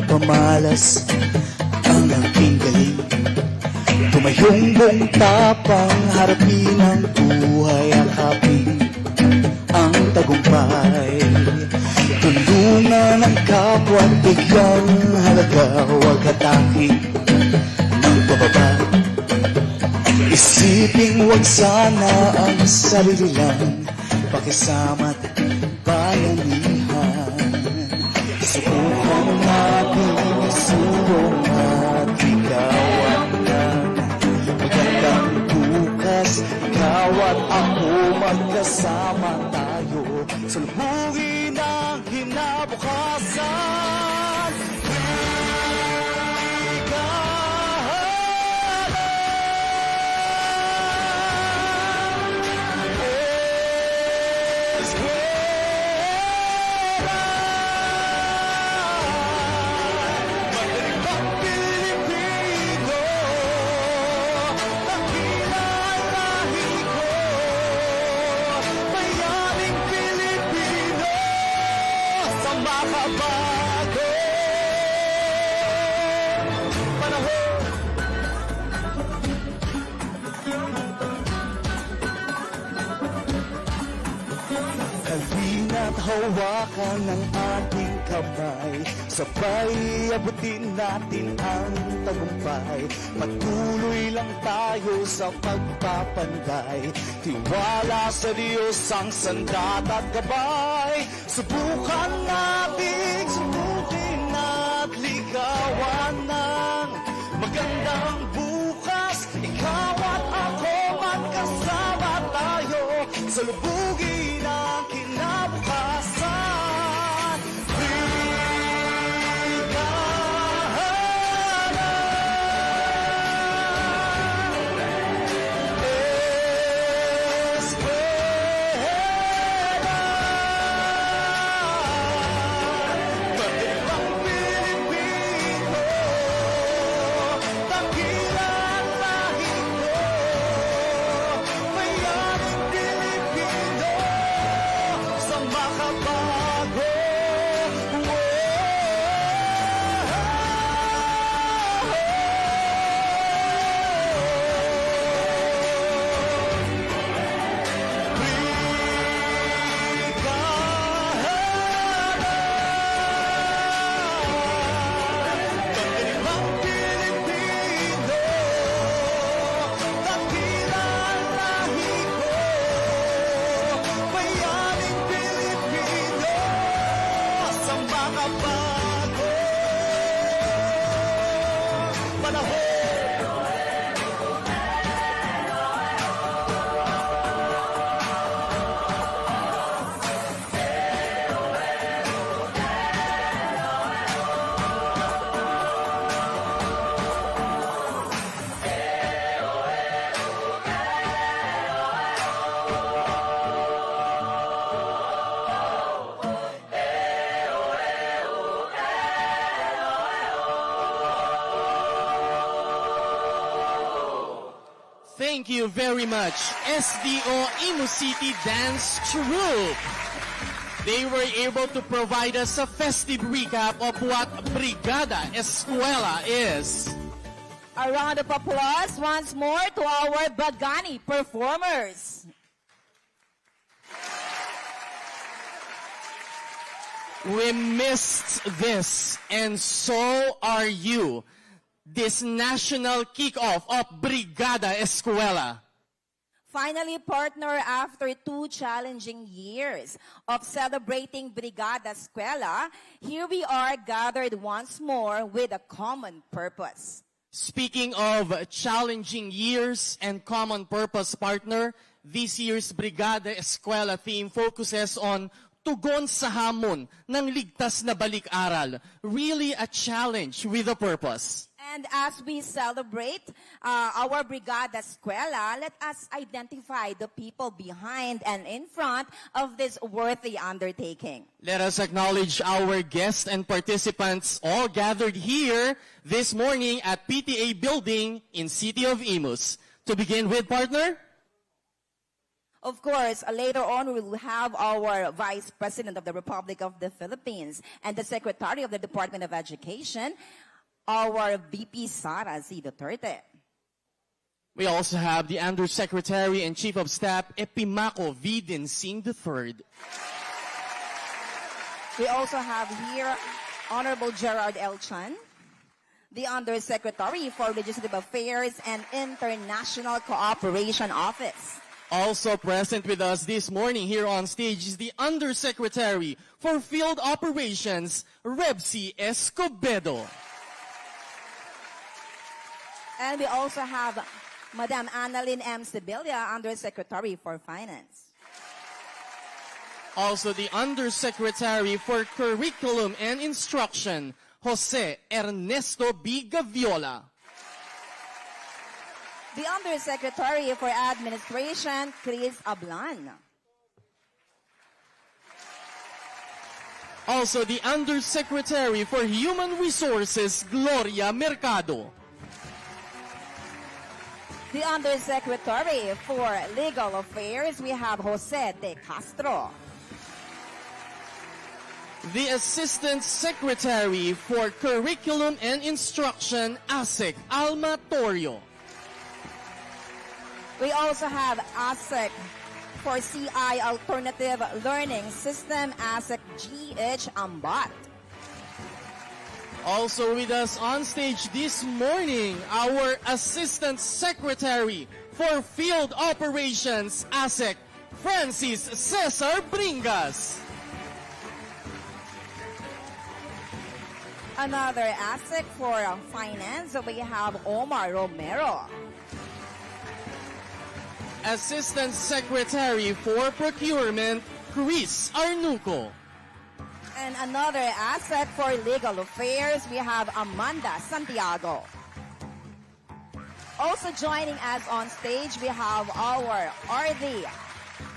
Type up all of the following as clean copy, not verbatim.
pamalas ang aking galing. Tumayong buong tapang harapin ang buhay, akapin ang tagumpay. Tulungan ang kapwa at bigyang halaga, huwag hatake ng pababa. Isiping huwag sana ang sarili lang, pakisama't bayanihan. Subukan natin isulong at ligawan ng magandang bukas. Ikaw at ako magkasama tayo, sulubugin ang kinabukasan. Hawakan ng ating kamay, sabay abutin natin ang tagumpay. Patuloy lang tayo sa pagpapanday, tiwala sa Diyos ang sandat at gabay. Subukan natin, subukin at ligawan ng magandang bukas. Ikaw at ako magkasama tayo, salubugin ang kinabukasan. Thank you very much, SDO Imus City Dance Troupe. They were able to provide us a festive recap of what Brigada Eskwela is. A round of applause once more to our Bagani performers. We missed this, and so are you. This national kickoff of Brigada Eskwela. Finally, partner, after 2 challenging years of celebrating Brigada Eskwela, here we are gathered once more with a common purpose. Speaking of challenging years and common purpose, partner, this year's Brigada Eskwela theme focuses on tugon sa hamon ng ligtas na balik-aral. Really a challenge with a purpose. And as we celebrate our Brigada Eskwela, let us identify the people behind and in front of this worthy undertaking. Let us acknowledge our guests and participants all gathered here this morning at PTA Building in City of Imus. To begin with, partner? Of course, later on, we will have our Vice President of the Republic of the Philippines and the Secretary of the Department of Education, our VP Sara Z. Duterte. We also have the Undersecretary and Chief of Staff, Epimaco Vidin Singh III. We also have here Honorable Gerard L. Chan, the Undersecretary for Legislative Affairs and International Cooperation Office. Also present with us this morning here on stage is the Undersecretary for Field Operations, Rebsi Escobedo. And we also have Madam Annalyn M. Sibilia, Undersecretary for Finance. Also the Undersecretary for Curriculum and Instruction, Jose Ernesto B. Gaviola. The Undersecretary for Administration, Chris Ablan. Also the Undersecretary for Human Resources, Gloria Mercado. The Undersecretary for Legal Affairs, we have Jose De Castro. The Assistant Secretary for Curriculum and Instruction, ASEC, Alma Torrio. We also have ASEC for CI Alternative Learning System, ASEC GH Ambat. Also with us on stage this morning, our Assistant Secretary for Field Operations, ASEC, Francis Cesar Bringas. Another ASEC for Finance, we have Omar Romero. Assistant Secretary for Procurement, Chris Arnuco. And another ASEC for Legal Affairs, we have Amanda Santiago. Also joining us on stage, we have our RD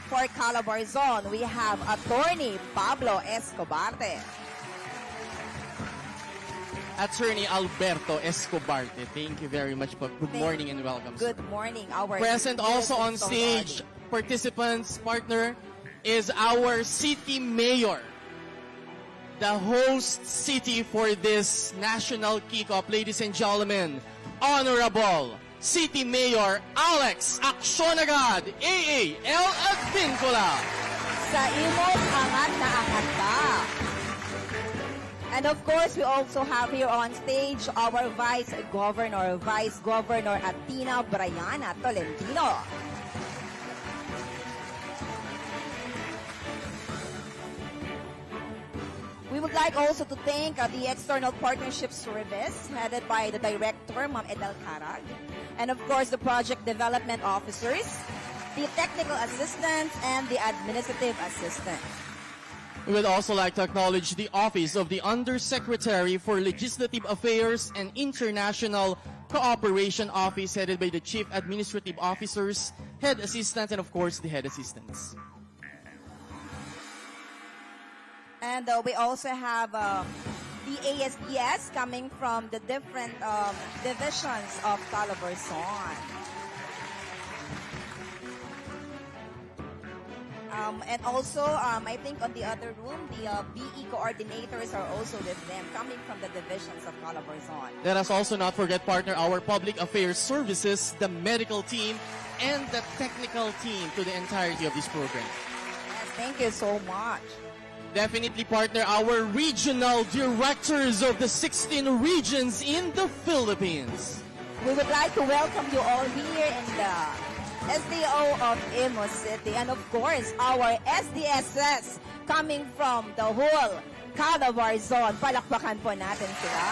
for Calabarzon. We have Attorney Pablo Escobarte. Attorney Alberto Escobarte. Thank you very much. Good morning and welcome. Good morning. Our present also on stage, participants, partner, is our City Mayor. The host city for this national kickoff, ladies and gentlemen, Honorable City Mayor Alex Accionagad, AAL Advincula. Sa Imus, angat na angat ka. And of course, we also have here on stage our Vice Governor Atina Briana Tolentino. We would like also to thank the External Partnership Service headed by the Director, Ma'am Edel Caraga, and of course the Project Development Officers, the Technical Assistants, and the Administrative Assistants. We would also like to acknowledge the Office of the Undersecretary for Legislative Affairs and International Cooperation Office headed by the Chief Administrative Officers, Head Assistant, and of course the Head Assistants. And we also have the ESSDs coming from the different divisions of Calabarzon. And also, I think on the other room, the BE coordinators are also with them, coming from the divisions of Calabarzon. Let us also not forget, partner, our Public Affairs Services, the medical team, and the technical team to the entirety of this program. Yes, thank you so much. Definitely, partner, our regional directors of the 16 regions in the Philippines. We would like to welcome you all here in the SDO of Imus City. And of course, our SDSS coming from the whole Calabarzon. Palakpakan po natin sila.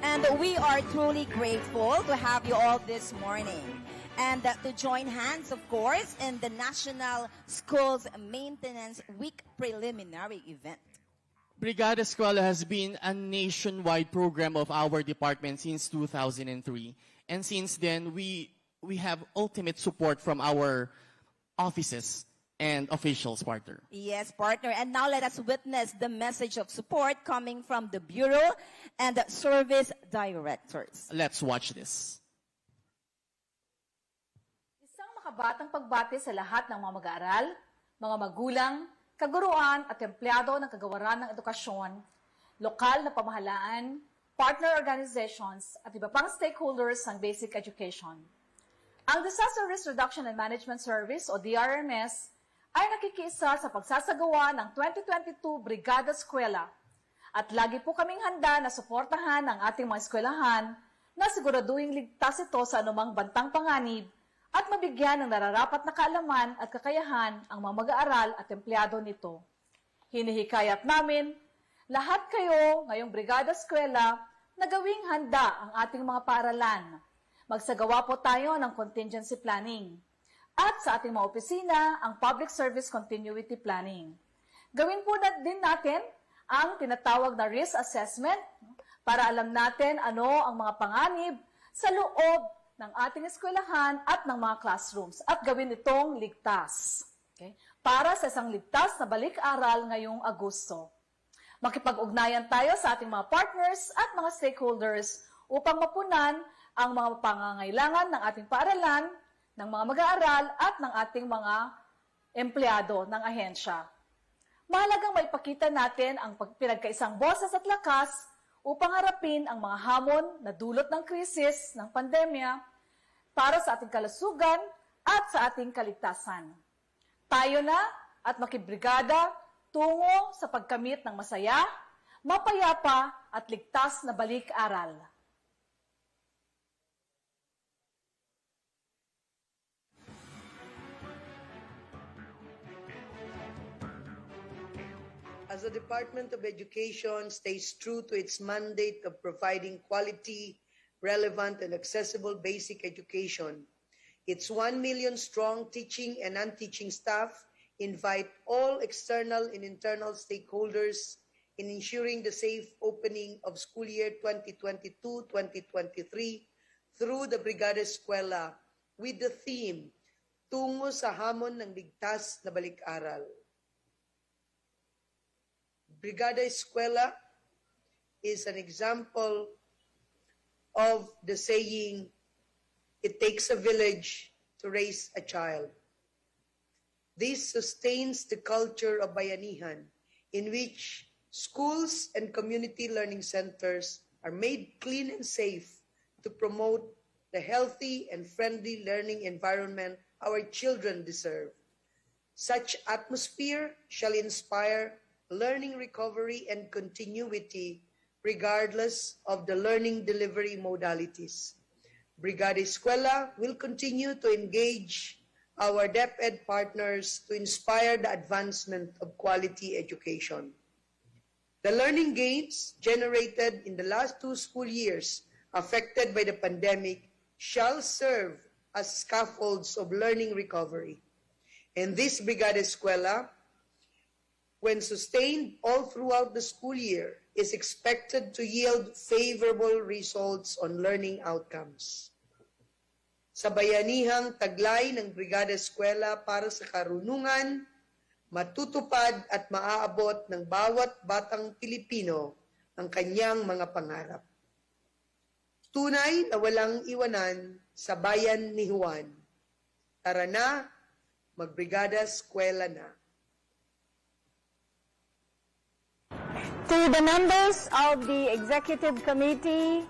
And we are truly grateful to have you all this morning. And to join hands, of course, in the National Schools Maintenance Week preliminary event. Brigada Eskwela has been a nationwide program of our department since 2003. And since then, we have ultimate support from our offices and officials, partner. Yes, partner. And now let us witness the message of support coming from the Bureau and the service directors. Let's watch this. Isang makabatang pagbati sa lahat ng mga mag-aaral, mga magulang, kaguruan at empleyado ng kagawaran ng edukasyon, lokal na pamahalaan, partner organizations at iba pang stakeholders ng basic education. Ang Disaster Risk Reduction and Management Service o DRMS ay nakikiisa sa pagsasagawa ng 2022 Brigada Eskwela at lagi po kaming handa na suportahan ang ating mga eskwelahan na siguraduhing ligtas ito sa anumang bantang panganib at mabigyan ng nararapat na kaalaman at kakayahan ang mga mag-aaral at empleyado nito. Hinihikayat namin lahat kayo ngayong Brigada Eskwela na gawing handa ang ating mga paaralan. Magsagawa po tayo ng contingency planning. At sa ating mga opisina, ang Public Service Continuity Planning. Gawin po din natin ang tinatawag na risk assessment para alam natin ano ang mga panganib sa loob ng ating eskwelahan at ng mga classrooms at gawin itong ligtas. Okay? Para sa isang ligtas na balik-aral ngayong Agosto. Makipag-ugnayan tayo sa ating mga partners at mga stakeholders upang mapunan ang mga pangangailangan ng ating paaralan, ng mga mag-aaral at ng ating mga empleyado ng ahensya. Mahalagang maipakita natin ang pinagkaisang boses at lakas upang harapin ang mga hamon na dulot ng krisis ng pandemya para sa ating kalusugan at sa ating kaligtasan. Tayo na at makibrigada tungo sa pagkamit ng masaya, mapayapa at ligtas na balik-aral. As the Department of Education stays true to its mandate of providing quality, relevant, and accessible basic education, its 1 million strong teaching and non-teaching staff invite all external and internal stakeholders in ensuring the safe opening of school year 2022-2023 through the Brigada Eskwela with the theme, Tungo sa Hamon ng Ligtas na Balik-aral. Brigada Eskwela is an example of the saying, it takes a village to raise a child. This sustains the culture of bayanihan, in which schools and community learning centers are made clean and safe to promote the healthy and friendly learning environment our children deserve. Such atmosphere shall inspire learning recovery and continuity regardless of the learning delivery modalities. Brigada Eskwela will continue to engage our DepEd partners to inspire the advancement of quality education. The learning gains generated in the last 2 school years affected by the pandemic shall serve as scaffolds of learning recovery. And this Brigada Eskwela, when sustained all throughout the school year, is expected to yield favorable results on learning outcomes. Sa bayanihang taglay ng Brigada Eskwela para sa karunungan, matutupad at maaabot ng bawat batang Pilipino ang kanyang mga pangarap. Tunay na walang iwanan sa bayan ni Juan. Tara na, magbrigada Eskwela na. To the members of the Executive Committee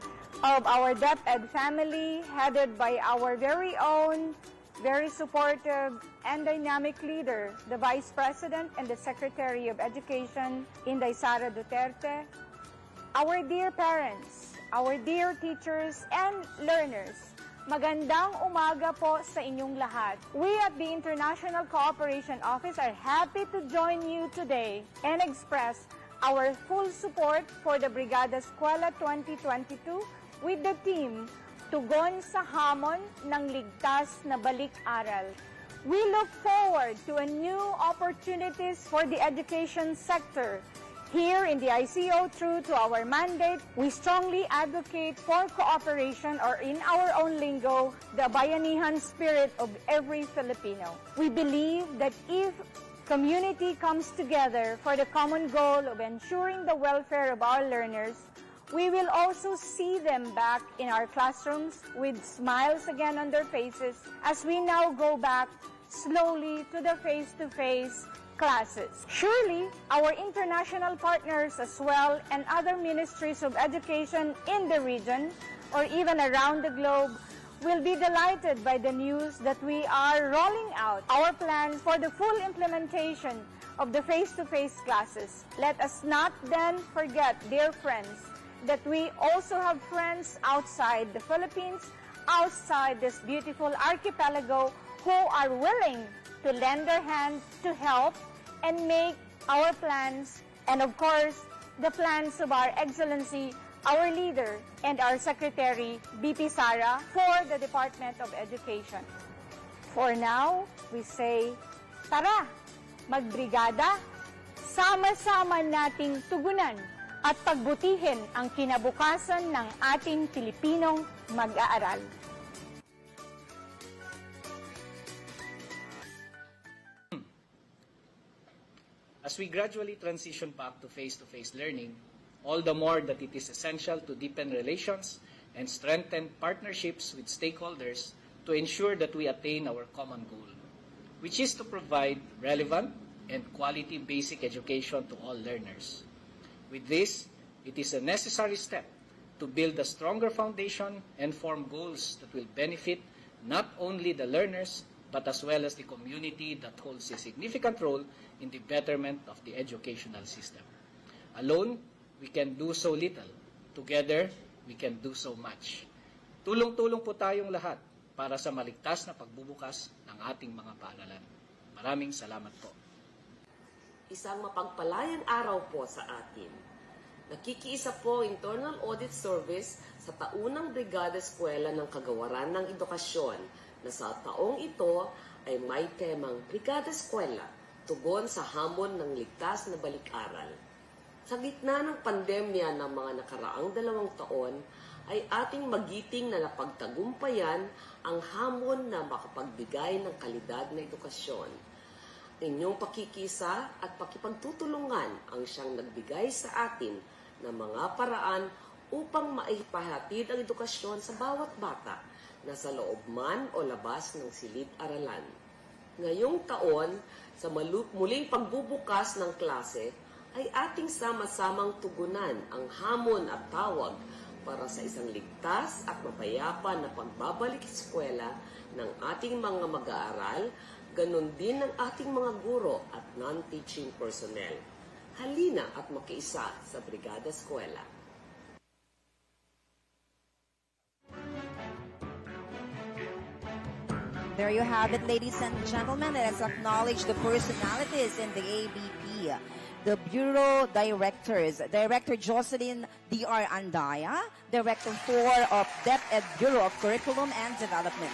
of our DepEd family, headed by our very own, very supportive and dynamic leader, the Vice President and the Secretary of Education, Inday Sara Duterte, our dear parents, our dear teachers and learners, magandang umaga po sa inyong lahat. We at the International Cooperation Office are happy to join you today and express our full support for the Brigada Eskwela 2022 with the team Tugon sa Hamon ng Ligtas na Balik-aral. We look forward to a new opportunities for the education sector Here in the ICO, true to our mandate, we strongly advocate for cooperation, or in our own lingo, the bayanihan spirit of every Filipino. We believe that if community comes together for the common goal of ensuring the welfare of our learners, we will also see them back in our classrooms with smiles again on their faces as we now go back slowly to the face-to-face classes. Surely, our international partners as well and other ministries of education in the region or even around the globe will be delighted by the news that we are rolling out our plans for the full implementation of the face-to-face classes. Let us not then forget, dear friends, that we also have friends outside the Philippines, outside this beautiful archipelago, who are willing to lend their hand to help and make our plans, and of course, the plans of our Excellency, our leader, and our Secretary, BP Sara, for the Department of Education. For now, we say, tara, magbrigada, sama-sama nating tugunan at pagbutihin ang kinabukasan ng ating Pilipinong mag-aaral. As we gradually transition back to face-to-face learning, all the more that it is essential to deepen relations and strengthen partnerships with stakeholders to ensure that we attain our common goal, which is to provide relevant and quality basic education to all learners. With this, it is a necessary step to build a stronger foundation and form goals that will benefit not only the learners, but as well as the community that holds a significant role in the betterment of the educational system. Alone, we can do so little. Together, we can do so much. Tulong-tulong po tayong lahat para sa maligtas na pagbubukas ng ating mga paaralan. Maraming salamat po. Isang mapagpalayang araw po sa atin. Nakikiisa po ang Internal Audit Service sa taunang Brigada Eskwela ng Kagawaran ng Edukasyon na sa taong ito ay may temang Brigada Eskwela, tugon sa hamon ng ligtas na balik-aral. Sa gitna ng pandemya ng mga nakaraang 2 taon, ay ating magiting na napagtagumpayan ang hamon na makapagbigay ng kalidad na edukasyon. Inyong pakikisa at pakipagtutulungan ang siyang nagbigay sa atin ng mga paraan upang maipahatid ang edukasyon sa bawat bata na sa loob man o labas ng silid-aralan. Ngayong taon, sa muling pagbubukas ng klase, ay ating sama-samang tugunan ang hamon at tawag para sa isang ligtas at mapayapa na pagbabalik eskwela ng ating mga mag-aaral, ganun din ng ating mga guro at non-teaching personnel. Halina at makiisa sa Brigada Eskwela. There you have it, ladies and gentlemen. Let us acknowledge the personalities in the ABP. The Bureau Directors, Director Jocelyn D.R. Andaya, Director 4 of DepEd Bureau of Curriculum and Development.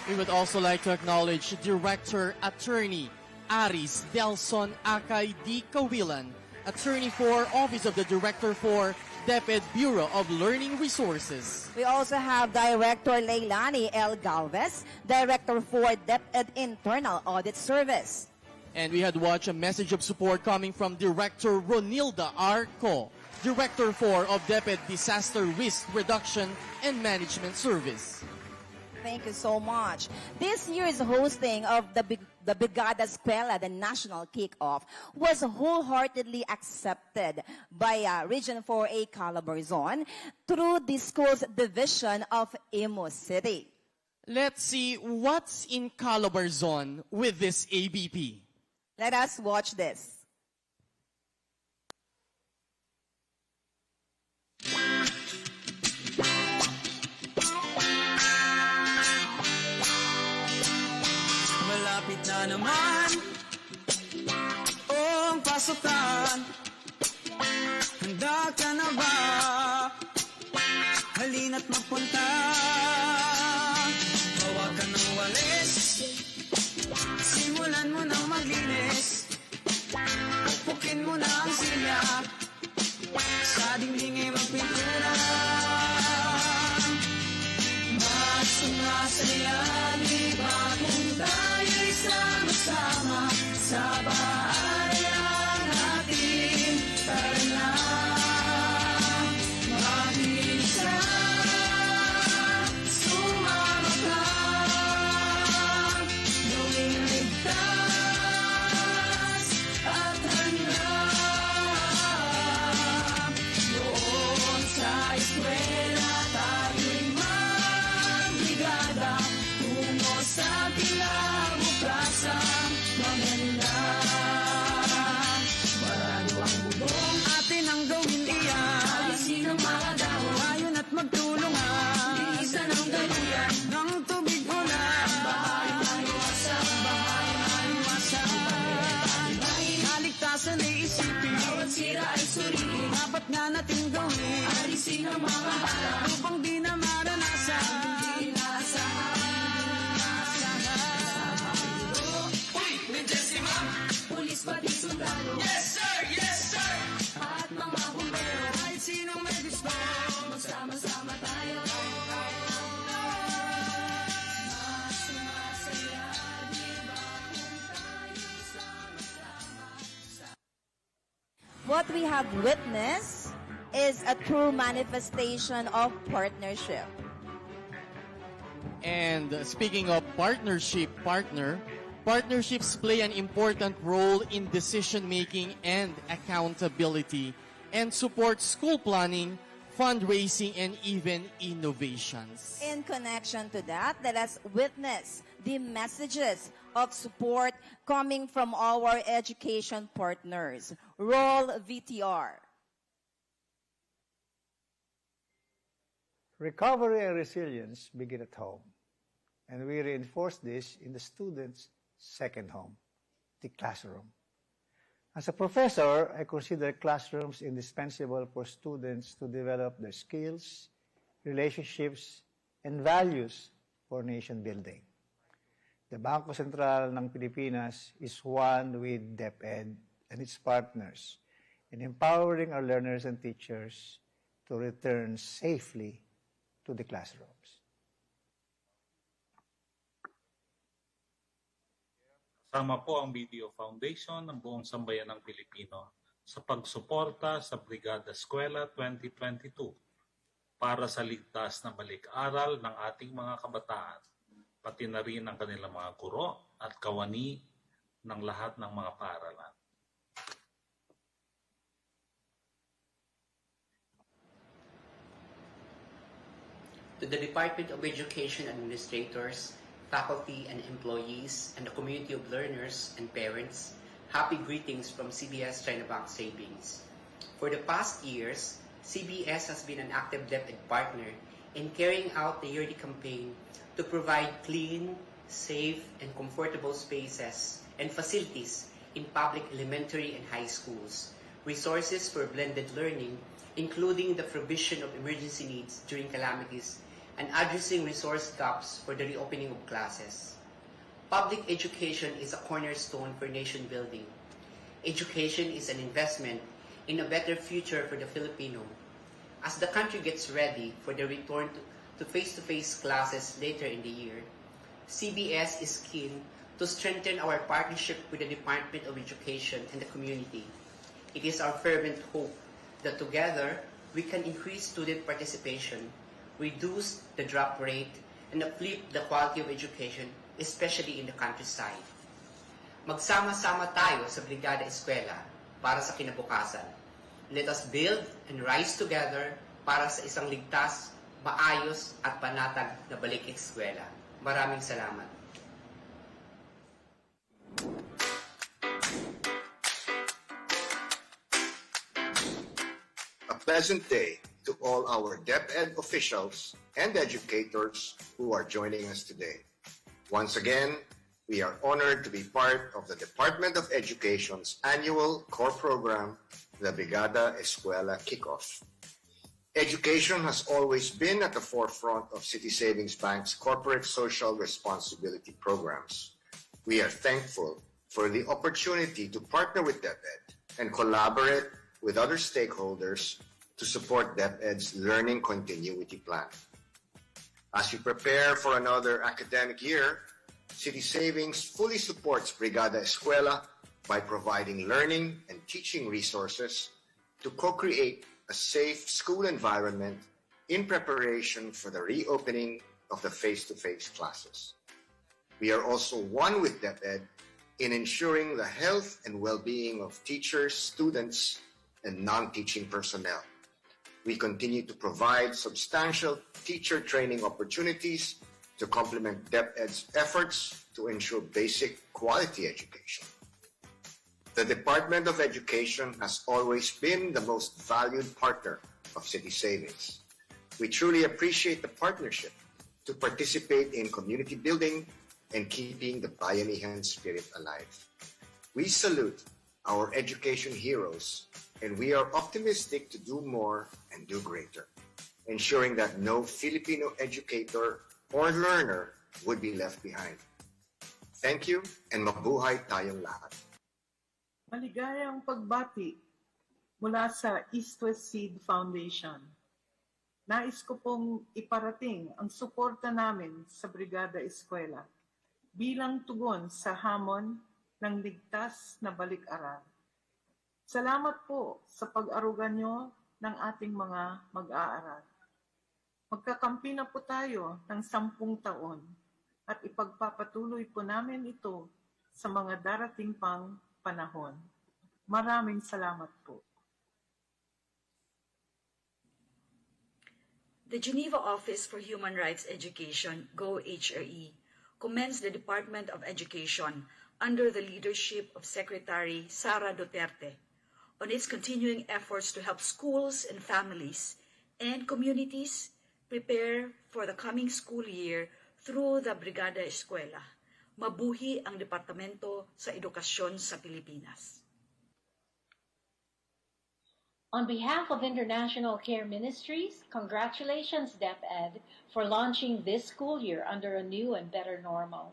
We would also like to acknowledge Director Attorney Aris Delson Akay D. Kawilan, Attorney for Office of the Director for DepEd Bureau of Learning Resources. We also have Director Leilani L. Galvez, Director for DepEd Internal Audit Service. And we had watched a message of support coming from Director Ronilda R. Co, Director 4 of DepEd Disaster Risk Reduction and Management Service. Thank you so much. This year's hosting of the Brigada Eskwela, the national kickoff, was wholeheartedly accepted by Region 4A Calabarzon through the school's division of Imus City. Let's see what's in Calabarzon with this ABP. Let us watch this. Malapit na naman ang pasukan. Handa ka na ba? Halina't magpunta. Hawakan ng walis, simulan mo nang maglinis. Pukin mo na ang sila. umiyak, sa dingding ay magpintura. Mas sumasaya, di ba kung tayo'y sama-sama sa bahayan natin? Tara na, mag-isa, sumama ka, gawing ligtas at handa. Doon sa eskwela tayo'y magbrigada, tungo sa kinabukasan maganda. Marami ang bubong, atin ang gawin iyan. Alisin ang mga dahon, ayon at magtulungan. Bilisan ang daluyan ng tubig ulan. Bahay maiwasan, bahay maiwasan. Kaligtasan ay isipin, bawat sira ay suriin. Dapat nga natin gawin, alisin ang mga harap, upang di na maranasan. Di Uy, nandiyan si ma'am. Pulis pati sundalo. Yes sir, yes sir. At mga bumbero, kahit sinong may gusto, magsama-sama tayo. Mas sumasaya, di ba kung tayo'y sama-sama sa... What we have witnessed is a true manifestation of partnership. And speaking of partnerships play an important role in decision-making and accountability and support school planning, fundraising, and even innovations. In connection to that, let us witness the messages of support coming from our education partners. Roll VTR. Recovery and resilience begin at home, and we reinforce this in the students' second home, the classroom. As a professor, I consider classrooms indispensable for students to develop their skills, relationships, and values for nation building. The Bangko Sentral ng Pilipinas is one with DepEd and its partners in empowering our learners and teachers to return safely to the classrooms. Kasama po ang Video Foundation ng buong sambayan ng Pilipino sa pagsuporta sa Brigada Eskwela 2022 para sa ligtas na balik-aral ng ating mga kabataan, pati na rin ang kanilang mga guro at kawani ng lahat ng mga paaralan. To the Department of Education administrators, faculty and employees, and the community of learners and parents, happy greetings from CBS China Bank Savings. For the past years, CBS has been an active DepEd partner in carrying out the yearly campaign to provide clean, safe, and comfortable spaces and facilities in public elementary and high schools, resources for blended learning, including the provision of emergency needs during calamities, and addressing resource gaps for the reopening of classes. Public education is a cornerstone for nation building. Education is an investment in a better future for the Filipino. As the country gets ready for the return to face-to-face classes later in the year, CBS is keen to strengthen our partnership with the Department of Education and the community. It is our fervent hope that together we can increase student participation, reduce the drop rate, and uplift the quality of education, especially in the countryside. Magsama-sama tayo sa Brigada Eskwela para sa kinabukasan. Let us build and rise together para sa isang ligtas, maayos at panatag na balik eskwela. Maraming salamat. A pleasant day to all our DepEd officials and educators who are joining us today. Once again, we are honored to be part of the Department of Education's annual core program, the Brigada Eskwela Kickoff. Education has always been at the forefront of City Savings Bank's corporate social responsibility programs. We are thankful for the opportunity to partner with DepEd and collaborate with other stakeholders to support DepEd's Learning Continuity Plan. As we prepare for another academic year, City Savings fully supports Brigada Eskwela by providing learning and teaching resources to co-create a safe school environment in preparation for the reopening of the face-to-face classes. We are also one with DepEd in ensuring the health and well-being of teachers, students, and non-teaching personnel. We continue to provide substantial teacher training opportunities to complement DepEd's efforts to ensure basic quality education. The Department of Education has always been the most valued partner of City Savings. We truly appreciate the partnership to participate in community building and keeping the bayanihan spirit alive. We salute our education heroes, and we are optimistic to do more and do greater, ensuring that no Filipino educator or learner would be left behind. Thank you, and mabuhay tayong lahat. Maligayang pagbati mula sa East-West Seed Foundation. Nais ko pong iparating ang suporta namin sa Brigada Eskwela bilang tugon sa hamon ng ligtas na balik-aral. Salamat po sa pag-aruga nyo ng ating mga mag-aaral. Magkakampi na po tayo ng 10 taon at ipagpapatuloy po namin ito sa mga darating pang panahon. Maraming salamat po. The Geneva Office for Human Rights Education, GO-HRE, commends the Department of Education under the leadership of Secretary Sara Duterte on its continuing efforts to help schools and families and communities prepare for the coming school year through the Brigada Eskwela. Mabuhi ang Departamento sa Edukasyon sa Pilipinas. On behalf of International Care Ministries, congratulations, DepEd, for launching this school year under a new and better normal.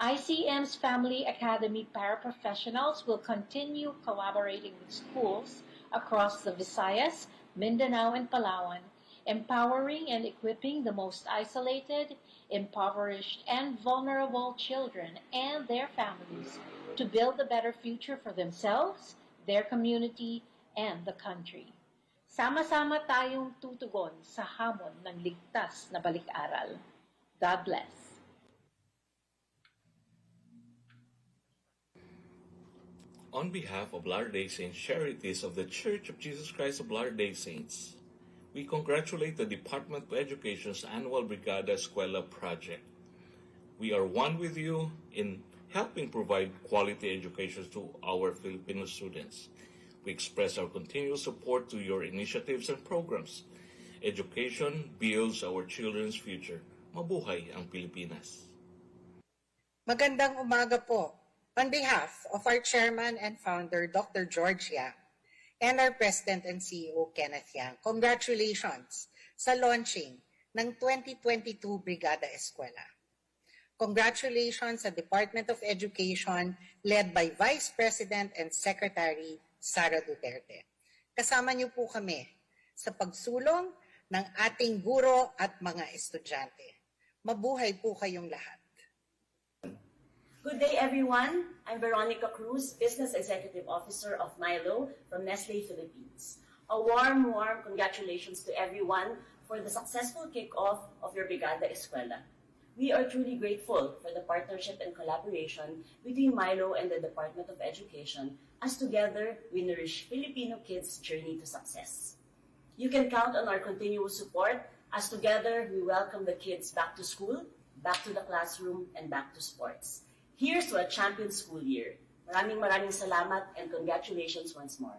ICM's Family Academy paraprofessionals will continue collaborating with schools across the Visayas, Mindanao, and Palawan, empowering and equipping the most isolated, impoverished, and vulnerable children and their families to build a better future for themselves, their community, and the country. Sama-sama tayong tutugon sa hamon ng ligtas na balik-aral. God bless. On behalf of Latter-day Saints Charities of the Church of Jesus Christ of Latter-day Saints, we congratulate the Department of Education's annual Brigada Eskwela project. We are one with you in helping provide quality education to our Filipino students. We express our continued support to your initiatives and programs. Education builds our children's future. Mabuhay ang Pilipinas. Magandang umaga po. On behalf of our Chairman and Founder, Dr. George Yang, and our President and CEO, Kenneth Yang, congratulations sa launching ng 2022 Brigada Eskwela. Congratulations sa Department of Education led by Vice President and Secretary Sara Duterte. Kasama niyo po kami sa pagsulong ng ating guro at mga estudyante. Mabuhay po kayong lahat. Good day, everyone. I'm Veronica Cruz, Business Executive Officer of Milo from Nestle Philippines. A warm congratulations to everyone for the successful kickoff of your Brigada Eskwela. We are truly grateful for the partnership and collaboration between Milo and the Department of Education as together we nourish Filipino kids' journey to success. You can count on our continuous support as together we welcome the kids back to school, back to the classroom, and back to sports. Here's to a champion school year. Maraming salamat and congratulations once more.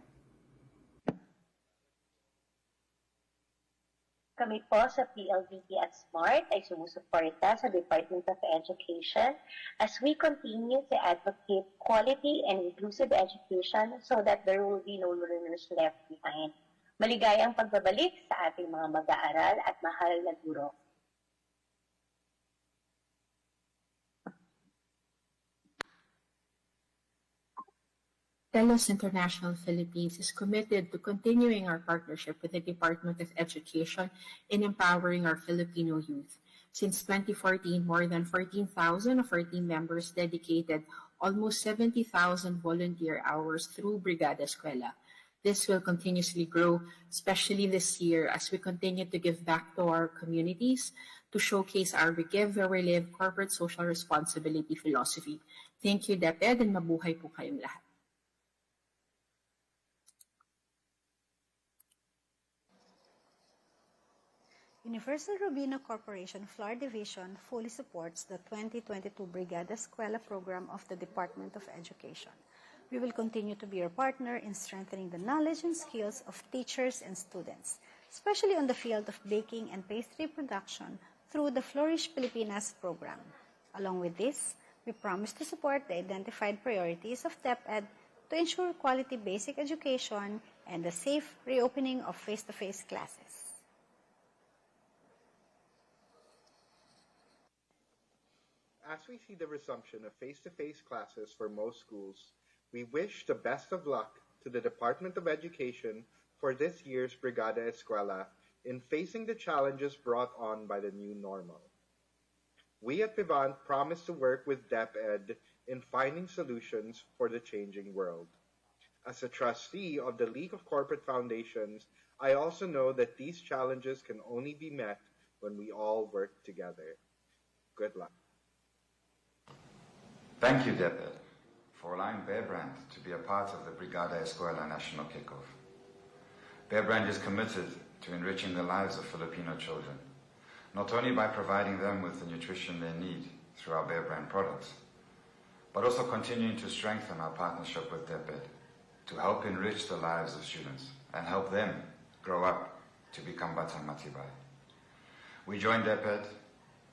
Kami po sa PLDT at SMART ay sumusuporta sa Department of Education as we continue to advocate quality and inclusive education so that there will be no learners left behind. Maligayang pagbabalik sa ating mga mag-aaral at mahal na guro. Telos International Philippines is committed to continuing our partnership with the Department of Education in empowering our Filipino youth. Since 2014, more than 14,000 of our team members dedicated almost 70,000 volunteer hours through Brigada Eskwela. This will continuously grow, especially this year as we continue to give back to our communities to showcase our We Give Where We Live corporate social responsibility philosophy. Thank you, DepEd, and mabuhay po kayong lahat. Universal Robina Corporation Flour Division fully supports the 2022 Brigada Eskwela program of the Department of Education. We will continue to be your partner in strengthening the knowledge and skills of teachers and students, especially on the field of baking and pastry production through the Flourish Pilipinas program. Along with this, we promise to support the identified priorities of DepEd to ensure quality basic education and the safe reopening of face-to-face classes. As we see the resumption of face-to-face classes for most schools, we wish the best of luck to the Department of Education for this year's Brigada Eskwela in facing the challenges brought on by the new normal. We at Vivant promise to work with DepEd in finding solutions for the changing world. As a trustee of the League of Corporate Foundations, I also know that these challenges can only be met when we all work together. Good luck. Thank you, DepEd, for allowing Bear Brand to be a part of the Brigada Eskwela National Kickoff. Bear Brand is committed to enriching the lives of Filipino children, not only by providing them with the nutrition they need through our Bear Brand products, but also continuing to strengthen our partnership with DepEd to help enrich the lives of students and help them grow up to become Batang Matibay. We join DepEd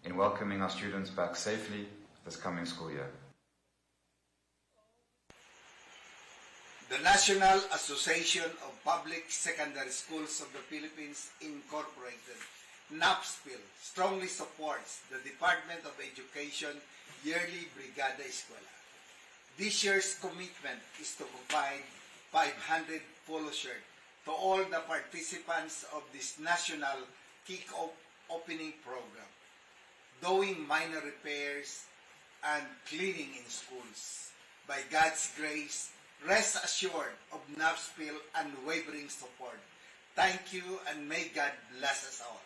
in welcoming our students back safely this coming school year. The National Association of Public Secondary Schools of the Philippines Incorporated, NAPSPIL, strongly supports the Department of Education yearly Brigada Eskwela. This year's commitment is to provide 500 polo shirts to all the participants of this national kick-off opening program, doing minor repairs and cleaning in schools. By God's grace, rest assured of NAPSPIL unwavering support. Thank you and may God bless us all.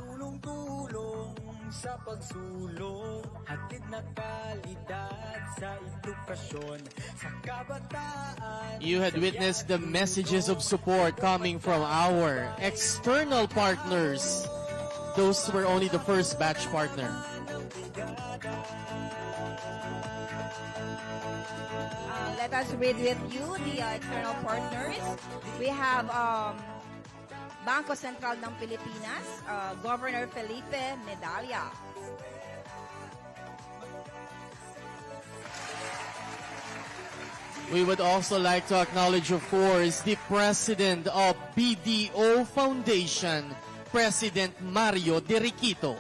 Tulong-tulong sa pagsulong, hatid na kalidad sa edukasyon, sa kabataan. You had witnessed the messages of support coming from our external partners. Those were only the first batch partner. Let us read with you the external partners. We have Bangko Sentral ng Pilipinas, Governor Felipe Medalla. We would also like to acknowledge, of course, the President of BDO Foundation, President Mario De Riquito.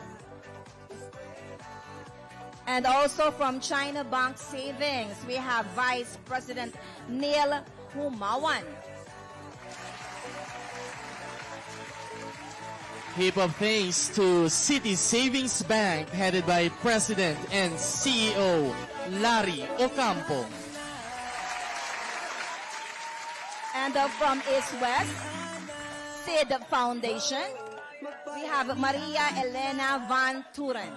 And also from China Bank Savings, we have Vice President Neil Humawan. Heap of thanks to City Savings Bank, headed by President and CEO Larry Ocampo. And from East West, SID Foundation, we have Maria Elena Van Turen.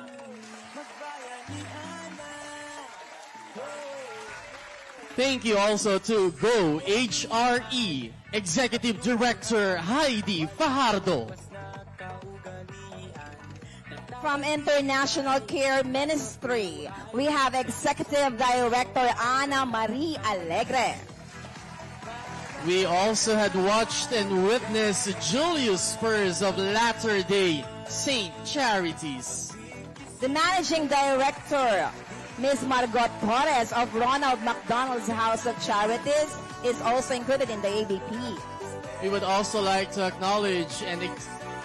Thank you also to Go HRE Executive Director Heidi Fajardo. From International Care Ministry, we have Executive Director Ana Marie Alegre. We also had watched and witnessed Julius Spurs of Latter-day Saint Charities. The Managing Director, Ms. Margot Torres of Ronald McDonald's House of Charities, is also included in the ABP. We would also like to acknowledge and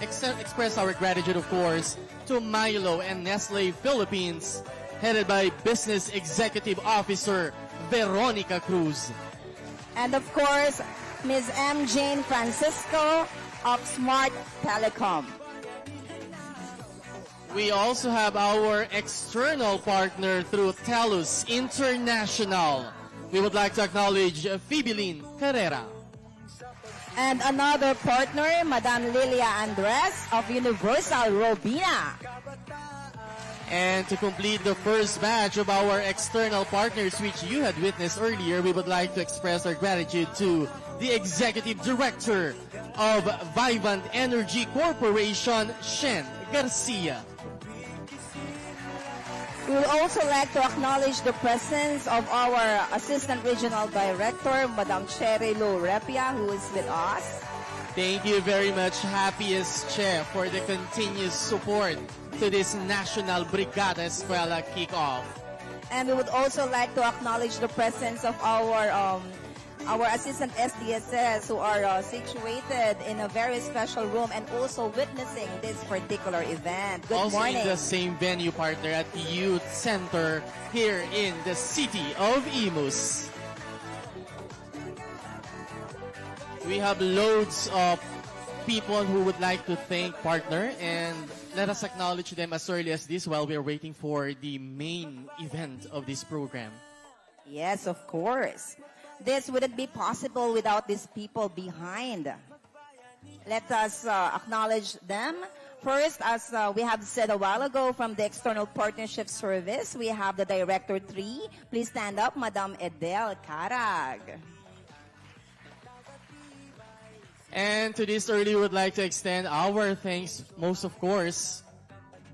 express our gratitude, of course, to Milo and Nestle Philippines, headed by Business Executive Officer Veronica Cruz. And of course, Ms. M. Jane Francisco of Smart Telecom. We also have our external partner through TELUS International. We would like to acknowledge Fibilin Carrera. And another partner, Madam Lilia Andres of Universal Robina. And to complete the first batch of our external partners, which you had witnessed earlier, we would like to express our gratitude to the Executive Director of Vivant Energy Corporation, Shen Garcia. We would also like to acknowledge the presence of our Assistant Regional Director, Madam Cherry Lo Repia, who is with us. Thank you very much, Happiest Che, for the continuous support to this National Brigada Eskwela kickoff. And we would also like to acknowledge the presence of our assistant SDSS who are situated in a very special room and also witnessing this particular event. Good also morning. in the same venue, partner, at the Youth Center here in the city of Imus. We have loads of people who would like to thank, partner, and let us acknowledge them as early as this while we are waiting for the main event of this program. Yes, of course. This wouldn't be possible without these people behind. Let us acknowledge them. First, as we have said a while ago, from the External Partnership Service, we have the Director 3. Please stand up, Madam Edel Caraga. And to this early, we would like to extend our thanks, most of course,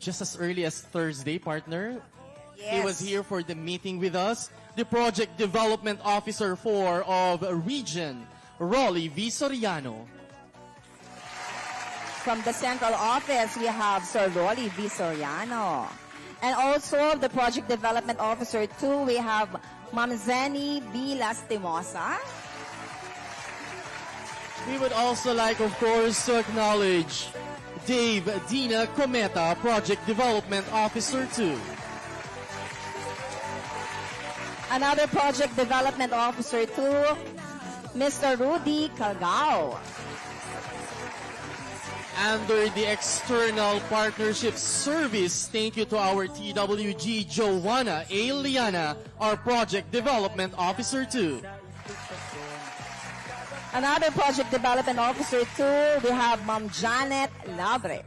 just as early as Thursday, partner. Yes. He was here for the meeting with us. The Project Development Officer 4 of Region, Rolly V. Soriano. From the central office, we have Sir Rolly V. Soriano. And also the Project Development Officer 2, we have Ma'am Zenny B. Lastimosa. We would also like, of course, to acknowledge Dave Dina Cometa, Project Development Officer 2. Another Project Development Officer 2, Mr. Rudy Calgao. Under the External Partnership Service, thank you to our TWG Joanna A. Liana, our Project Development Officer 2. Another Project Development Officer 2, we have Ma'am Janet Labre.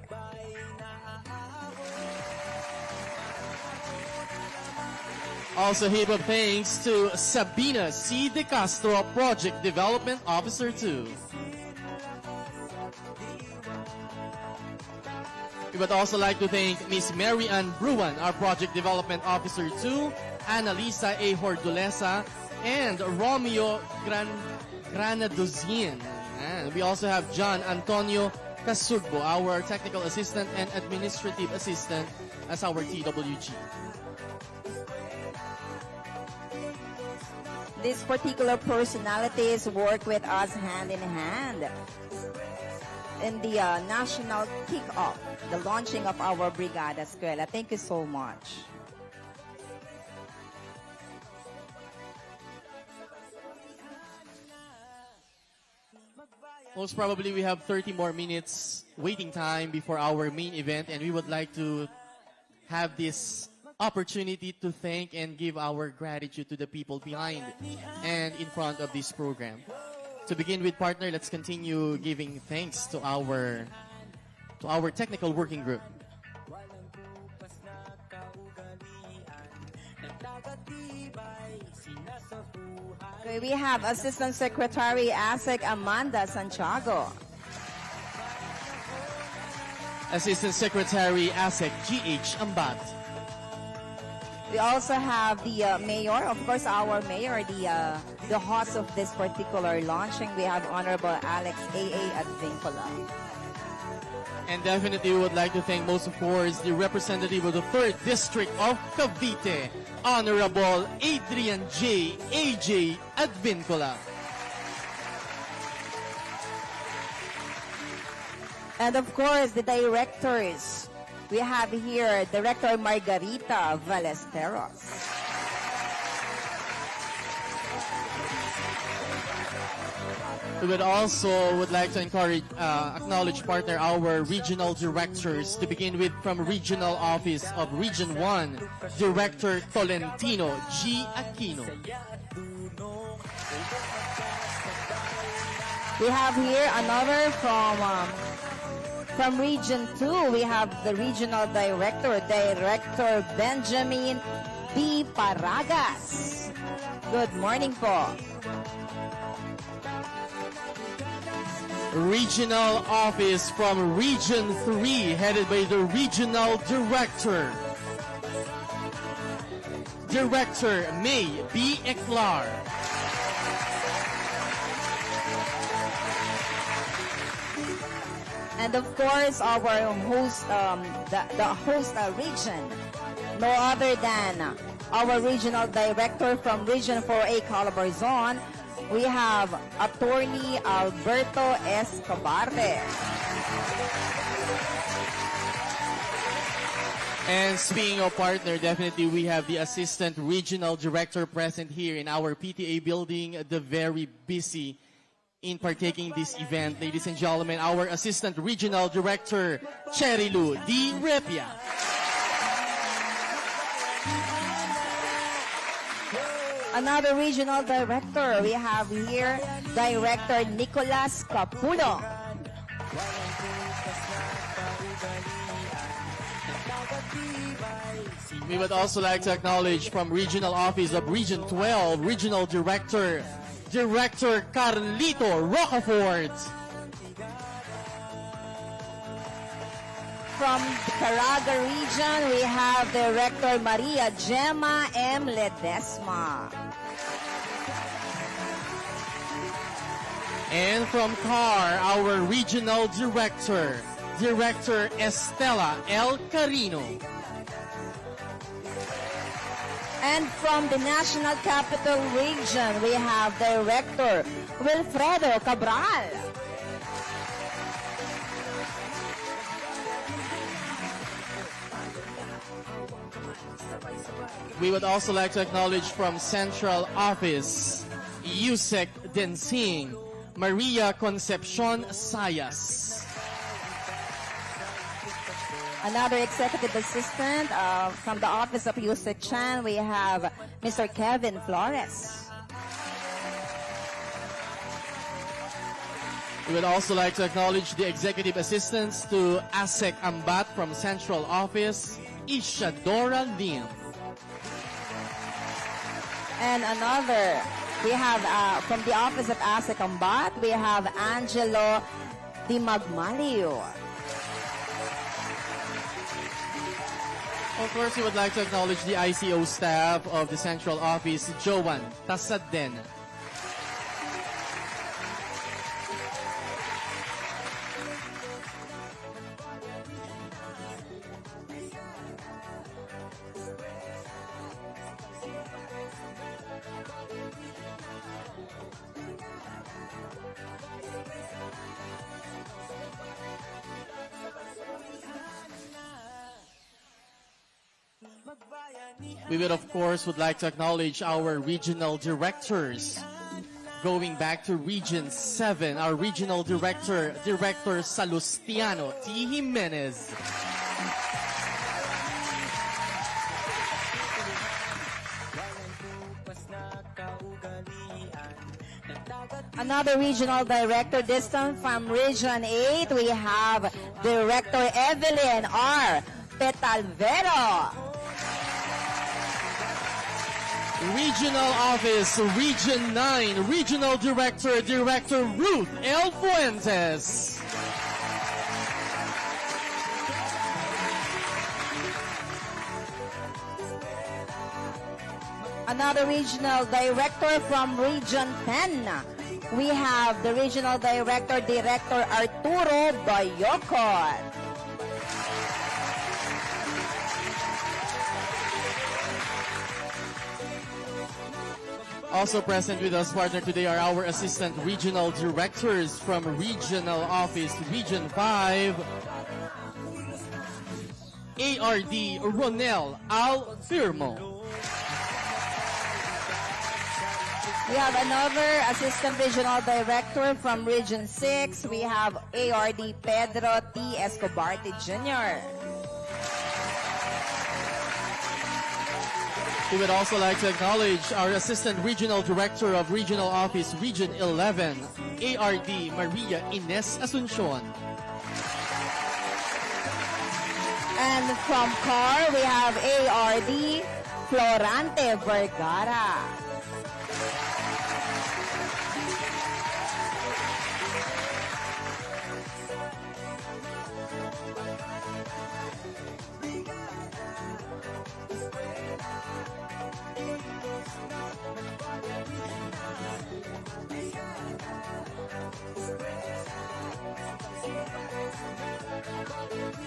Also, heap of thanks to Sabina C. De Castro, Project Development Officer 2. We would also like to thank Miss Mary Ann Bruan, our Project Development Officer 2, Annalisa A. Hordulesa, and Romeo Granadozien. And we also have John Antonio Casugbo, our Technical Assistant and Administrative Assistant as our TWG. These particular personalities work with us hand in hand in the national kickoff, the launching of our Brigada Eskwela. Thank you so much. Most probably we have 30 more minutes waiting time before our main event, and we would like to have this opportunity to thank and give our gratitude to the people behind and in front of this program. To begin with, partner, let's continue giving thanks to our technical working group. Okay, we have Assistant Secretary ASEC Amanda Santiago. Assistant Secretary ASEC GH Ambat. We also have the mayor, of course, our mayor, the host of this particular launching. We have Honorable Alex A.A. Advincula. And definitely we would like to thank most, of course, the representative of the 3rd District of Cavite, Honorable Adrian J. A.J. Advincula. And of course, the directors. We have here Director Margarita Valesteros. We would like to acknowledge partner our regional directors, to begin with from Regional Office of Region 1, Director Tolentino G. Aquino. We have here another from Region 2. We have the Regional Director, Director Benjamin B. Paragas. Good morning po. Regional Office from Region 3, headed by the Regional Director, Director May B. Eklar. And of course, our host, the host region, no other than our Regional Director from Region 4A, Calabarzon. We have Attorney Alberto Escobar. And speaking of partner, definitely we have the Assistant Regional Director present here in our PTA building, the very busy in partaking this event. Ladies and gentlemen, our Assistant Regional Director, Cherilu D. Repia. Another Regional Director, we have here Director Nicolas Capulo. We would also like to acknowledge from Regional Office of Region 12, Regional Director, Director Carlito Rocafort. From the Caraga region, we have Director Maria Gemma M. Ledesma. And from CAR, our Regional Director, Director Estela L. Carino. And from the National Capital Region, we have Director Wilfredo Cabral. We would also like to acknowledge from Central Office, Yusek Densing, Maria Concepcion Sayas. Another executive assistant from the Office of Yusek Chan, we have Mr. Kevin Flores. We would also like to acknowledge the executive assistants to ASEC Ambat from Central Office, Ishadora Lim. And another, we have from the Office of ASEC Ambat, we have Angelo Di Magmalio. Of course, we would like to acknowledge the ICO staff of the Central Office, Joan Tasadden. We would, of course, like to acknowledge our regional directors. Going back to Region 7, our regional director, Director Salustiano T. Jimenez. Another regional director, this time from Region 8, we have Director Evelyn R. Petalvero. Regional Office, Region 9, Regional Director, Director Ruth L. Fuentes. Another regional director from Region 10. We have the regional director, Director Arturo Bayocot. Also present with us, partner, today are our assistant regional directors from Regional Office Region 5, ARD Ronel Alfirmo. We have another Assistant Regional Director from Region 6. We have ARD Pedro T. Escobarte Jr. We would also like to acknowledge our Assistant Regional Director of Regional Office Region 11, ARD Maria Ines Asuncion. And from CAR, we have ARD Florante Vergara.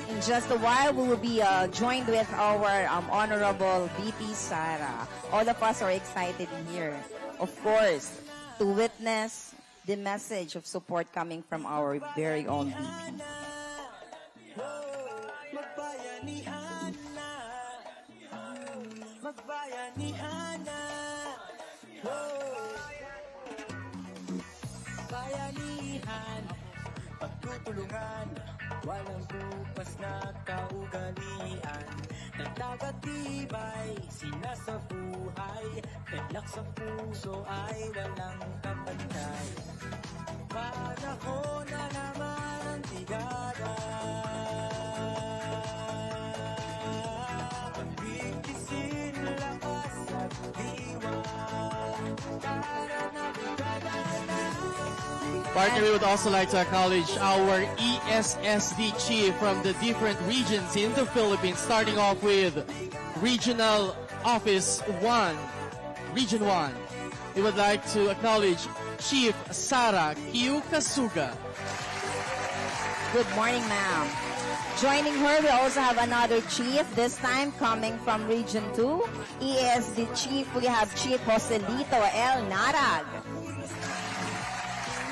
In just a while, we will be joined with our Honorable VP Sara. All of us are excited here, of course, to witness the message of support coming from our very own VP. Pagtutulungan, walang kupas na kaugalian. Nagtagatibay, sinasabuhay, pedlak sa puso ay walang kapantay. Panahon na naman ang tigada. Pagbigtisin lakas at diwa. Partner, we would also like to acknowledge our ESSD chief from the different regions in the Philippines, starting off with Regional Office 1, Region 1. We would like to acknowledge Chief Sara Q. Kasuga. Good morning, ma'am. Joining her, we also have another chief, this time coming from Region 2. ESD chief, we have Chief Joselito L. Narag.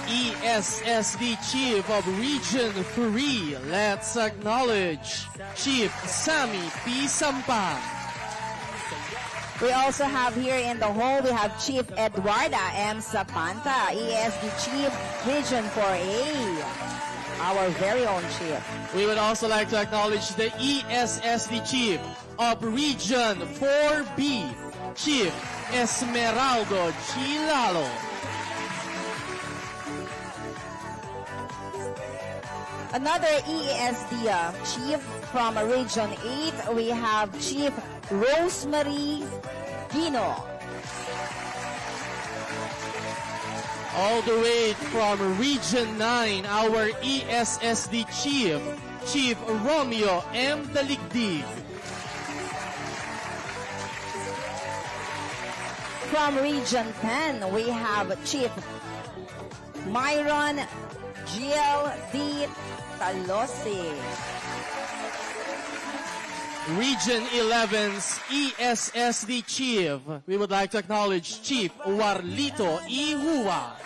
ESSD Chief of Region 3, let's acknowledge Chief Sammy P. Sampang. We also have here in the hall, we have Chief Eduarda M. Zapanta, ESD Chief, Region 4A, our very own chief. We would also like to acknowledge the ESSD Chief of Region 4B, Chief Esmeraldo Chilalo. Another ESD chief from Region 8, we have Chief Rosemary Gino. All the way from Region 9, our ESSD Chief, Chief Romeo M. Daligdig. From Region 10, we have Chief Myron Giel D. Talosi. Region 11's ESSD Chief, we would like to acknowledge Chief Warlito Ihua.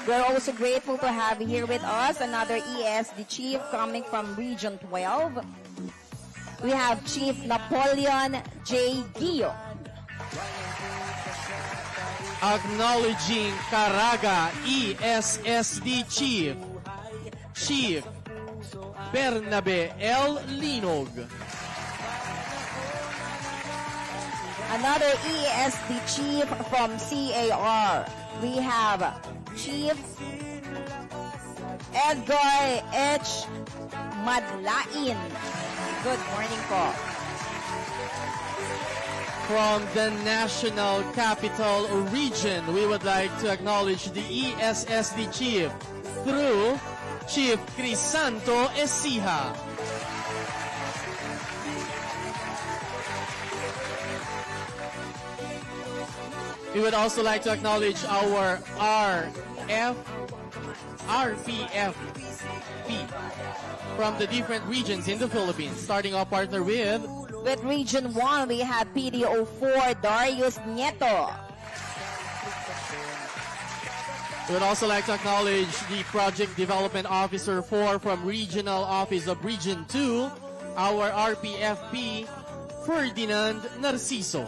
We're also grateful to have here with us another ESD Chief coming from Region 12. We have Chief Napoleon J. Guio. Acknowledging Caraga ESSD Chief, Chief Bernabe L. Linog. Another ESD Chief from CAR. We have Chief Edgar H. Madlain. Good morning po. From the National Capital Region, we would like to acknowledge the ESSD Chief through Chief Crisanto Ecija. We would also like to acknowledge our RPFP from the different regions in the Philippines, starting our partner with With Region 1, we have PDO4 Darius Nieto. We would also like to acknowledge the Project Development Officer 4 from Regional Office of Region 2, our RPFP, Ferdinand Narciso.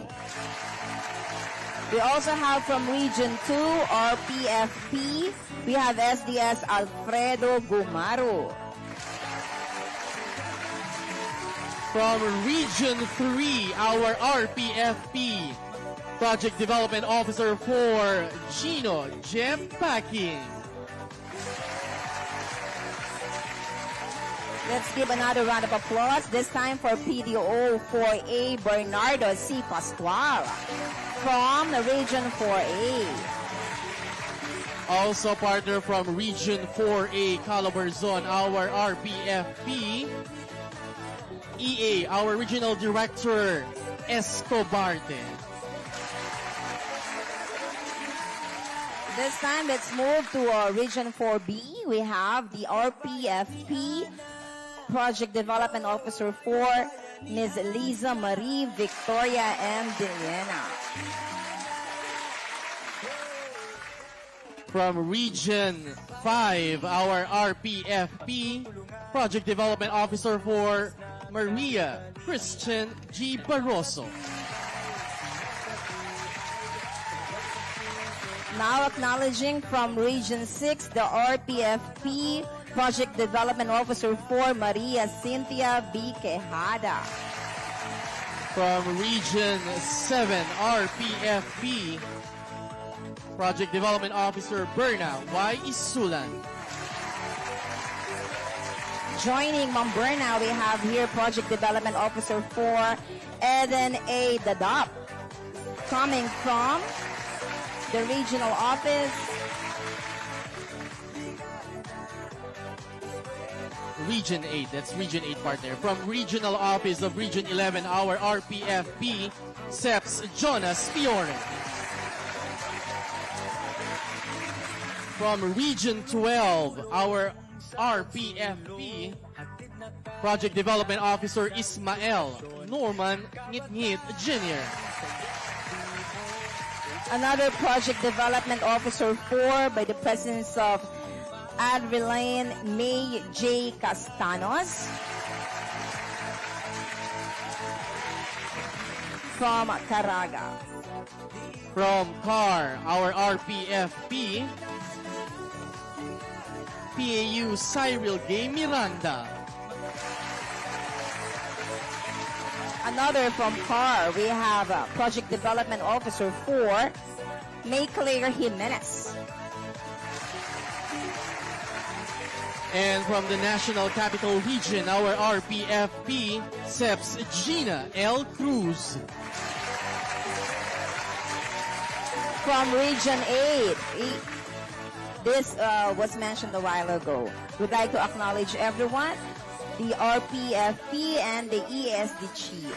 We also have from Region 2, RPFP, we have SDS Alfredo Gumaro. From Region 3, our RPFP, Project Development Officer for Gino Jeff Packing. Let's give another round of applause, this time for PDO 4A Bernardo C. Pascual from Region 4A. Also partner from Region 4A, Calabarzon, our RPFP. EA, our Regional Director, Escobarte. This time, let's move to Region 4B. We have the RPFP Project Development Officer 4, Ms. Liza Marie Victoria M. Dillena. From Region 5, our RPFP Project Development Officer for Maria Christian G. Barroso. Now acknowledging from Region 6, the RPFP Project Development Officer for Maria Cynthia B. Quejada. From Region 7, RPFP Project Development Officer Berna Y. Isulan. Joining Ma'am Berna, we have here Project Development Officer for Eden A. Dadap. Coming from the regional office, Region 8, that's Region 8 partner. From Regional Office of Region 11, our RPFP, SEPS Jonas Fiore. From Region 12, our RPFP, Project Development Officer Ismael Norman Ngit Jr. Another Project Development Officer 4 by the presence of Adreline May J. Castanos. From Caraga. From CAR, our RPFP, PAU Cyril Gay Miranda. Another from CAR, we have Project Development Officer 4, May Claire Jimenez. And from the National Capital Region, our RPFP, SEPS Gina L. Cruz. From Region 8, this was mentioned a while ago. We'd like to acknowledge everyone, the RPFP and the ESSD chief.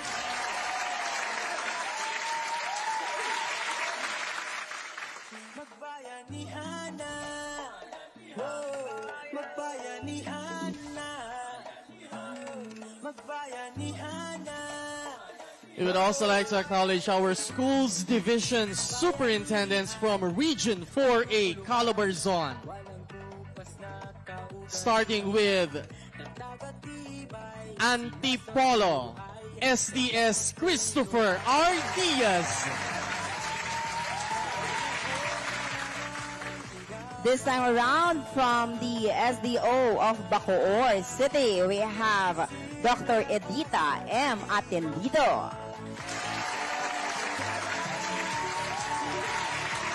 We would also like to acknowledge our schools division superintendents from Region 4A, Calabarzon. Starting with Antipolo, SDS Christopher R. Diaz. This time around, from the SDO of Bacoor City, we have Dr. Edita M. Atendido.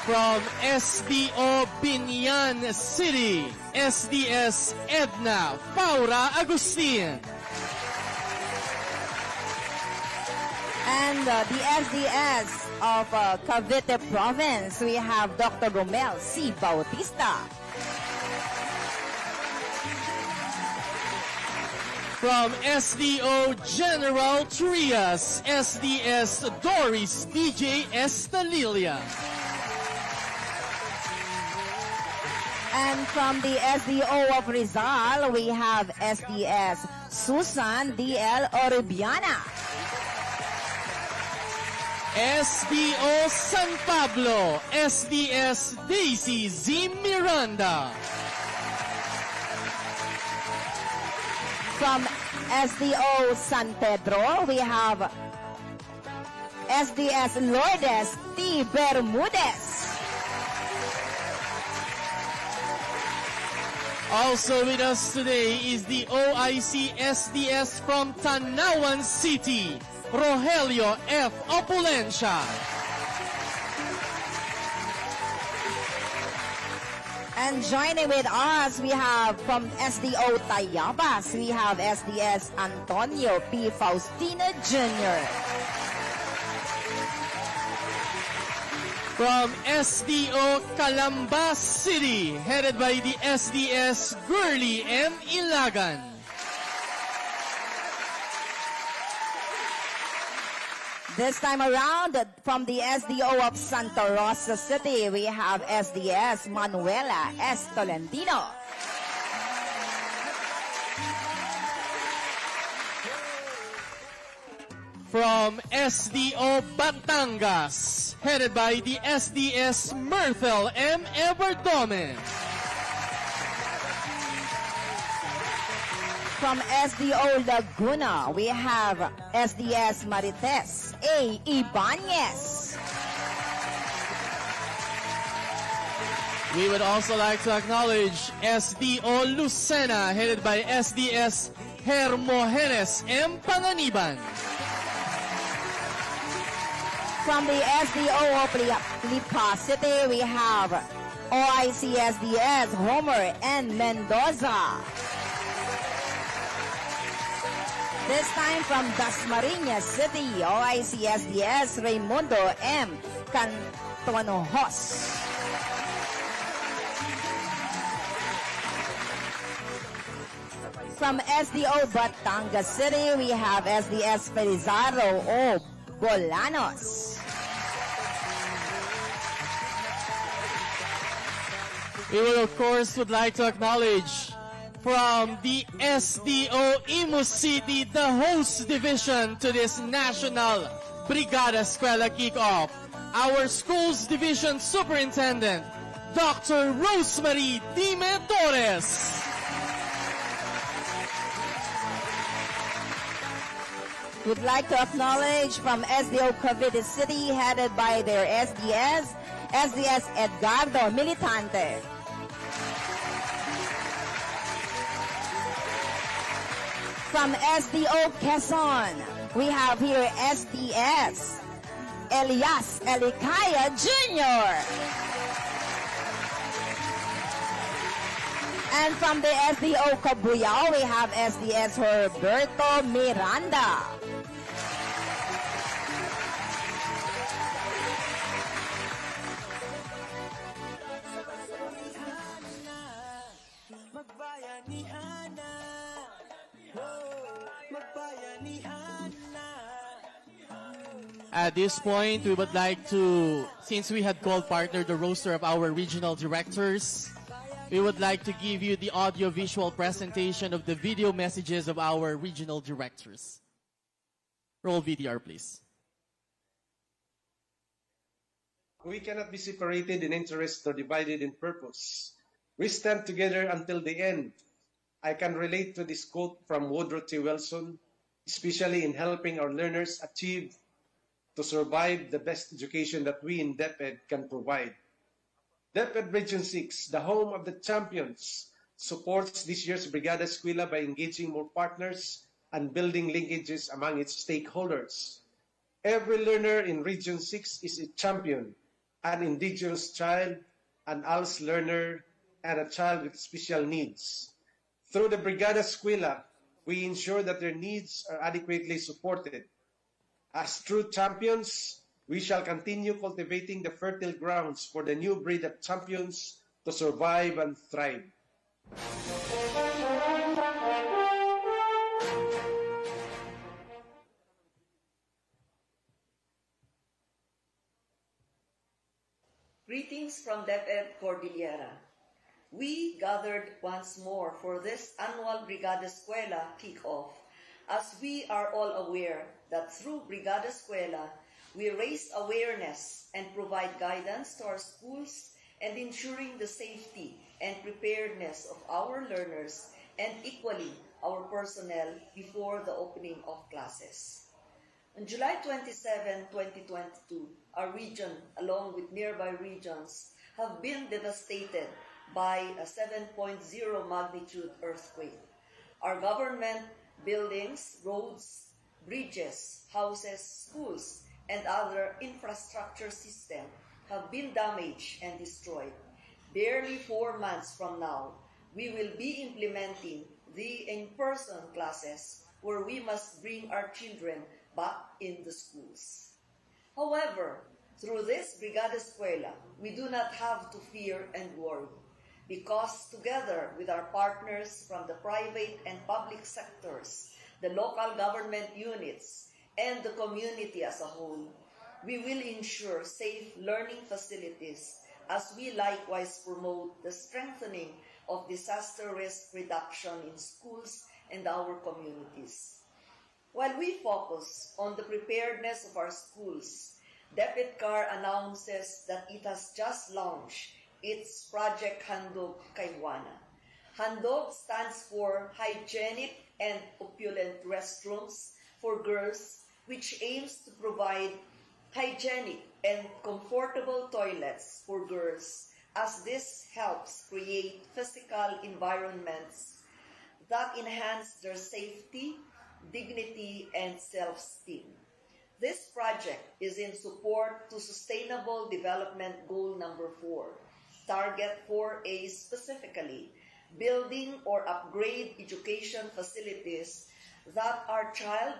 From SDO Binyan City, SDS Edna Faura Agustin. And the SDS of Cavite Province, we have Dr. Romel C. Bautista. From SDO General Trias, SDS Doris DJ Estalilia. And from the SDO of Rizal, we have SDS Susan D.L. Orubiana. SDO San Pablo, SDS Daisy Z. Miranda. From SDO San Pedro, we have SDS Lourdes T. Bermudez. Also with us today is the OIC SDS from Tanawan City, Rogelio F. Opulencia. And joining with us, we have from SDO Tayabas, we have SDS Antonio P. Faustina Jr. From SDO Calambas City, headed by the SDS Gurley M. Ilagan. This time around, from the SDO of Santa Rosa City, we have SDS Manuela S. Tolentino. From SDO Batangas, headed by the SDS Myrtle M. Everdome. From SDO Laguna, we have SDS Marites A. Ibanez. We would also like to acknowledge SDO Lucena, headed by SDS Hermogenes M. Panganiban. From the SDO of Lipa City, we have OIC SDS Homer N. Mendoza. This time from Dasmariñas City, OIC SDS Raimundo M. Cantonojos. From SDO Batangas City, we have SDS Felizardo O. Bolanos. We will, of course, would like to acknowledge from the SDO Imus City, the host division to this National Brigada Eskwela kickoff, our schools division superintendent, Dr. Rosemary Dime Torres. We'd like to acknowledge from SDO Cavite City, headed by their SDS Edgardo Militante. From SDO Quezon, we have here SDS Elias Elikaya Jr. And from the SDO Cabuyao, we have SDS Herberto Miranda. At this point, we would like to, since we had called partner the roster of our regional directors, we would like to give you the audio-visual presentation of the video messages of our regional directors. Roll VDR, please. We cannot be separated in interest or divided in purpose. We stand together until the end. I can relate to this quote from Woodrow T. Wilson, especially in helping our learners achieve to survive the best education that we in DepEd can provide. DepEd Region 6, the home of the champions, supports this year's Brigada Eskwela by engaging more partners and building linkages among its stakeholders. Every learner in Region 6 is a champion, an indigenous child, an ALS learner, and a child with special needs. Through the Brigada Eskwela, we ensure that their needs are adequately supported. As true champions, we shall continue cultivating the fertile grounds for the new breed of champions to survive and thrive. Greetings from DepEd Cordillera. We gathered once more for this annual Brigada Eskwela kickoff, as we are all aware that through Brigada Eskwela, We raise awareness and provide guidance to our schools and ensuring the safety and preparedness of our learners and equally our personnel before the opening of classes. On July 27, 2022, our region, along with nearby regions, have been devastated by a 7.0 magnitude earthquake. Our government buildings, roads, bridges, houses, schools, and other infrastructure system have been damaged and destroyed. Barely 4 months from now, we will be implementing the in-person classes where we must bring our children back in the schools. However, through this Brigada Eskwela, we do not have to fear and worry because together with our partners from the private and public sectors, the local government units, and the community as a whole, we will ensure safe learning facilities as we likewise promote the strengthening of disaster risk reduction in schools and our communities. While we focus on the preparedness of our schools, DepEdCar announces that it has just launched its Project Handog Kaywana. Handog stands for Hygienic and Opulent Restrooms for Girls, which aims to provide hygienic and comfortable toilets for girls, as this helps create physical environments that enhance their safety, dignity, and self-esteem. This project is in support to Sustainable Development Goal number 4, Target 4A specifically, building or upgrade education facilities that are child,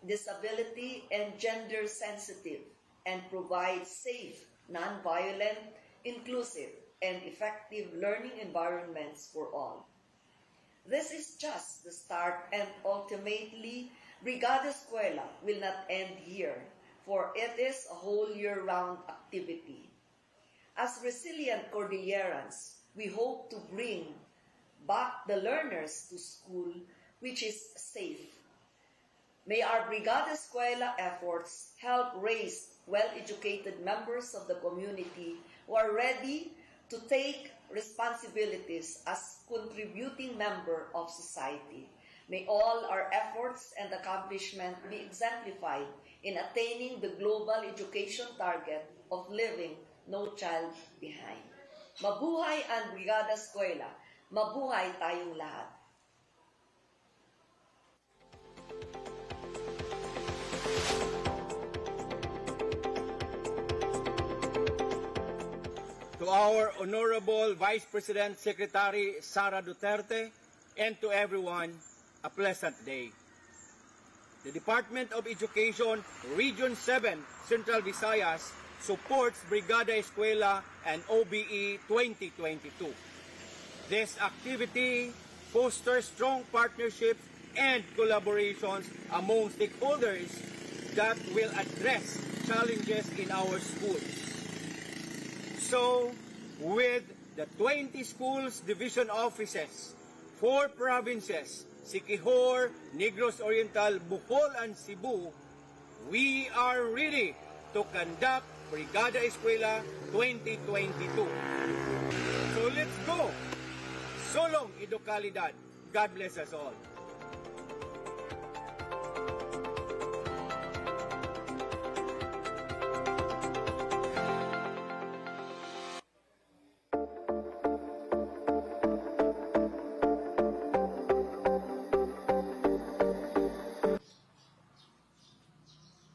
disability, and gender sensitive and provide safe, non-violent, inclusive, and effective learning environments for all. This is just the start, and ultimately, Brigada Eskwela will not end here, for it is a whole year-round activity. As resilient Cordillerans, we hope to bring back the learners to school, which is safe. May our Brigada Eskwela efforts help raise well-educated members of the community who are ready to take responsibilities as contributing member of society. May all our efforts and accomplishment be exemplified in attaining the global education target of leaving no child behind. Mabuhay ang Brigada Eskwela! Mabuhay tayong lahat! To our Honorable Vice President Secretary Sara Duterte, and to everyone, a pleasant day. The Department of Education, Region 7, Central Visayas, supports Brigada Eskwela and OBE 2022. This activity fosters strong partnerships and collaborations among stakeholders that will address challenges in our schools. So, with the 20 schools division offices, 4 provinces, Siquijor, Negros Oriental, Bohol, and Cebu, we are ready to conduct Brigada Eskwela 2022. So let's go! Solong Idokalidad. God bless us all.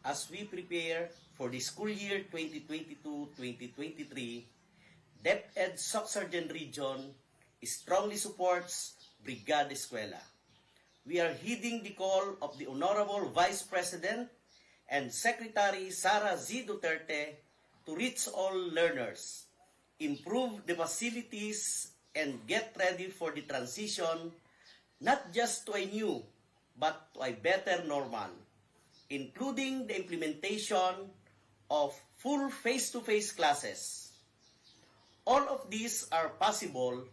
As we prepare for the school year 2022-2023, DepEd Soccsksargen region strongly supports Brigada Eskwela. We are heeding the call of the Honorable Vice President and Secretary Sara Z. Duterte to reach all learners, improve the facilities, and get ready for the transition not just to a new but to a better normal, including the implementation of full face-to-face classes. All of these are possible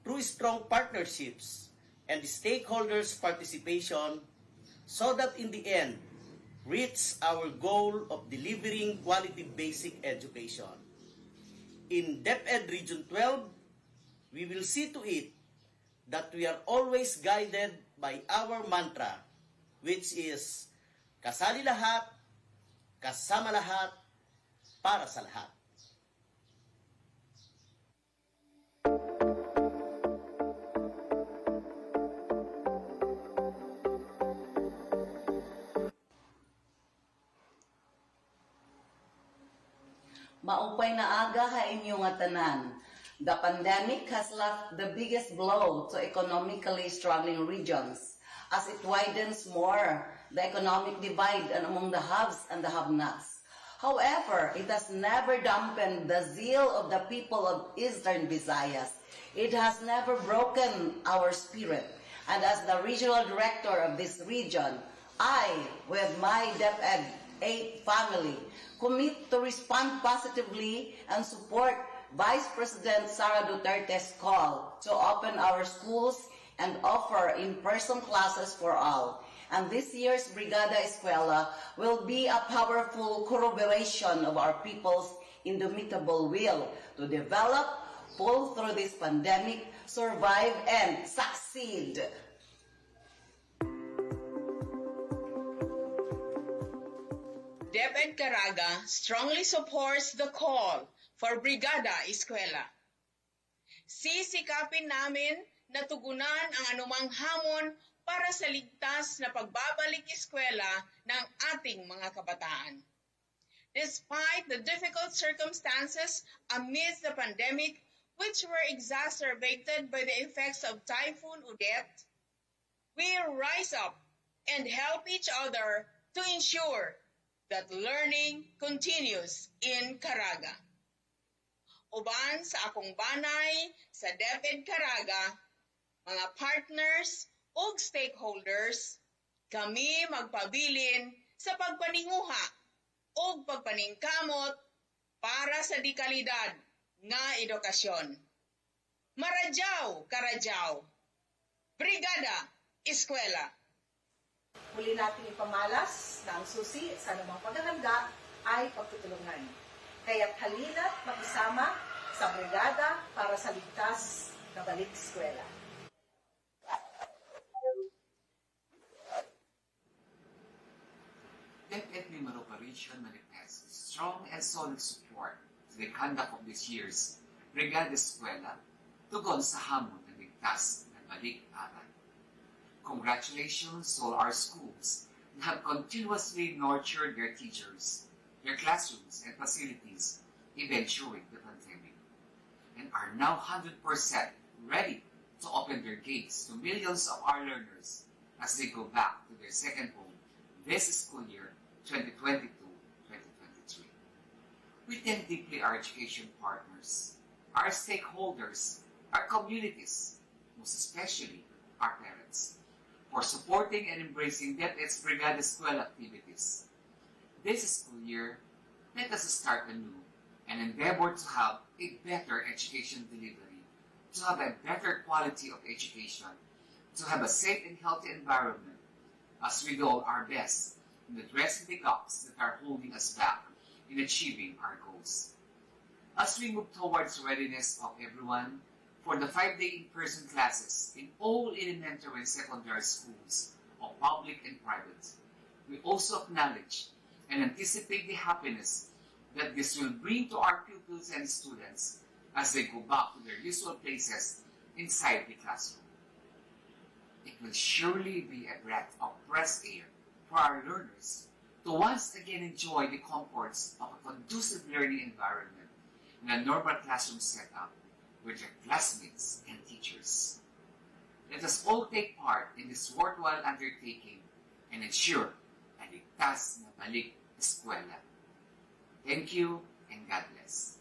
through strong partnerships and stakeholders' participation so that in the end, reach our goal of delivering quality basic education. In DepEd Region 12, we will see to it that we are always guided by our mantra, which is kasali lahat, kasama lahat, para sa lahat. Maupay na aga ha inyong nga tanan. The pandemic has left the biggest blow to economically struggling regions as it widens more the economic divide among the haves and the have-nots. However, it has never dampened the zeal of the people of Eastern Visayas. It has never broken our spirit. And as the regional director of this region, I, with my DepEd 8 family, commit to respond positively and support Vice President Sara Duterte's call to open our schools and offer in-person classes for all. And this year's Brigada Eskwela will be a powerful corroboration of our people's indomitable will to develop, pull through this pandemic, survive, and succeed. DepEd Caraga strongly supports the call for Brigada Eskwela. Sisikapin namin na tugunan ang anumang hamon para sa ligtas na pagbabalik eskwela ng ating mga kabataan. Despite the difficult circumstances amidst the pandemic, which were exacerbated by the effects of Typhoon Odette, we rise up and help each other to ensure that learning continues in Caraga. Uban sa akong banay sa DepEd Caraga, mga partners ug stakeholders, kami magpabilin sa pagpaninguha ug pagpaningkamot para sa dekalidad nga edukasyon. Maradyaw, Karadyaw, Brigada Eskwela. Muli natin ipamalas na ang susi sa anumang paghahanda ay pagtutulungan. Kaya't halina't makisama sa brigada para sa ligtas na balik eskwela. DepEd Mimaropa Region manifests strong and solid support to the conduct of this year's Brigada Eskwela tugon sa hamon ng ligtas na balik-aral. Congratulations to all our schools that have continuously nurtured their teachers, their classrooms and facilities even during the pandemic, and are now 100% ready to open their gates to millions of our learners as they go back to their second home this school year 2022-2023. We thank deeply our education partners, our stakeholders, our communities, most especially our parents, for supporting and embracing DepEd's Brigada Eskwela activities. This school year, let us start anew and endeavor to have a better education delivery, to have a better quality of education, to have a safe and healthy environment as we do our best in addressing the gaps that are holding us back in achieving our goals. As we move towards readiness of everyone for the 5-day in-person classes in all elementary and secondary schools, of public and private, we also acknowledge and anticipate the happiness that this will bring to our pupils and students as they go back to their usual places inside the classroom. It will surely be a breath of fresh air for our learners to once again enjoy the comforts of a conducive learning environment in a normal classroom setup with their classmates and teachers. Let us all take part in this worthwhile undertaking and ensure a ligtas na balik eskwela. Thank you and God bless.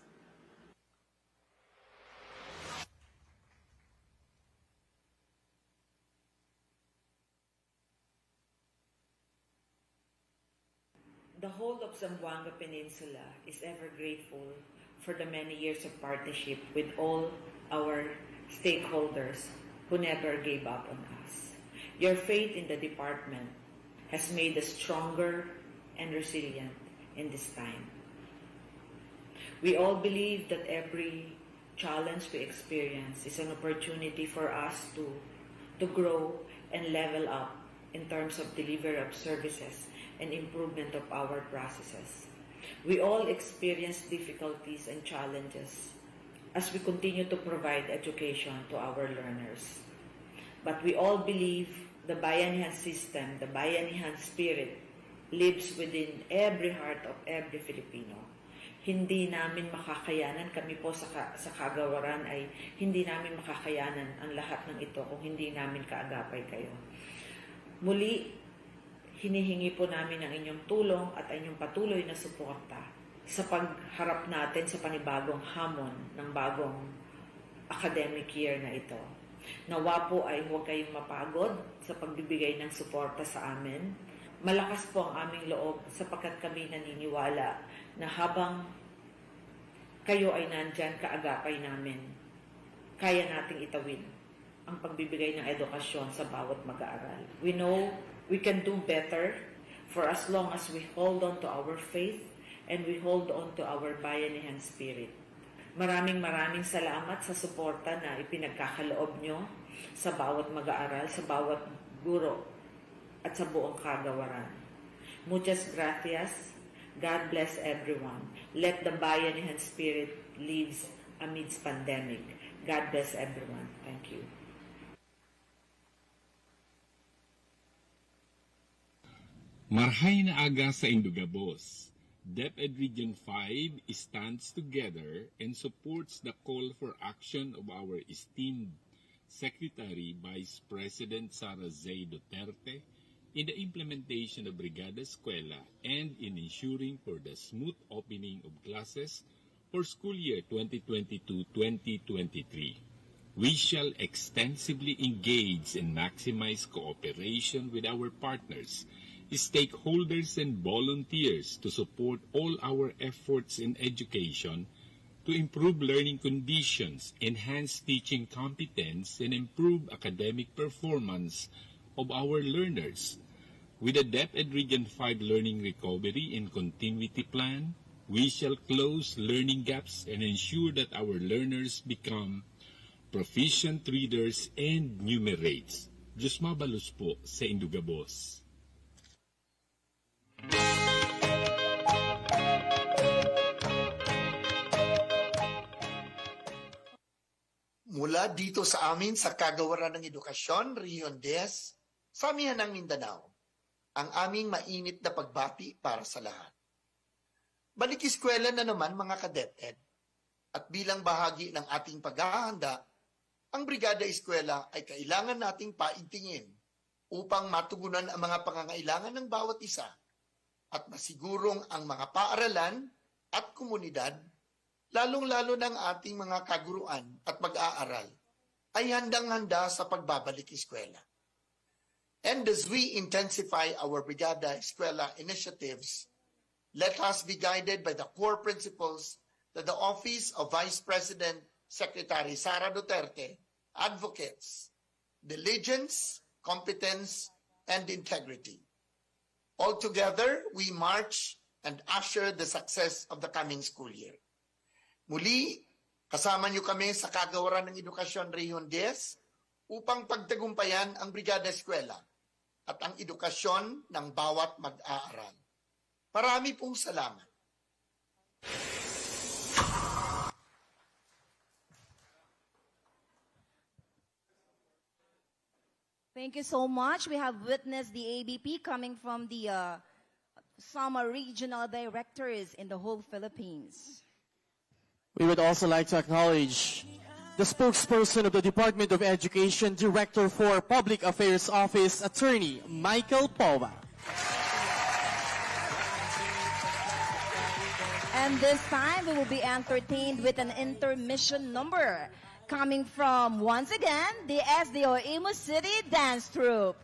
The whole of Zamboanga Peninsula is ever grateful for the many years of partnership with all our stakeholders who never gave up on us. Your faith in the department has made us stronger and resilient in this time. We all believe that every challenge we experience is an opportunity for us to grow and level up in terms of delivery of services and improvement of our processes. We all experience difficulties and challenges as we continue to provide education to our learners. But we all believe the Bayanihan system, the Bayanihan spirit, lives within every heart of every Filipino. Hindi namin makakayanan, kami po sa kagawaran ay hindi namin makakayanan ang lahat ng ito kung hindi namin kaagapay kayo. Muli, hinihingi po namin ang inyong tulong at inyong patuloy na suporta sa pagharap natin sa panibagong hamon ng bagong academic year na ito. Nawa po ay huwag kayong mapagod sa pagbibigay ng suporta sa amin. Malakas po ang aming loob sapagkat kami naniniwala na habang kayo ay nandyan, kaagapay namin, kaya nating itawid ang pagbibigay ng edukasyon sa bawat mag-aaral. We know we can do better for as long as we hold on to our faith and we hold on to our bayanihan spirit. Maraming salamat sa suporta na ipinagkakaloob nyo sa bawat mag-aaral, sa bawat guro at sa buong kagawaran. Muchas gracias. God bless everyone. Let the bayanihan spirit live amidst pandemic. God bless everyone. Thank you. Marhay na aga sa Indugabos. DepEd Region 5 stands together and supports the call for action of our esteemed Secretary Vice President Sara Zay Duterte in the implementation of Brigada Eskwela and in ensuring for the smooth opening of classes for school year 2022-2023. We shall extensively engage and maximize cooperation with our partners, stakeholders and volunteers to support all our efforts in education to improve learning conditions, enhance teaching competence, and improve academic performance of our learners. With the DepEd Region 5 Learning Recovery and Continuity Plan, we shall close learning gaps and ensure that our learners become proficient readers and numerates. Diyos mabalos po sa Indugabos. Mula dito sa amin sa Kagawaran ng Edukasyon, Region 10, Samihan ng Mindanao, ang aming mainit na pagbati para sa lahat. Balik eskwela na naman mga ka-DepEd, at bilang bahagi ng ating paghahanda, ang Brigada Eskwela ay kailangan nating paigtingin upang matugunan ang mga pangangailangan ng bawat isa at masigurong ang mga paaralan at komunidad, lalong-lalo ng ating mga kaguruan at mag-aaral, ay handang-handa sa pagbabalik eskwela. And as we intensify our Brigada Eskwela initiatives, let us be guided by the core principles that the Office of Vice President Secretary Sara Duterte advocates: diligence, competence, and integrity. Altogether, we march and usher the success of the coming school year. Muli, kasama niyo kami sa Kagawaran ng Edukasyon Region 10 upang pagtagumpayan ang Brigada Eskwela at ang edukasyon ng bawat mag-aaral. Marami pong salamat. Thank you so much. We have witnessed the ABP coming from the some regional directors in the whole Philippines. We would also like to acknowledge the spokesperson of the Department of Education, Director for Public Affairs Office, Attorney Michael Pova. And this time, we will be entertained with an intermission number coming from, once again, the SDO Imus City Dance Troupe.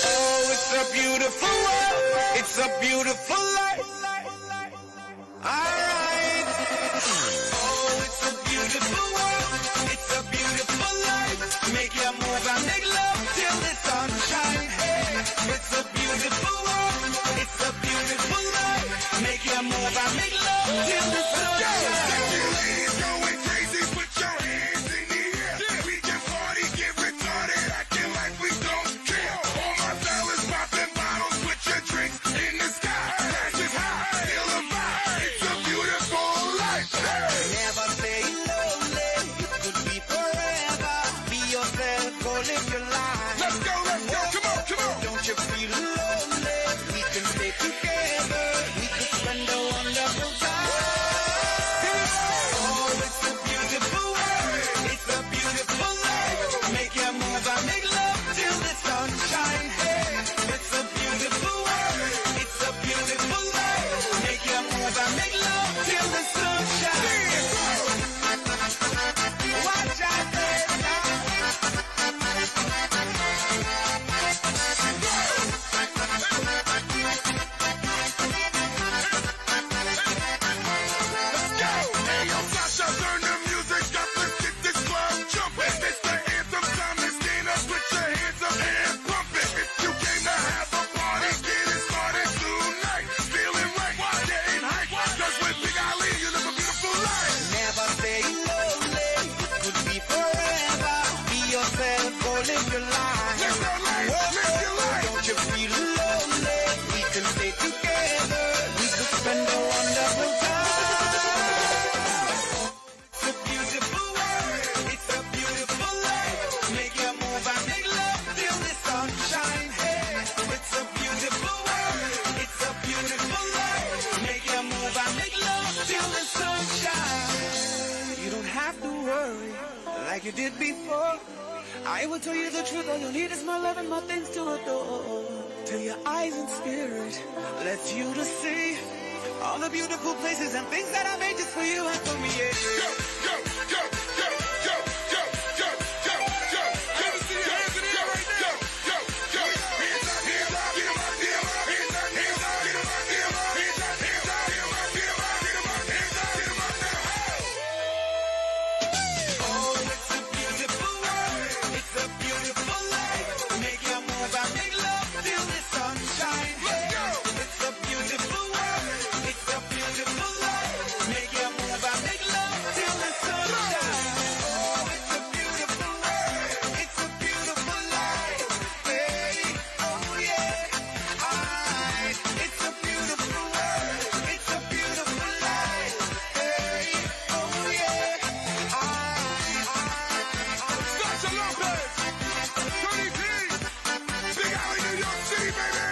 Oh, it's a beautiful world. It's a beautiful life. All right. Oh, it's a beautiful world. your life. Don't you feel lonely? We can stay together. We could spend a wonderful time. It's a beautiful world. It's a beautiful life. Make your move and make love till the sun shines. It's a beautiful world. It's a beautiful life. Make your move and make love till the sun shines. You don't have to worry like you did before. I will tell you the truth, all you need is my love and my things to adore. Till your eyes and spirit lets you to see all the beautiful places and things that I made just for you and for me. Yeah. Go, go, go, go, go, go, go, go, go. Let me see your hands in the air right now. Go, go, go. Hands up, hands up, get 'em up, get 'em up, hands up, hands up, get 'em up, get 'em up, hands up, hands up, get 'em up, get 'em up, get 'em up, hands up, get 'em up now. Oh, it's a beautiful world. It's a beautiful life. Make your move and make love till the sun shines. Let's go. It's a beautiful world. It's a beautiful life. Make your move and make love till the sun shines. Oh, it's a beautiful world. It's a beautiful life. Hey, oh yeah. It's a beautiful world. It's a beautiful life. Hey, oh yeah. Sasha Lopez, Tony T, Big Alley, New York City, baby.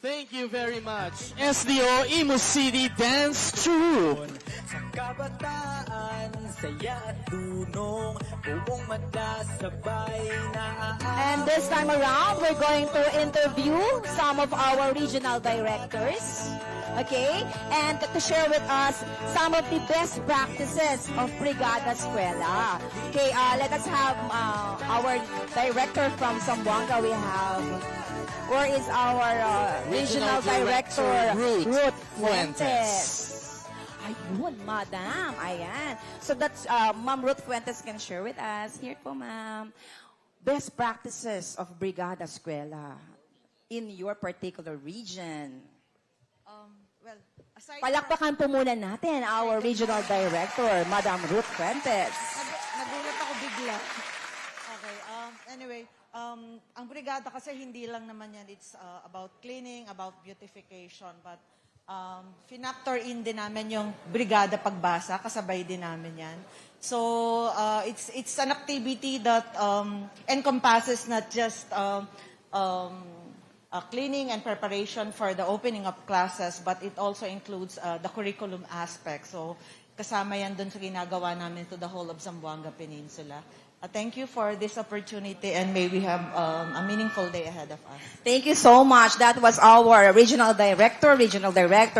Thank you very much. SDO Imus City Dance Troupe. Sa kabataan, saya at dunong, buong magkasabay na. And this time around, we're going to interview some of our regional directors, okay? And to share with us some of the best practices of Brigada Eskwela. Okay, let us have our director from Zamboanga. We have, where is our regional director, Ruth Fuentes. Ayun, madam. Ayan. So that's, Ma'am Ruth Fuentes can share with us. Here po, ma'am. Best practices of Brigada Eskwela in your particular region. Well, Palakpakan po muna natin our regional director, Madam Ruth Fuentes. Nagulat ako bigla. Okay, anyway, ang brigada kasi hindi lang naman yan, it's about cleaning, about beautification, but finactor in din namin yung brigada pagbasa, kasabay din namin yan. So, it's an activity that encompasses not just cleaning and preparation for the opening of classes, but it also includes the curriculum aspect. So, kasama yan dun sa ginagawa namin to the whole of Zamboanga Peninsula. Thank you for this opportunity and may we have a meaningful day ahead of us. Thank you so much. That was our Regional Director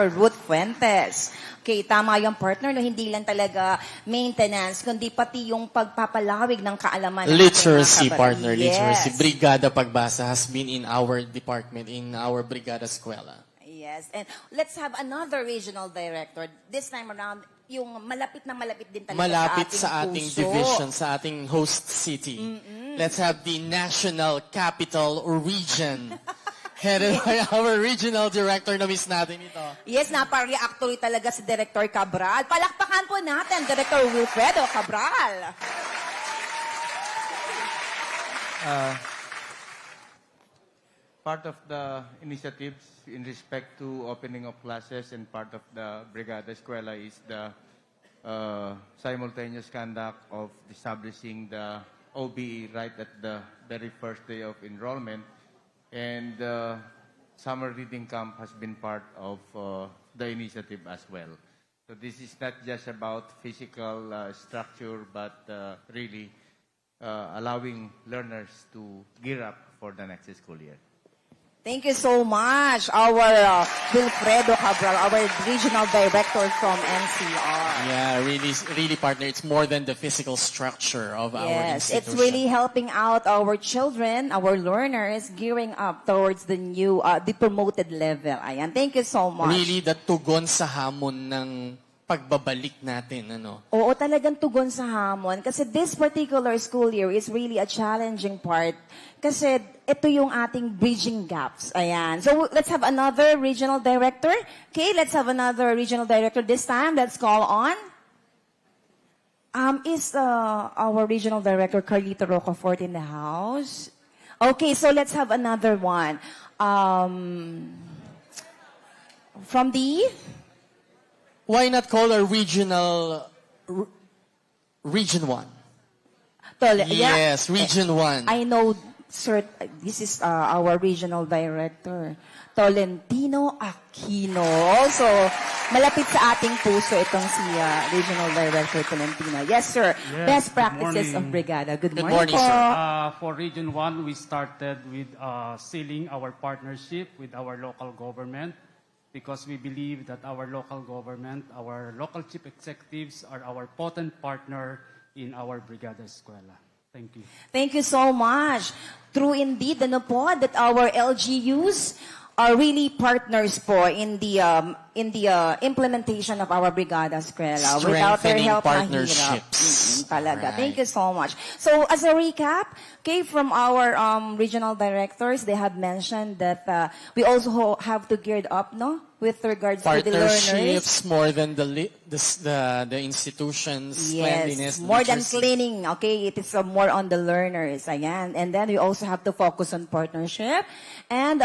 Ruth Fuentes. Okay, tama yung partner, no? Hindi lang talaga maintenance, kundi pati yung pagpapalawig ng kaalaman. Literacy, partner, yes. Literacy. Brigada Pagbasa has been in our department, in our Brigada Eskwela. Yes, and let's have another regional director. This time around, yung malapit na malapit din talaga malapit sa ating puso. division, sa ating host city. Let's have the National Capital Region. Headed by our regional director na miss natin ito. Yes, napaka-reactory talaga si Director Cabral. Palakpakan po natin, Director Wilfredo Cabral. Part of the initiatives in respect to opening of classes and part of the Brigada Eskwela is the simultaneous conduct of establishing the OBE right at the very first day of enrollment. And summer reading camp has been part of the initiative as well. So this is not just about physical structure, but really allowing learners to gear up for the next school year. Thank you so much, our Wilfredo Cabral, our regional director from NCR. Yeah, really, partner. It's more than the physical structure of our institution. It's really helping out our children, our learners, gearing up towards the new, the promoted level. Ayan, thank you so much. Really, the tugon sa hamon ng pagbabalik natin, ano? Oo, talagang tugon sa hamon. Kasi this particular school year is really a challenging part. Kasi ito yung ating bridging gaps. Ayan. So let's have another regional director. Okay, let's have another regional director this time. Let's call on. Is our regional director, Carlito Rocafort, in the house? Okay, so let's have another one. From the... Why not call a regional, Region 1? Yes, Region 1. I know, sir, this is our regional director, Tolentino Aquino. Also, malapit sa ating puso itong si Regional Director Tolentino. Yes, sir. Yes, Best practices of Brigada. Good morning, sir. For Region 1, we started with sealing our partnership with our local government, because we believe that our local government, our local chief executives are our potent partner in our Brigada Eskwela. Thank you. Thank you so much. True indeed, ano po, that our LGUs are really partners po in the implementation of our Brigada Eskwela. Without their help, partnerships. Talaga. Right. Thank you so much. So, as a recap, okay, from our regional directors, they have mentioned that we also have to gear up, no, with regards to the learners. Partnerships more than the institutions, cleanliness. More than cleaning, okay? It is more on the learners, ayan. And then we also have to focus on partnership. And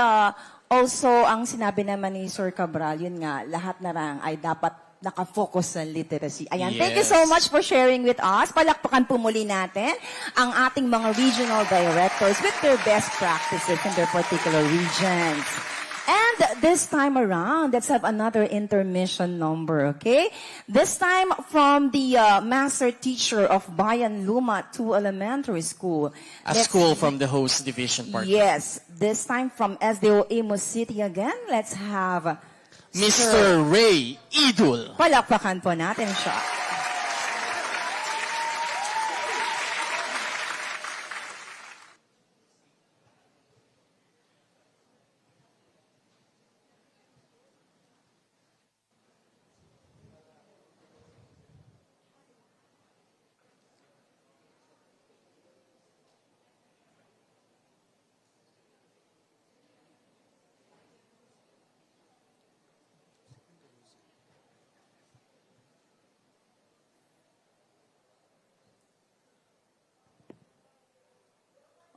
also, ang sinabi naman ni Sir Cabral, yun nga, lahat na lang ay dapat nakafocus sa literacy. Ayan, thank you so much for sharing with us. Palakpakan po muli natin ang ating mga regional directors with their best practices in their particular regions. And this time around, let's have another intermission number, okay? This time from the master teacher of Bayan Luma 2 Elementary School. A school from the host division partner. Yes, this time from SDO Imus City again. Let's have Mr. Ray Idul. Palakpakan po natin siya.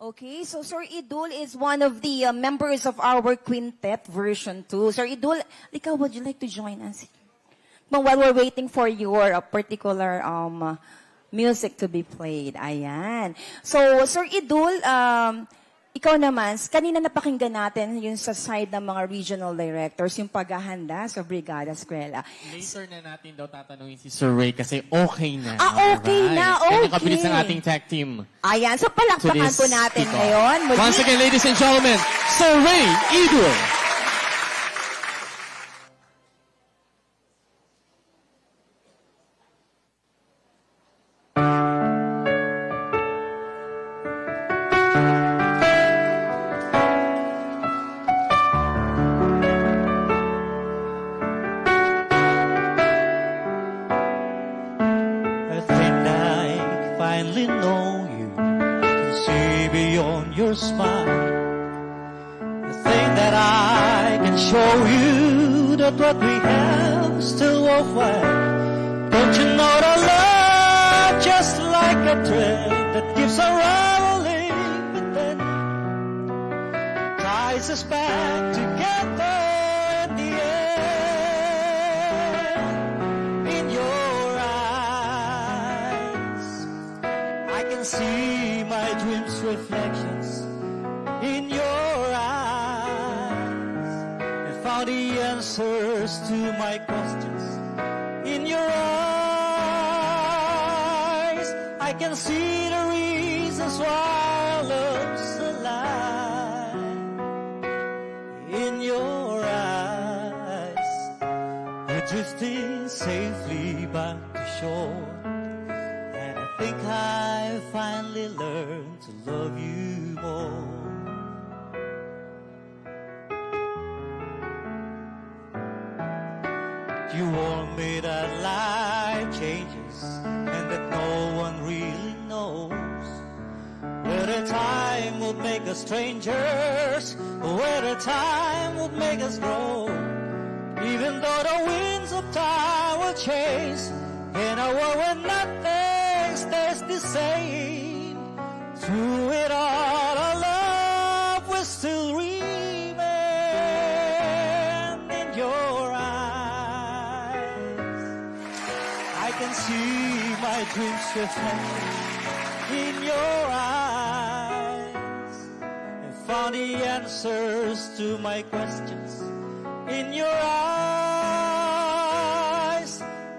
Okay, so Sir Idul is one of the members of our quintet version 2. Sir Idul, ikaw, would you like to join us? While we're waiting for your particular music to be played. Ayan. So, Sir Idul, ikaw naman, kanina napakinggan natin yung sa side ng mga regional directors, yung paghahanda sa Brigada Eskwela. Later na natin daw tatanungin si Sir Ray kasi okay na. Okay na, okay. Kaya nakabilis ang ating tag team. Ayan, so palakpakan po natin ngayon. Once again, ladies and gentlemen, Sir Ray Idul. What we have still worthwhile. Don't you know that love just like a thread that keeps unraveling, but then ties us back together in the end. In your eyes, I can see my dreams' reflections in your eyes, and found the answers to my questions in your eyes. I can see the reasons why love's alive in your eyes. We're drifting safely back to shore, and I think I finally learned to love you more. you warned me that life changes and that no one really knows whether time would make us strangers or whether time would make us grow. Even though the winds of time will change in a world where nothing stays the same, through it all our love will still remain in your eyes. I can see my dreams reflected in your eyes and found the answers to my questions in your eyes.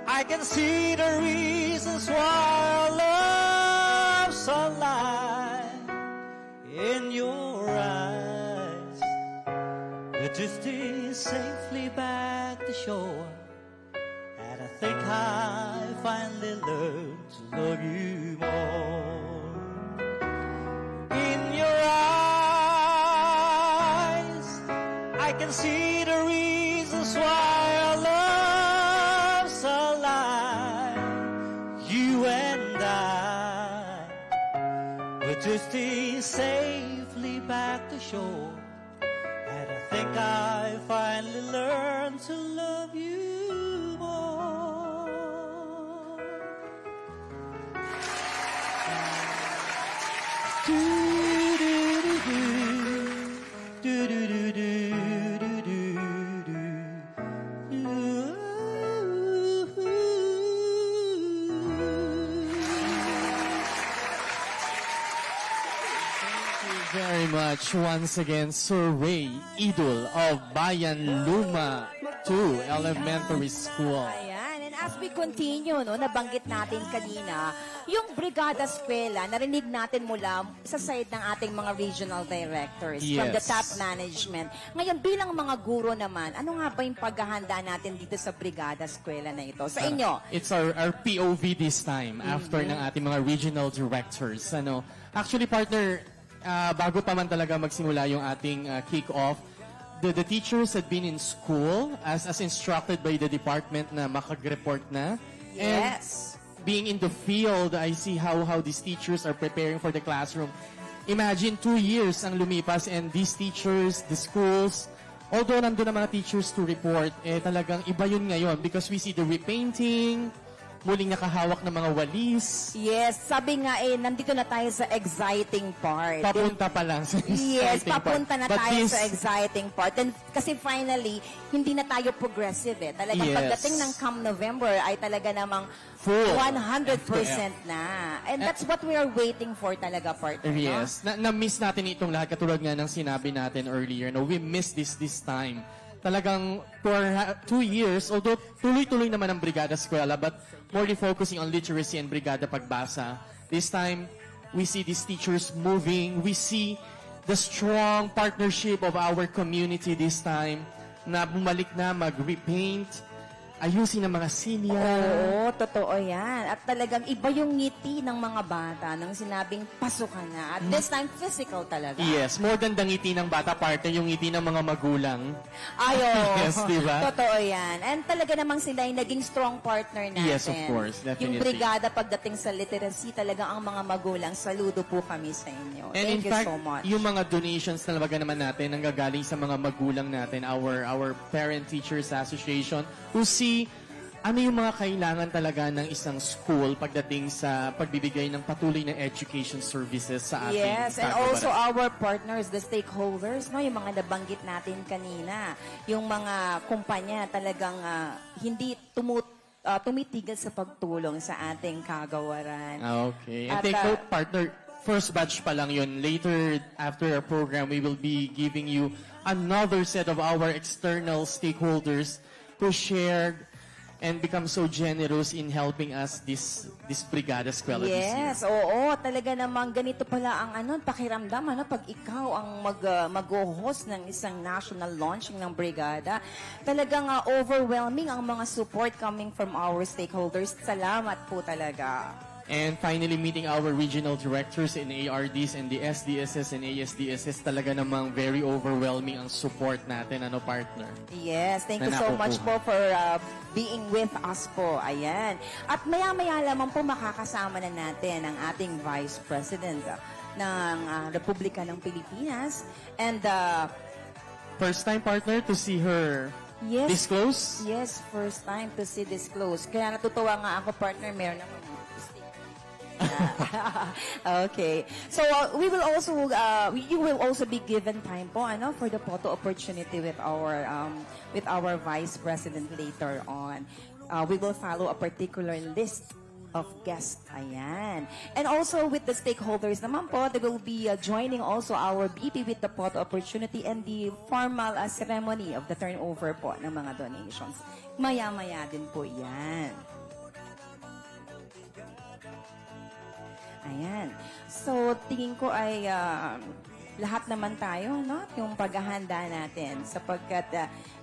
I can see the reasons why our love's alive in your eyes. We're drifting safely back to shore, and I think I finally learned to love you more. In your eyes, I can see the reasons why our love's alive. You and I, we're drifting safely back to shore, and I think I finally learned to love you more. Very much once again, Sir Ray Idol of Bayan Luma 2 Elementary School. Ayan, and as we continue, no, nabanggit natin kanina, yung Brigada Eskwela, narinig natin mula sa side ng ating mga regional directors, from the top management. Ngayon, bilang mga guro naman, ano nga ba yung paghahanda natin dito sa Brigada Eskwela na ito? Sa inyo? It's our POV this time, after ng ating mga regional directors. Actually, partner, bago pa man talaga magsimula yung ating kick-off, the teachers had been in school as instructed by the department na makag-report na. Yes. And being in the field, I see how these teachers are preparing for the classroom. Imagine 2 years ang lumipas and these teachers, the schools, although nandun ang mga teachers to report, talagang iba yun ngayon because we see the repainting, muling nakahawak ng mga walis. Yes, sabi nga nandito na tayo sa exciting part. Papunta pa lang sa exciting Yes, papunta part. na tayo sa exciting part. And kasi finally, hindi na tayo progressive Talagang pagdating ng come November ay talaga namang full 100% na. And that's what we are waiting for talaga, partner. Yes. No? Na-miss natin itong lahat katulad nga ng sinabi natin earlier. No, we missed this time. Talagang for 2 years, although tuloy-tuloy naman ang Brigada Eskwela, but morely focusing on literacy and Brigada Pagbasa. This time, we see these teachers moving. We see the strong partnership of our community this time na bumalik na mag-repaint, ayusin ang mga silya. Oo, totoo yan. At talagang iba yung ngiti ng mga bata nang sinabing pasok ka na. At this time, physical talaga. Yes, more than the ngiti ng bata, partner, yung ngiti ng mga magulang. Ayo. Yes, diba? Totoo yan. And talaga namang sila yung naging strong partner natin. Yes, of course. Definitely. Yung brigada pagdating sa literacy, talagang ang mga magulang, saludo po kami sa inyo. And Thank in you fact, so much. yung mga donations na naman natin, nanggagaling sa mga magulang natin, our Parent Teachers Association, who see ano yung mga kailangan talaga ng isang school pagdating sa pagbibigay ng patuloy na education services sa ating Yes, and Cagabaran. also our partners, the stakeholders, no, yung mga nabanggit natin kanina, yung mga kumpanya talagang hindi tumitigil sa pagtulong sa ating kagawaran. Okay. And take note, partner, first batch pa lang yun. Later, after our program, we will be giving you another set of our external stakeholders who shared and become so generous in helping us this Brigada Eskwela this year. Yes, oo. Talaga namang ganito pala ang pakiramdam pag ikaw ang mag-host ng isang national launching ng Brigada. Talagang overwhelming ang mga support coming from our stakeholders. Salamat po talaga. And finally, meeting our regional directors in ARDs and the SDSs and ASDSs, talaga namang very overwhelming ang support natin, ano partner? Yes, thank you so much po for being with us po. Ayan. At maya-maya lamang po makakasama na natin ang ating Vice President ng Republika ng Pilipinas. And first time partner to see her disclose? Yes, first time to see disclose. Kaya natutuwa nga ako partner, meron ako. Okay. So we will also you will also be given time po for the photo opportunity with our Vice President later on. We will follow a particular list of guests. Ayan. And also with the stakeholders naman po, they will be joining also our BP with the photo opportunity and the formal ceremony of the turnover po ng mga donations. Maya-maya din po yan. Ayan. So, tingin ko ay lahat naman tayo, no? Yung paghahanda natin. Sapagkat,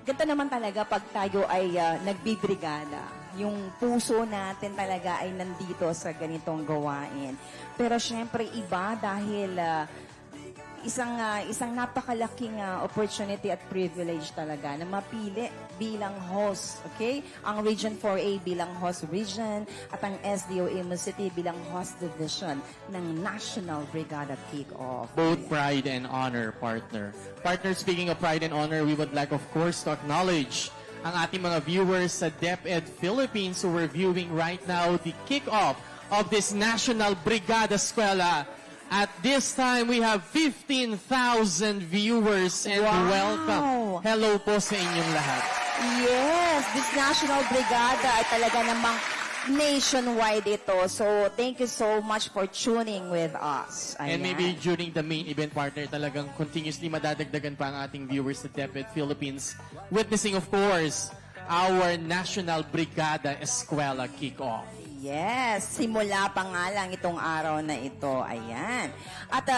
ganito naman talaga pag tayo ay nagbibrigada. Yung puso natin talaga ay nandito sa ganitong gawain. Pero syempre iba dahil isang napakalaking opportunity at privilege talaga na mapili bilang host, okay? Ang Region 4A bilang host region at ang SDO Imus City bilang host division ng National Brigada Kickoff. Both pride and honor, partner. Partner, speaking of pride and honor, we would like, of course, to acknowledge ang ating mga viewers sa DepEd Philippines who are viewing right now the kickoff of this National Brigada Eskwela. At this time, we have 15,000 viewers and welcome. Hello po sa inyong lahat. Yes, this National Brigada ay talaga namang nationwide ito. So, thank you so much for tuning with us. Ayan. And maybe during the main event, partner, talagang continuously madadagdagan pa ang ating viewers sa DepEd Philippines, witnessing, of course, our National Brigada Eskwela Kickoff. Yes, simula pa nga lang itong araw na ito. Ayan. At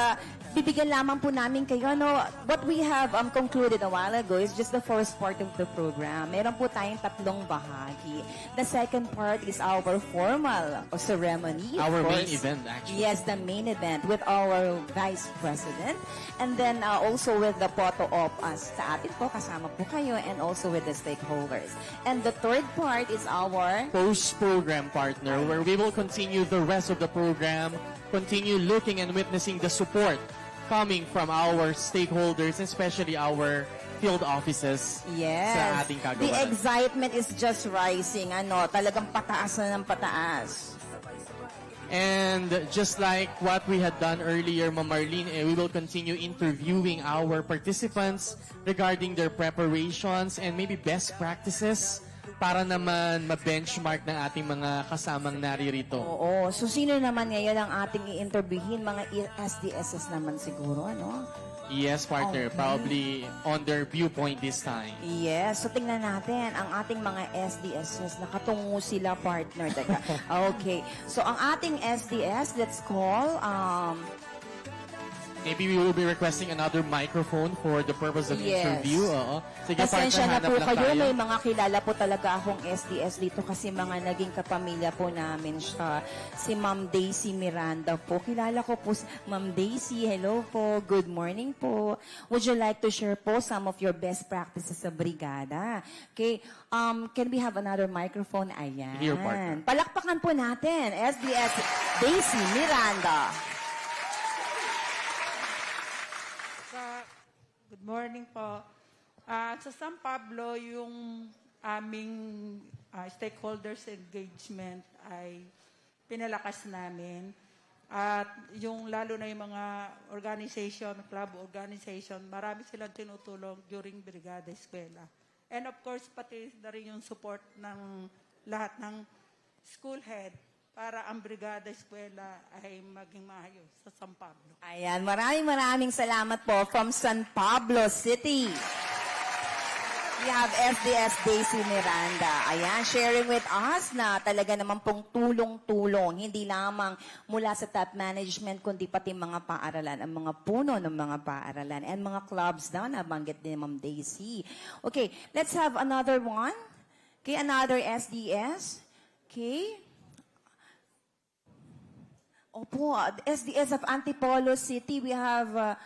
bibigyan lamang po namin kayo, what we have concluded a while ago is just the first part of the program. Meron po tayong 3 bahagi. The second part is our formal ceremony. Our main event, actually. Yes, the main event with our Vice President. And then also with the photo op sa atin po, kasama po kayo, and also with the stakeholders. And the third part is our post-program partner, where we will continue the rest of the program, continue looking and witnessing the support coming from our stakeholders, especially our field offices sa ating kagawaran. The excitement is just rising. Talagang pataas na ng pataas. And just like what we had done earlier, Ma'am Marlene, we will continue interviewing our participants regarding their preparations and maybe best practices para naman ma-benchmark ng ating mga kasamang naririto. Oo. So, sino naman ngayon ang ating i-interviewin? Mga SDSs naman siguro, ano? Yes, partner. Okay. Probably on their viewpoint this time. Yes. So, tingnan natin. Ang ating mga SDSs, nakatungo sila, partner. Teka. Okay. So, ang ating SDS, let's call... Maybe we will be requesting another microphone for the purpose of interview. Sige, pasensya na po hanap lang kayo. tayo. May mga kilala po talaga akong SDS dito kasi mga naging kapamilya po namin siya. Si Ma'am Daisy Miranda po. Kilala ko po si Ma'am Daisy. Hello po. Good morning po. Would you like to share po some of your best practices sa brigada? Okay. Can we have another microphone? Ayan. Here, partner. Palakpakan po natin. SDS Daisy Miranda. Good morning po. Sa San Pablo, yung aming stakeholders engagement ay pinalakas namin. At yung lalo na yung mga organization, club organization, marami silang tinutulong during Brigada Eskwela. And of course, pati na rin yung support ng lahat ng school head para ang Brigada Eskwela ay maging maayos sa San Pablo. Ayan, maraming salamat po from San Pablo City. We have SDS Daisy Miranda. Ayan, sharing with us na talaga naman pong tulong-tulong. Hindi lamang mula sa top management, kundi pati mga paaralan, ang mga puno ng mga paaralan, and mga clubs daw na banggit ni Ma'am Daisy. Okay, let's have another one. Okay, another SDS. Okay. Opo, SDS of Antipolo City, we have,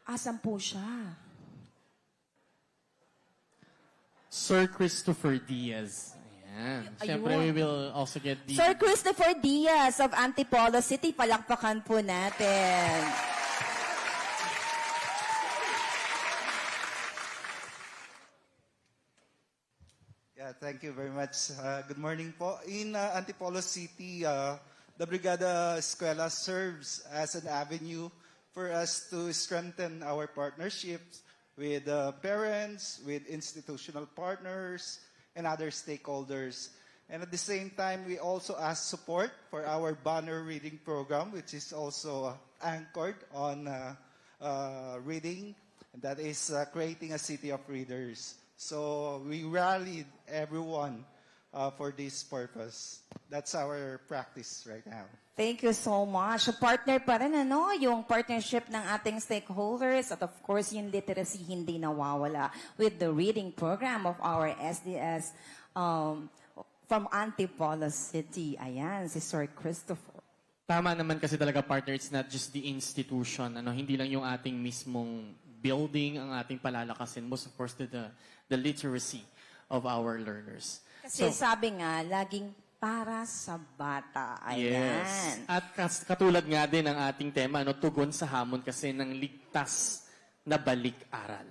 asan po siya? Sir Christopher Diaz. Ayan. Siyempre, we will also get the... Sir Christopher Diaz of Antipolo City, palakpakan po natin. Yeah, thank you very much. Good morning po. In Antipolo City, the Brigada Eskwela serves as an avenue for us to strengthen our partnerships with parents, with institutional partners, and other stakeholders. And at the same time, we also ask support for our banner reading program, which is also anchored on reading, and that is creating a city of readers. So we rallied everyone for this purpose. That's our practice right now. Thank you so much. Partner pa rin, ano, yung partnership ng ating stakeholders at of course yung literacy hindi nawawala with the reading program of our SDS from Antipolo City. Ayan, si Sir Christopher. Tama naman kasi talaga, partner, it's not just the institution. Hindi lang yung ating mismong building ang ating palalakasin. Most of course, the literacy of our learners. Kasi sabi nga, laging para sa bata. Ayan. Yes. At katulad nga din ng ating tema, tugon sa hamon kasi ng ligtas na balik-aral.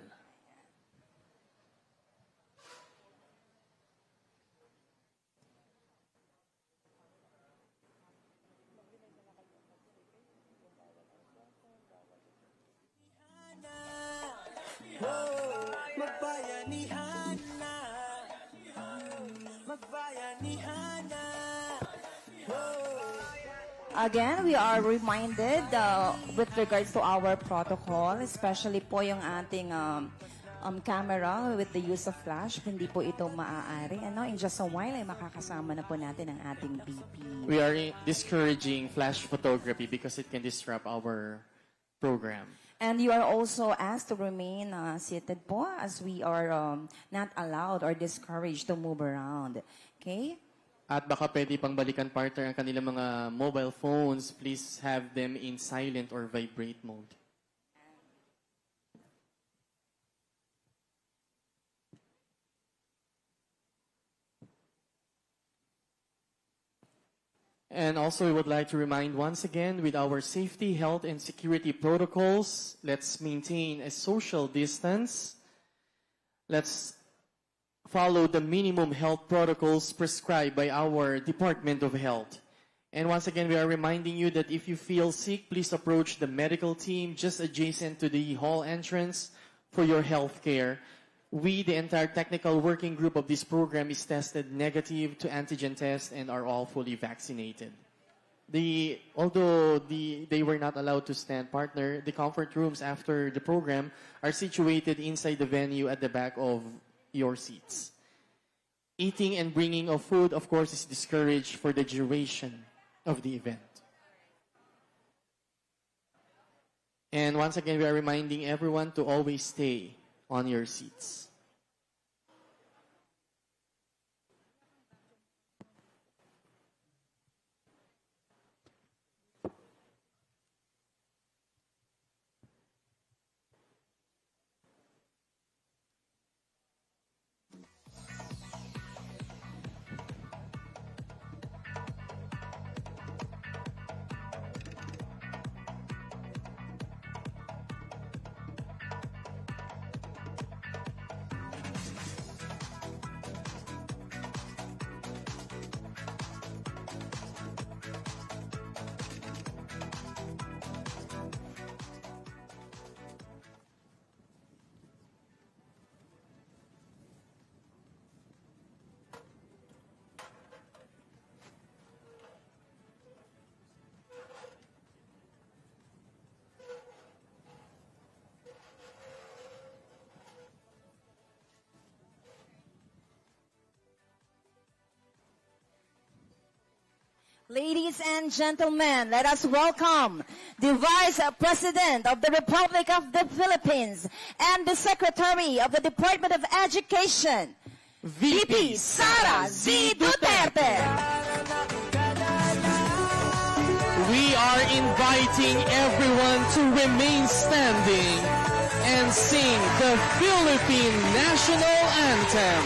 Magbayanihan na, magbayanihan na. Again, we are reminded with regards to our protocol, especially po yung ating camera with the use of flash. Hindi po ito maaari. In just a while, ay makakasama na po natin ang ating BP. We are discouraging flash photography because it can disrupt our program. And you are also asked to remain seated po as we are not allowed or discouraged to move around. Okay? At baka pwede pang balikan, partner, ang kanilang mga mobile phones. Please have them in silent or vibrate mode. And also, we would like to remind once again, with our safety, health, and security protocols, let's maintain a social distance. Let's follow the minimum health protocols prescribed by our Department of Health. And once again, we are reminding you that if you feel sick, please approach the medical team just adjacent to the hall entrance for your health care. We, the entire technical working group of this program, is tested negative to antigen test and are all fully vaccinated. Although they were not allowed to stand, partner, the comfort rooms after the program are situated inside the venue at the back of your seats. Eating and bringing of food, of course, is discouraged for the duration of the event. And once again, we are reminding everyone to always stay on your seats. Ladies and gentlemen, let us welcome the Vice President of the Republic of the Philippines and the Secretary of the Department of Education, VP Sara Z. Duterte. We are inviting everyone to remain standing and sing the Philippine National Anthem,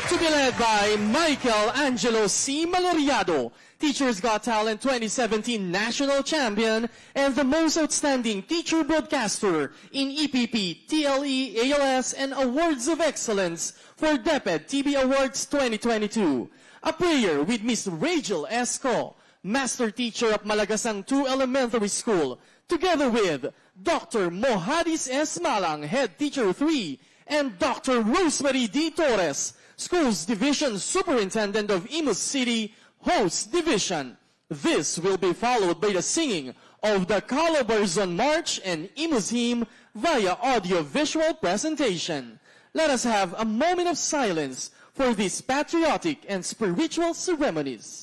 to be led by Michael Angelo C. Maloriado, Teachers Got Talent 2017 National Champion and the most outstanding teacher broadcaster in EPP, TLE, ALS, and Awards of Excellence for DepEd TV Awards 2022. A prayer with Miss Rachel Esco, Master Teacher of Malagasang 2 Elementary School, together with Dr. Mohadis S. Malang, Head Teacher 3, and Dr. Rosemary D. Torres, Schools Division Superintendent of Imus City, Host Division. This will be followed by the singing of the Calabarzon March and Imus hymn via audio-visual presentation. Let us have a moment of silence for these patriotic and spiritual ceremonies.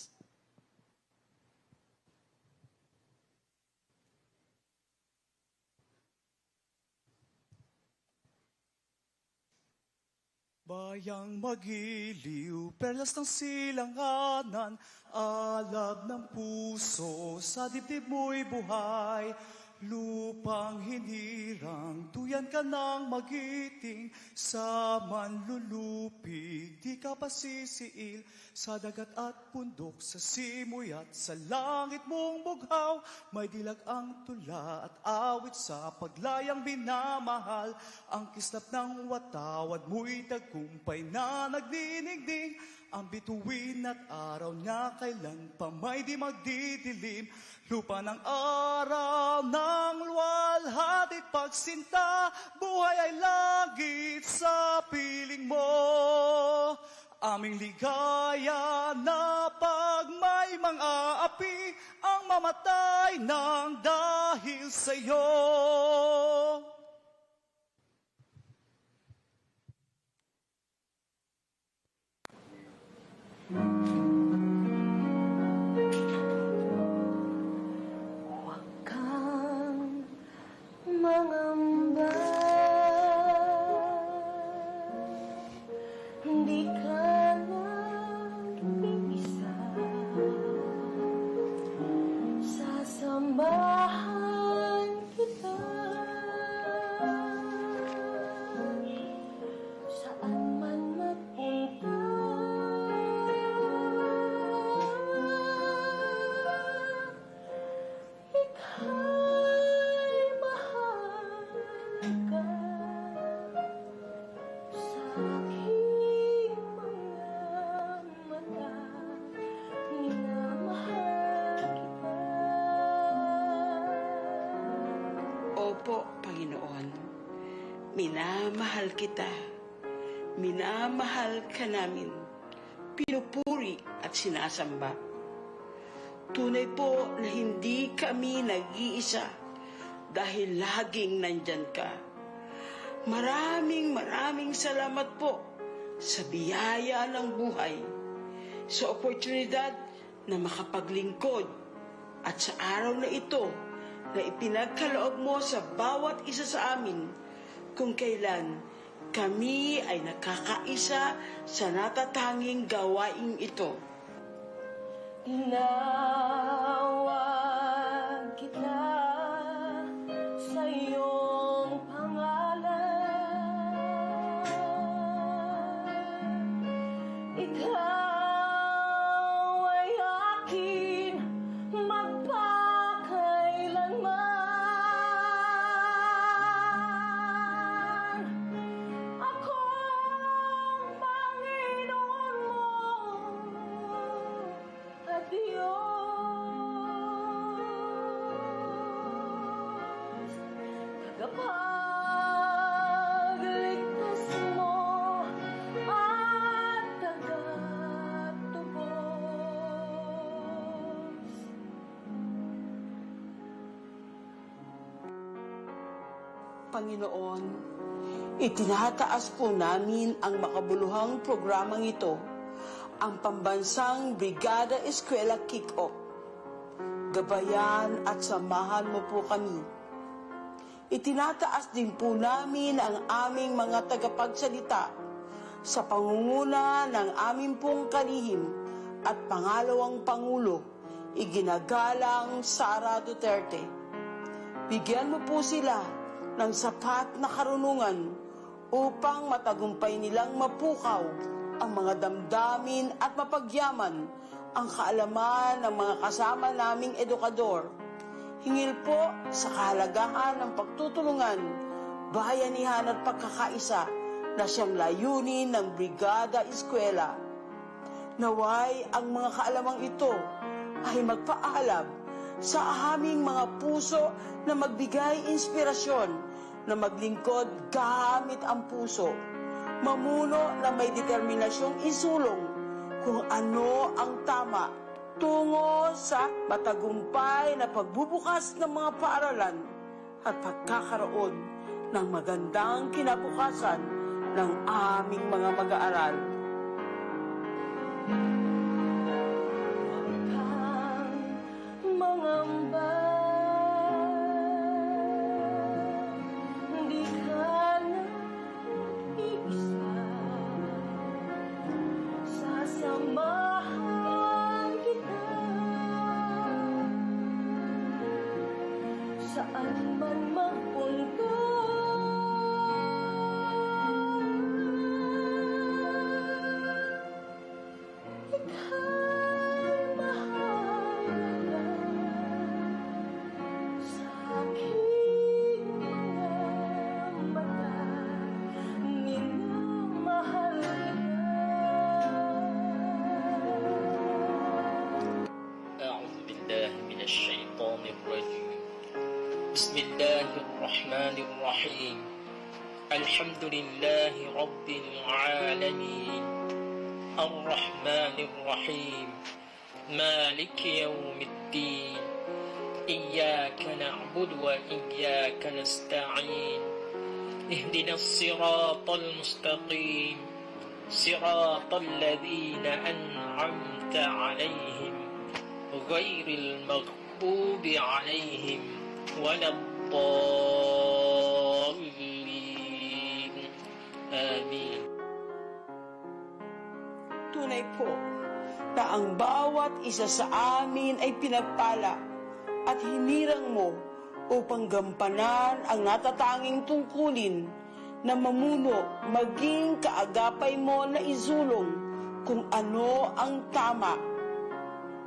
Bayang magiliw, perlas ng silanganan, alab ng puso, sa dibdib mo'y buhay. Lupang hinirang, duyan ka ng magiting, sa manlulupig, di ka pasisiil, sa dagat at bundok, sa simoy at sa langit mong bughaw, may dilag ang tula at awit sa paglayang binamahal, ang kislap ng watawad mo'y tagumpay na nagdinigding, ang bituin at araw niya kailan pa may di magdidilim, lupa ng araw ng luwalhati pagsinta, buhay ay langit sa piling mo. Aming ligaya na pag may mga api, ang mamatay ng dahil sa'yo. Huwag kang mangamba, hindi ka nag-iisa, sasamahan kita saan man magpunta. Ika'y mahal ka sa aking mga mata, minamahal kita. Opo, Panginoon, minamahal kita, minamahal ka namin, pinupuri at sinasamba. Tunay po na hindi kami nag-iisa dahil laging nandyan ka. Maraming salamat po sa biyaya ng buhay, sa oportunidad na makapaglingkod at sa araw na ito na ipinagkaloob mo sa bawat isa sa amin kung kailan kami ay nakakaisa sa natatanging gawain ito. Tinawag kita sa iyong pangalan, ikaw ay akin magpakailanman. Akong Panginoon mo at Diyos, tagapagligtas mo at tagatubos. Panginoon, itinataas po namin ang makabuluhang programang ito, ang pambansang Brigada Eskwela Kickoff. Gabayan at samahan mo po kami. Itinataas din po namin ang aming mga tagapagsalita sa pangunguna ng aming pong kalihim at pangalawang Pangulo, iginagalang Sara Duterte. Bigyan mo po sila ng sapat na karunungan upang matagumpay nilang mapukaw ang mga damdamin at mapagyaman ang kaalaman ng mga kasama naming edukador. Hingil po sa kahalagahan ng pagtutulungan, bayanihan at pagkakaisa na siyang layunin ng Brigada Eskwela. Naway ang mga kaalamang ito ay magpaalab sa aming mga puso na magbigay inspirasyon na maglingkod gamit ang puso, mamuno na may determinasyong isulong kung ano ang tama tungo sa matagumpay na pagbubukas ng mga paaralan at pagkakaroon ng magandang kinabukasan ng aming mga mag-aaral. Saan man magpunta, ika'y mahalaga sa aking mga mata, minamahal ka. أعوذ بالله من الشيطان الرجيم بسم الله الرحمن الرحيم الحمد لله رب العالمين الرحمن الرحيم مالك يوم الدين إياك نعبد وإياك نستعين اهدنا الصراط المستقيم صراط الذين أنعمت عليهم غير المغضوب عليهم ولا الضالين آمين. Tunay po na ang bawat isa sa amin ay pinagpala at hinirang mo upang gampanan ang natatanging tungkulin na mamuno maging kaagapay mo na isulong kung ano ang tama.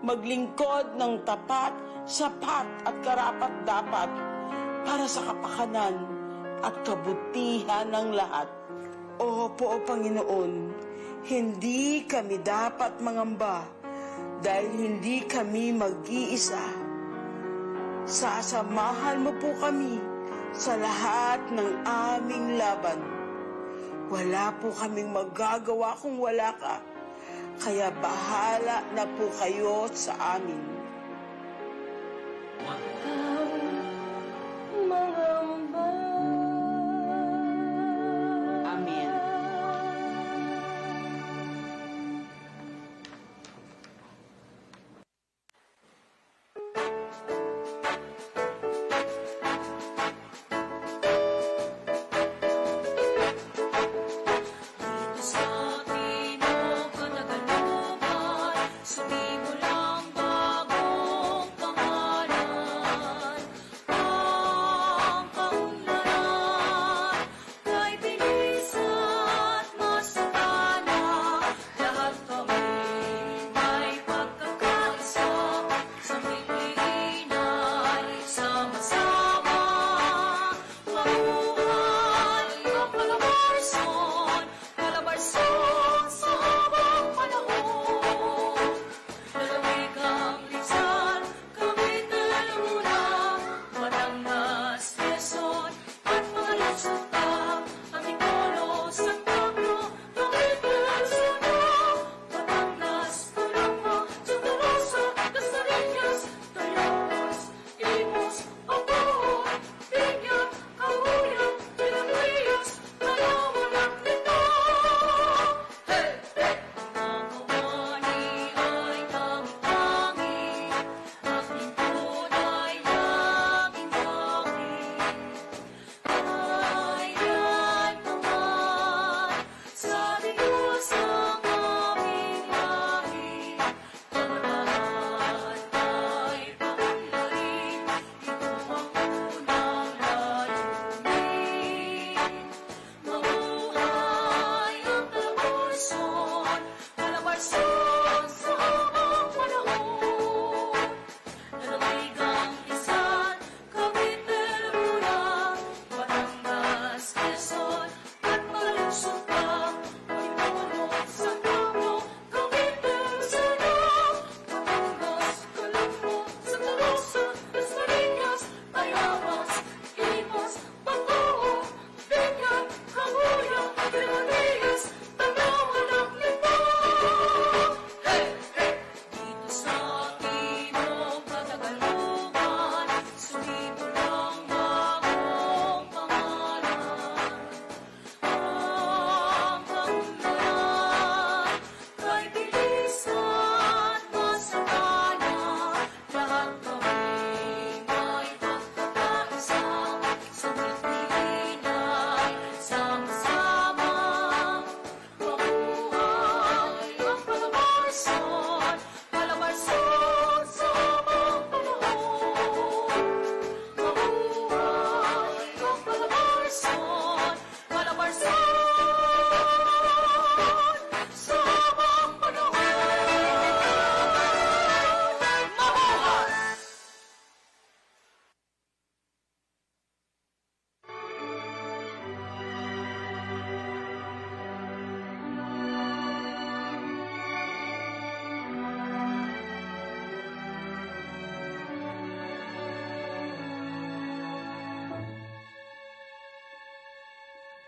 Maglingkod ng tapat, sapat at karapat-dapat para sa kapakanan at kabutihan ng lahat. Opo, Panginoon, hindi kami dapat mangamba dahil hindi kami mag-iisa. Sasamahan mo po kami sa lahat ng aming laban. Wala po kaming magagawa kung wala ka. Kaya bahala na po kayo sa amin. Amen. Sa atin mo kanagalugan, sabi mo lang bago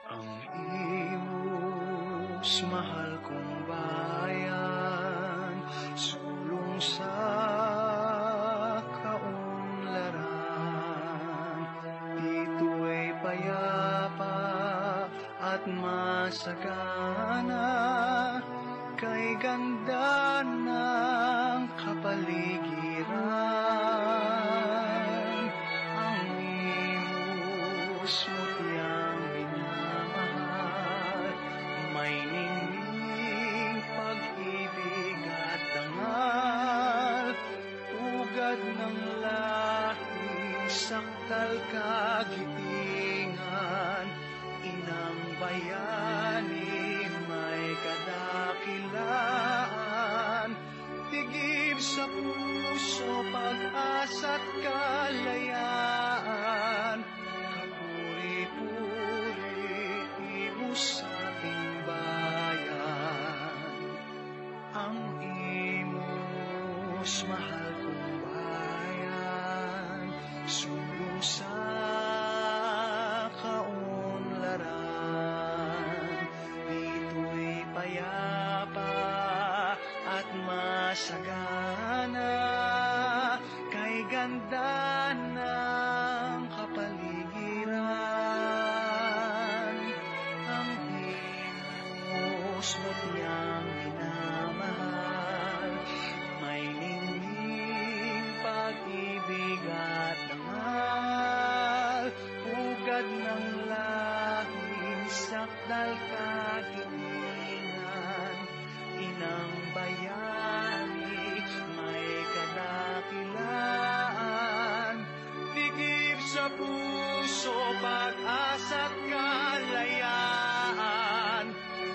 Ang Imus, mahal kong bayan, sulong sa kaunlaran. Dito'y payapa at masagana, kay ganda ng kapaligiran. Ang Imus, mutiyang minamahal, may ningning pag-ibig at dangal, tugad ng lahi, saktal kagitingan, inang bayani, may kadakilaan, tigib sa puso, pag-asa't kalayaan, kapuri-puri, Imus sa ating bayan. Ang Imus, mahal kong bayan, sulong sa kaunlaran. Dito'y payapa at masagana, kay ganda ng kapaligiran. Ang Imus, mutiyang minamahal, may ningning pag-ibig at dangal, ugad ng lahing sakdal kagitingan, inang bayani, may kadakilaan, tigib sa puso, pag-asa't kalayaan,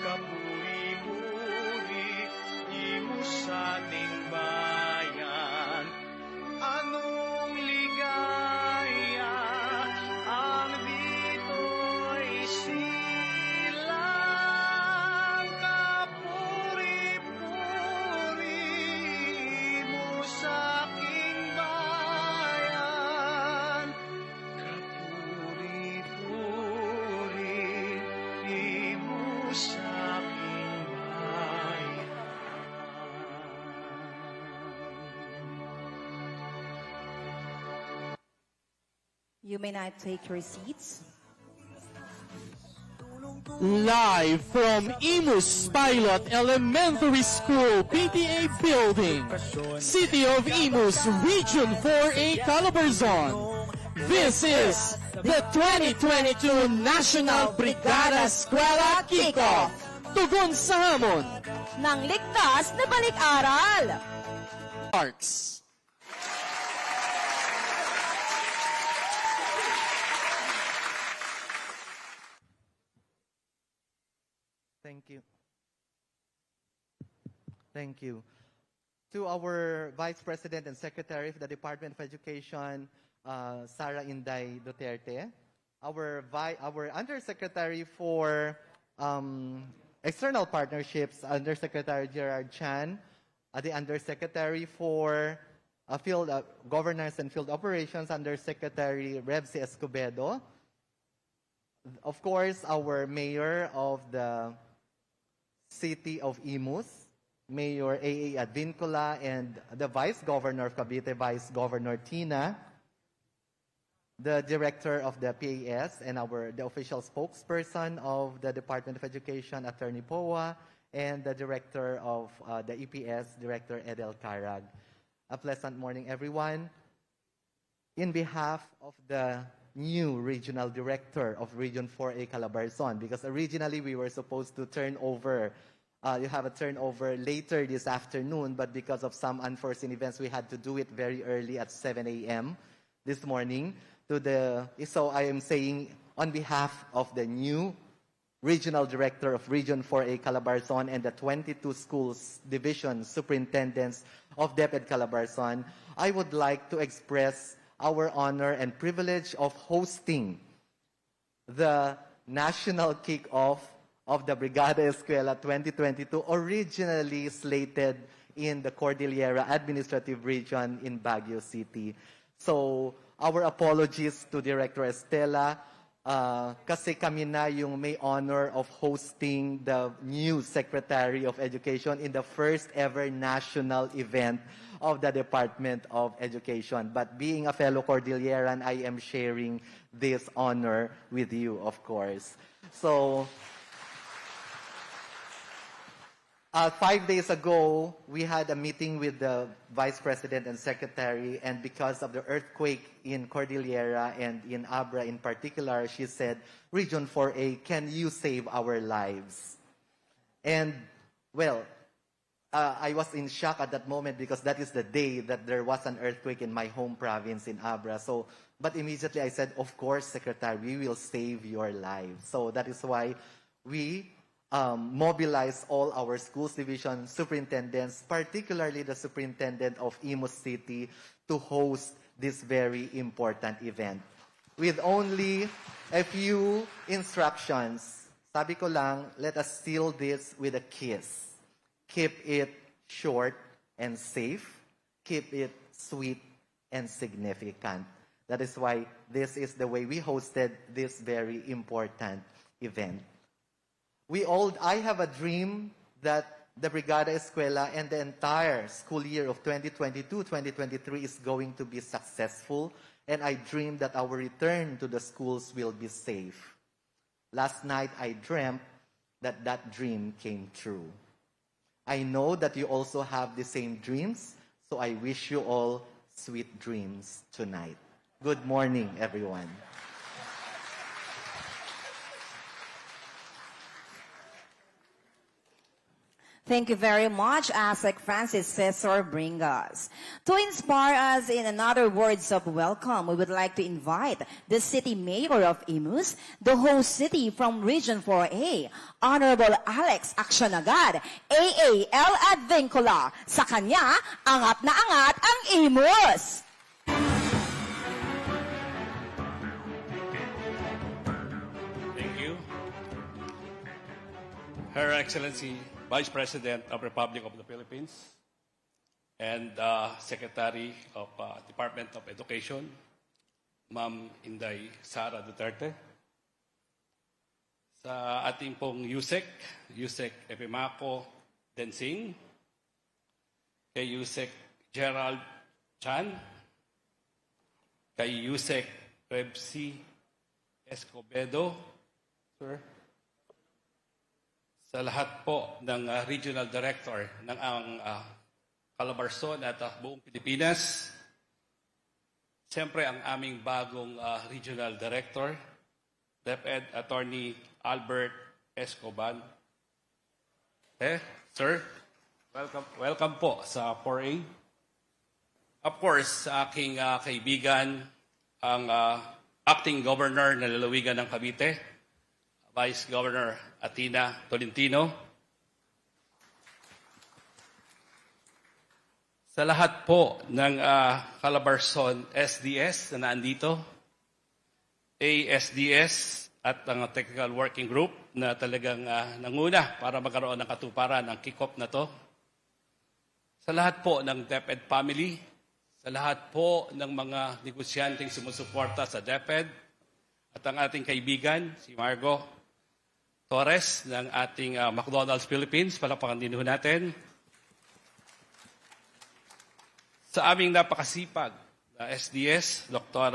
kapuri-puri, Imus sa ating bayan. Anong ligaya ang dito'y silang, kapuri-puri, Imus sa aking bayan. Kapuri-puri, Imus sa aking bayan. You may now take your seats. Live from Imus Pilot Elementary School PTA Building, City of Imus, Region 4A, Calabarzon. This is the 2022 National Brigada Eskwela Kickoff. Tugon sa hamon ng ligtas na balik-aral. Parks. Thank you. Thank you. To our Vice President and Secretary of the Department of Education, Sara Inday Duterte, our Undersecretary for External Partnerships, Undersecretary Gerard Chan, the Undersecretary for Field Governance and Field Operations, Undersecretary Revsi Escobedo, of course, our Mayor of the City of Imus, Mayor A.A. Advincula, and the Vice Governor of Cavite, Vice Governor Tina, the Director of the PAS, and the official spokesperson of the Department of Education, Attorney Poa, and the Director of the EPS, Director Edel Carag. A pleasant morning, everyone. In behalf of the new Regional Director of Region 4A Calabarzon, because originally we were supposed to turn over, you have a turnover later this afternoon, but because of some unforeseen events, we had to do it very early at 7 a.m. this morning. So I am saying on behalf of the new Regional Director of Region 4A Calabarzon and the 22 schools division superintendents of DepEd Calabarzon, I would like to express our honor and privilege of hosting the national kickoff of the Brigada Eskwela 2022, originally slated in the Cordillera Administrative Region in Baguio City. So our apologies to Director Estela, kasi kami na yung may honor of hosting the new Secretary of Education in the first ever national event of the Department of Education. But being a fellow Cordilleran, I am sharing this honor with you, of course. So, 5 days ago, we had a meeting with the Vice President and Secretary, and because of the earthquake in Cordillera and in Abra in particular, she said, Region 4A, can you save our lives? And, well, I was in shock at that moment because that is the day that there was an earthquake in my home province in Abra. So, but immediately I said, of course, Secretary, we will save your lives. So that is why we mobilize all our schools division superintendents, particularly the superintendent of Imus City, to host this very important event. With only a few instructions, sabi ko lang, let us seal this with a kiss. Keep it short and safe. Keep it sweet and significant. That is why this is the way we hosted this very important event. I have a dream that the Brigada Eskwela and the entire school year of 2022-2023 is going to be successful, and I dream that our return to the schools will be safe. Last night, I dreamt that that dream came true. I know that you also have the same dreams, so I wish you all sweet dreams tonight. Good morning, everyone. Thank you very much, ASEC Francis Cesar Bringas. To inspire us in another words of welcome, we would like to invite the City Mayor of Imus, the host city from Region 4A, Honorable Alex Actionagad, AAL Advincula. Sa kanya, angat na angat ang Imus! Thank you. Her Excellency, Vice President of Republic of the Philippines and Secretary of Department of Education, Ma'am Inday Sara Duterte. Sa ating pong Yusek Epimaco Densing, kay Yusek Gerald Chan, kay Yusek Rebsi Escobedo, sir, sa lahat po ng Regional Director ng Calabarzon at buong Pilipinas. Siyempre, ang aming bagong Regional Director, DepEd Attorney Albert Escoban. Sir, welcome po sa 4A. Of course, sa aking kaibigan, ang Acting Governor ng Lalawigan ng Cavite, Vice Governor Atina Tolentino. Sa lahat po ng Calabarzon SDS na nandito, ESSDs at ang Technical Working Group na talagang nanguna para magkaroon ng katuparan ng kickoff na to. Sa lahat po ng DepEd family, sa lahat po ng mga negosyanteng sumusuporta sa DepEd, at ang ating kaibigan, si Margo Torres ng ating McDonald's Philippines, palakpakan din ho natin. Sa aming napakasipag na SDS, Dr.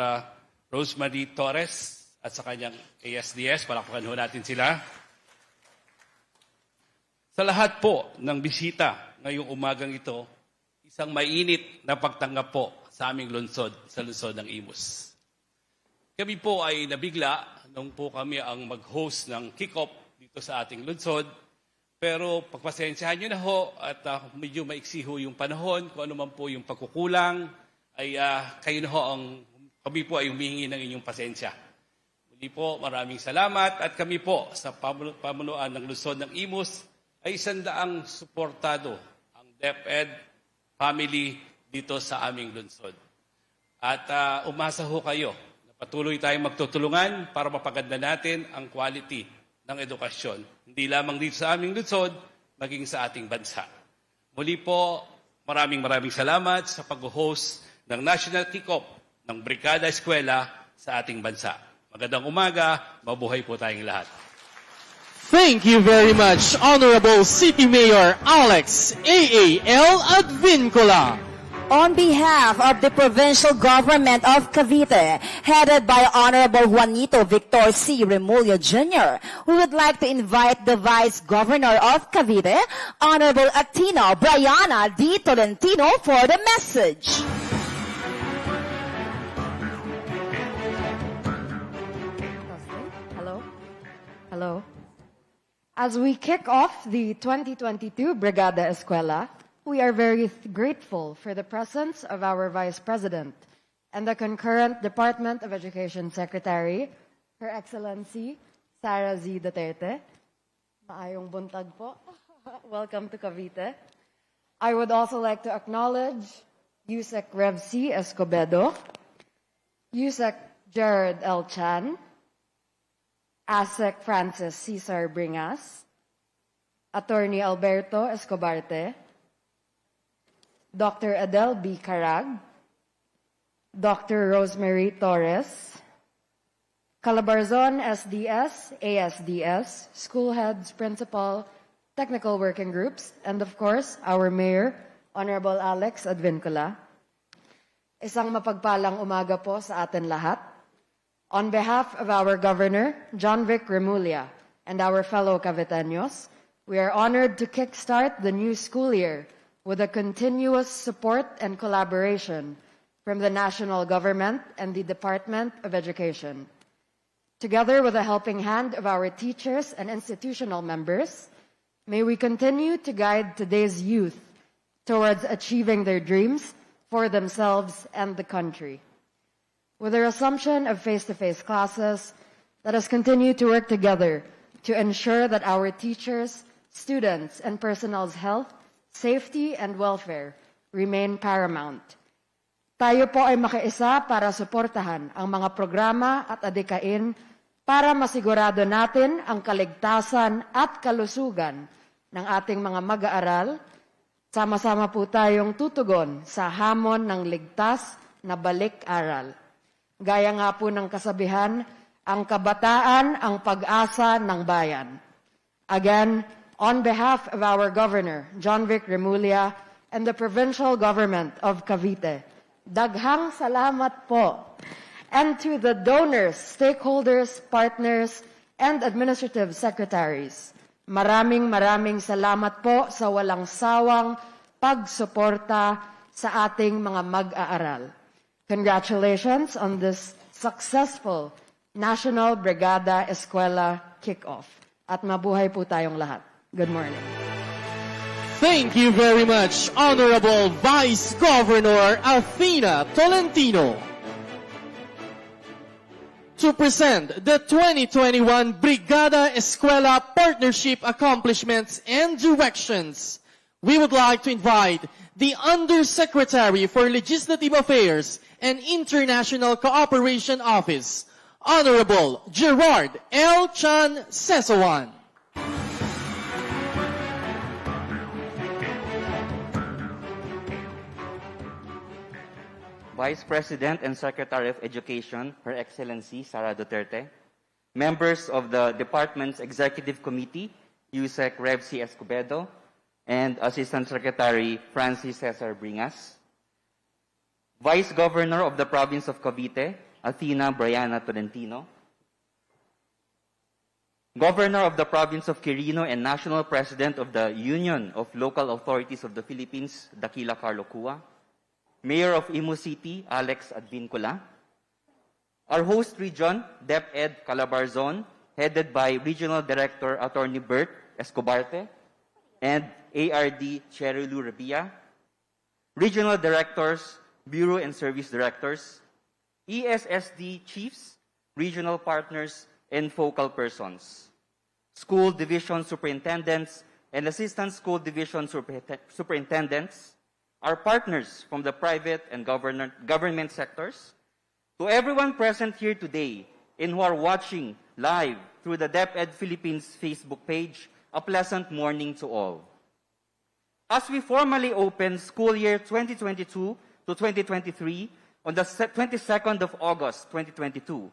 Rosemary Torres at sa kanyang ASDS, palakpakan ho natin sila. Sa lahat po ng bisita ngayong umagang ito, isang mainit na pagtanggap po sa aming lungsod, sa lungsod ng Imus. Kami po ay nabigla nung po kami ang mag-host ng kickoff dito sa ating lungsod. Pero pagpasensyahan nyo na ho at medyo maiksi ho yung panahon, kung ano man po yung pagkukulang, ay kayo na ho kami po ay humihingi ng inyong pasensya. Muli po, maraming salamat at kami po sa pamunuan ng lungsod ng Imus ay 100 suportado ang DepEd family dito sa aming lungsod. At umasa ho kayo na patuloy tayong magtutulungan para mapaganda natin ang quality ng edukasyon. Hindi lamang dito sa aming lungsod, maging sa ating bansa. Muli po, maraming salamat sa pag-host ng National Kickoff ng Brigada Eskwela sa ating bansa. Magandang umaga, mabuhay po tayong lahat. Thank you very much, Honorable City Mayor Alex A.A.L. Advincula. On behalf of the Provincial Government of Cavite, headed by Honorable Juanito Victor C. Remulla Jr., we would like to invite the Vice Governor of Cavite, Honorable Atina Brianna D. Tolentino, for the message. Hello? Hello? As we kick off the 2022 Brigada Eskwela, we are very grateful for the presence of our Vice President and the concurrent Department of Education Secretary, Her Excellency Sara Z. Duterte. Maayong buntag po. Welcome to Cavite. I would also like to acknowledge Yusek Rev C. Escobedo, Yusek Jared L. Chan, ASEC Francis Cesar Bringas, Attorney Alberto Escobarte, Dr. Adele B. Carag, Dr. Rosemary Torres, Calabarzon SDS, ASDS, school heads, principal, technical working groups, and of course, our Mayor, Honorable Alex Advincula. Isang mapagpalang umaga po sa atin lahat. On behalf of our Governor, John Vic Remulla, and our fellow Caviteños, we are honored to kickstart the new school year with a continuous support and collaboration from the national government and the Department of Education. Together with the helping hand of our teachers and institutional members, may we continue to guide today's youth towards achieving their dreams for themselves and the country. With the resumption of face-to-face classes, let us continue to work together to ensure that our teachers, students, and personnel's health, safety, and welfare remain paramount. Tayo po ay makiisa para suportahan ang mga programa at adikain para masigurado natin ang kaligtasan at kalusugan ng ating mga mag-aaral. Sama-sama po tayong tutugon sa hamon ng ligtas na balik-aral. Gaya nga po ng kasabihan, ang kabataan ang pag-asa ng bayan. Again, on behalf of our Governor, John Vic Remulla, and the Provincial Government of Cavite, daghang salamat po. And to the donors, stakeholders, partners, and administrative secretaries, maraming salamat po sa walang sawang pagsuporta sa ating mga mag-aaral. Congratulations on this successful National Brigada Eskwela kickoff. At mabuhay po tayong lahat. Good morning. Thank you very much, Honorable Vice Governor Athena Tolentino. To present the 2021 Brigada Eskwela Partnership Accomplishments and Directions, we would like to invite the Undersecretary for Legislative Affairs and International Cooperation Office, Honorable Gerard L. Chan Sesawan. Vice President and Secretary of Education, Her Excellency Sara Duterte, members of the Department's Executive Committee, Yusek Rev C. Escobedo, and Assistant Secretary Francis Cesar Bringas, Vice Governor of the Province of Cavite, Athena Brianna Tolentino, Governor of the Province of Quirino and National President of the Union of Local Authorities of the Philippines, Dakila Carlo Cua, Mayor of Imus City, Alex Advincula, our host region, DepEd Calabarzon, headed by Regional Director Attorney Bert Escobarte, and ARD Cherilu Rabia, Regional Directors, Bureau and Service Directors, ESSD Chiefs, Regional Partners, and Focal Persons, School Division Superintendents, and Assistant School Division Superintendents, our partners from the private and government sectors, to everyone present here today and who are watching live through the DepEd Philippines Facebook page, a pleasant morning to all. As we formally open school year 2022 to 2023 on the 22nd of August 2022,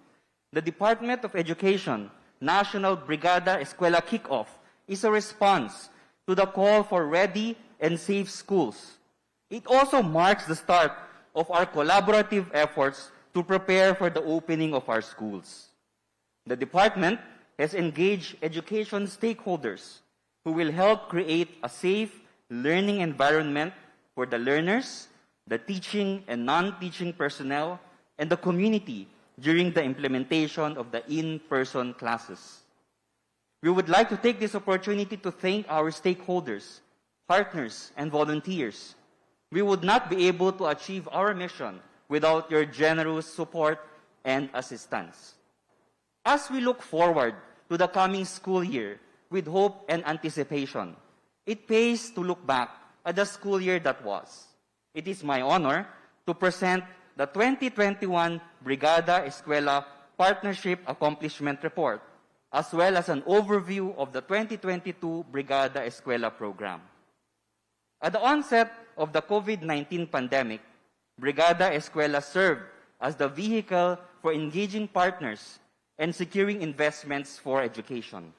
the Department of Education National Brigada Eskwela Kickoff is a response to the call for ready and safe schools. It also marks the start of our collaborative efforts to prepare for the opening of our schools. The department has engaged education stakeholders who will help create a safe learning environment for the learners, the teaching and non-teaching personnel, and the community during the implementation of the in-person classes. We would like to take this opportunity to thank our stakeholders, partners, and volunteers. We would not be able to achieve our mission without your generous support and assistance. As we look forward to the coming school year with hope and anticipation, it pays to look back at the school year that was. It is my honor to present the 2021 Brigada Eskwela Partnership Accomplishment Report, as well as an overview of the 2022 Brigada Eskwela program. At the onset of the COVID-19 pandemic, Brigada Eskwela served as the vehicle for engaging partners and securing investments for education.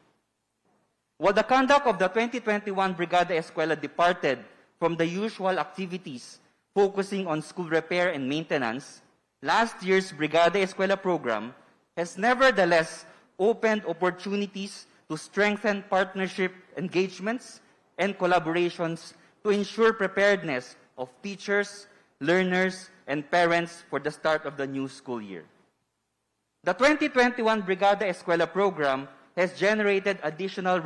While the conduct of the 2021 Brigada Eskwela departed from the usual activities focusing on school repair and maintenance, last year's Brigada Eskwela program has nevertheless opened opportunities to strengthen partnership engagements and collaborations to ensure preparedness of teachers, learners, and parents for the start of the new school year. The 2021 Brigada Eskwela program has generated additional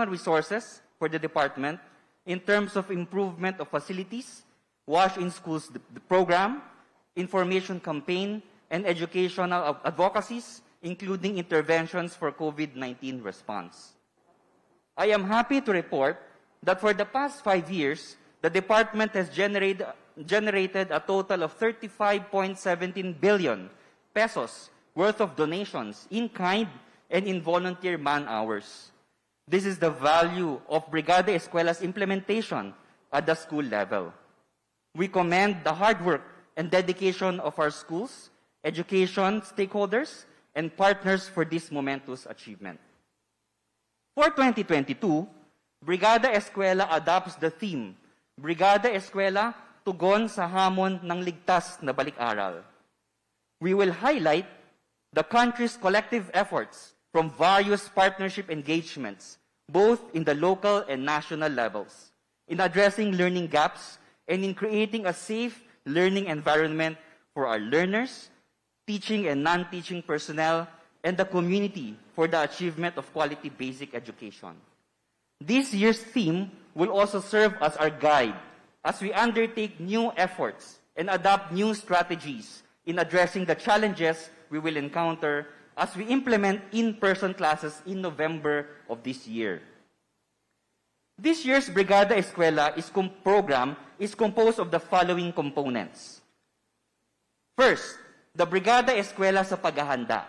resources for the department in terms of improvement of facilities, Wash in Schools program, information campaign, and educational advocacies, including interventions for COVID-19 response. I am happy to report that for the past 5 years, the department has generated a total of 35.17 billion pesos worth of donations in kind and in volunteer man-hours. This is the value of Brigada Eskwela's implementation at the school level. We commend the hard work and dedication of our schools, education stakeholders, and partners for this momentous achievement. For 2022, Brigada Eskwela adopts the theme, Brigada Eskwela, tugon sa hamon ng ligtas na balik-aral. We will highlight the country's collective efforts from various partnership engagements, both in the local and national levels, in addressing learning gaps and in creating a safe learning environment for our learners, teaching and non-teaching personnel, and the community for the achievement of quality basic education. This year's theme will also serve as our guide as we undertake new efforts and adopt new strategies in addressing the challenges we will encounter as we implement in-person classes in November of this year. This year's Brigada Eskwela program is composed of the following components. First, the Brigada Eskwela sa paghahanda.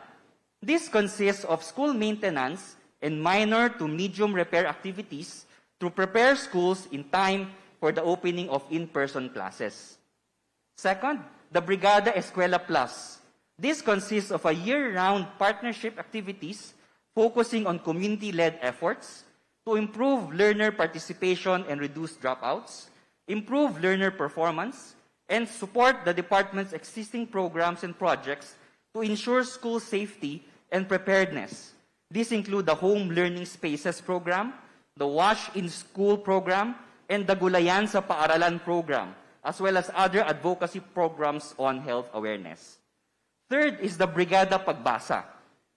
This consists of school maintenance and minor to medium repair activities to prepare schools in time for the opening of in-person classes. Second, the Brigada Eskwela Plus. This consists of a year-round partnership activities focusing on community-led efforts to improve learner participation and reduce dropouts, improve learner performance, and support the department's existing programs and projects to ensure school safety and preparedness. These include the Home Learning Spaces program, the Wash in School program, and the Gulayan sa Paaralan program, as well as other advocacy programs on health awareness. Third is the Brigada Pagbasa.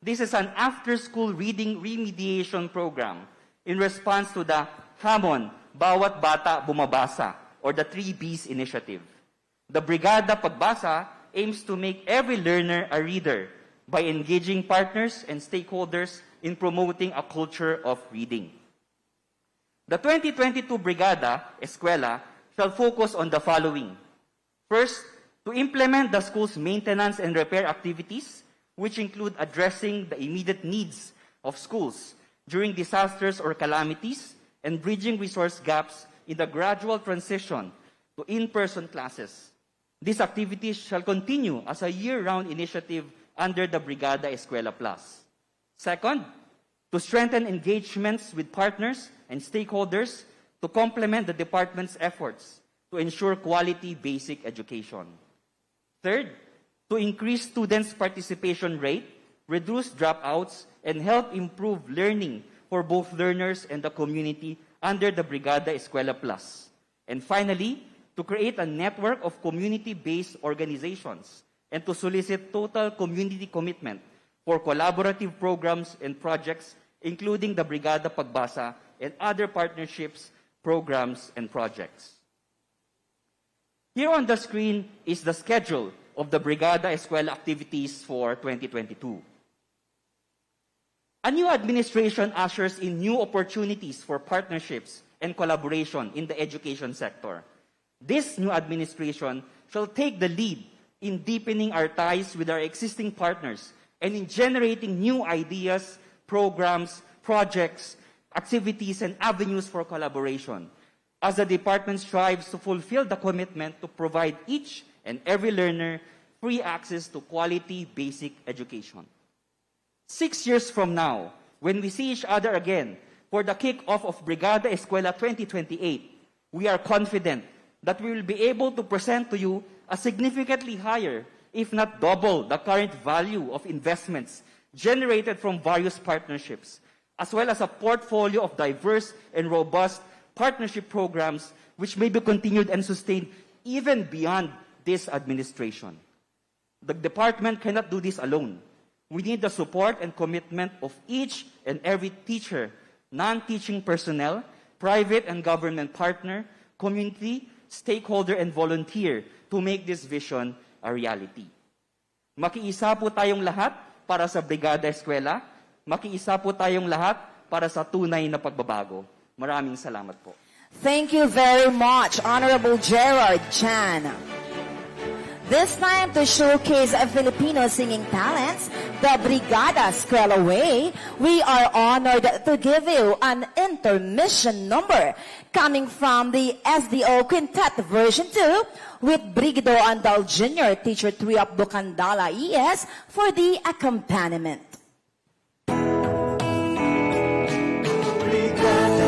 This is an after-school reading remediation program in response to the Hamon, Bawat Bata Bumabasa, or the 3Bs initiative. The Brigada Pagbasa aims to make every learner a reader by engaging partners and stakeholders in promoting a culture of reading. The 2022 Brigada Eskwela shall focus on the following. First, to implement the school's maintenance and repair activities, which include addressing the immediate needs of schools during disasters or calamities and bridging resource gaps in the gradual transition to in-person classes. These activities shall continue as a year-round initiative under the Brigada Eskwela Plus. Second, to strengthen engagements with partners and stakeholders to complement the department's efforts to ensure quality basic education. Third, to increase students' participation rate, reduce dropouts, and help improve learning for both learners and the community under the Brigada Eskwela Plus. And finally, to create a network of community-based organizations and to solicit total community commitment for collaborative programs and projects, including the Brigada Pagbasa and other partnerships, programs, and projects. Here on the screen is the schedule of the Brigada Eskwela activities for 2022. A new administration ushers in new opportunities for partnerships and collaboration in the education sector. This new administration shall take the lead in deepening our ties with our existing partners and in generating new ideas, programs, projects, activities, and avenues for collaboration, as the department strives to fulfill the commitment to provide each and every learner free access to quality basic education. 6 years from now, when we see each other again for the kickoff of Brigada Eskwela 2028, we are confident that we will be able to present to you a significantly higher, if not double, the current value of investments generated from various partnerships, as well as a portfolio of diverse and robust partnership programs which may be continued and sustained even beyond this administration. The department cannot do this alone. We need the support and commitment of each and every teacher, non-teaching personnel, private and government partner, community, stakeholder, and volunteer to make this vision a reality. Makiisa po tayong lahat para sa Brigada Eskwela. Makiisa po tayong lahat para sa tunay na pagbabago. Maraming salamat po. Thank you very much, Honorable Gerard Chan. This time to showcase Filipino singing talents, the Brigada Eskwela Way, we are honored to give you an intermission number coming from the SDO Quintet version 2 with Brigido Andal Jr., Teacher 3 of Bukandala ES for the accompaniment. Sa'yo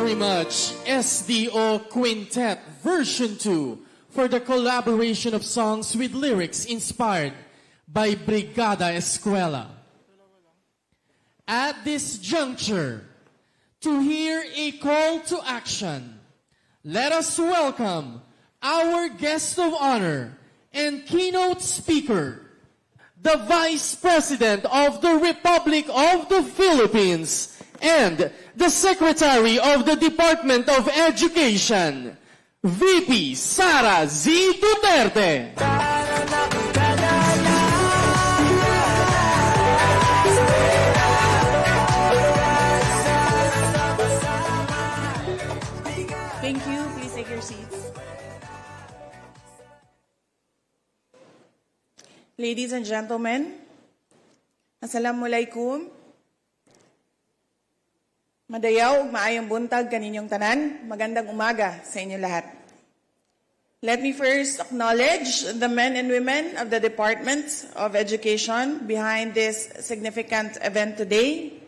very much, SDO Quintet version 2, for the collaboration of songs with lyrics inspired by Brigada Eskwela. At this juncture, to hear a call to action, let us welcome our guest of honor and keynote speaker, the Vice President of the Republic of the Philippines and the Secretary of the Department of Education, VP Sara Z. Duterte. Thank you. Please take your seats. Ladies and gentlemen, Assalamualaikum. Madayaw ug maayong buntag kaninyong tanan. Magandang umaga sa inyo lahat. Let me first acknowledge the men and women of the Department of Education behind this significant event today,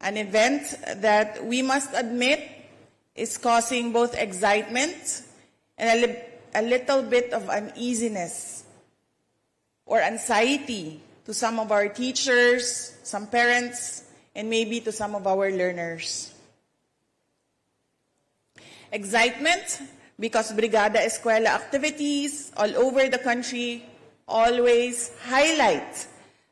an event that we must admit is causing both excitement and a little bit of uneasiness or anxiety to some of our teachers, some parents, and maybe to some of our learners. Excitement because Brigada Eskwela activities all over the country always highlight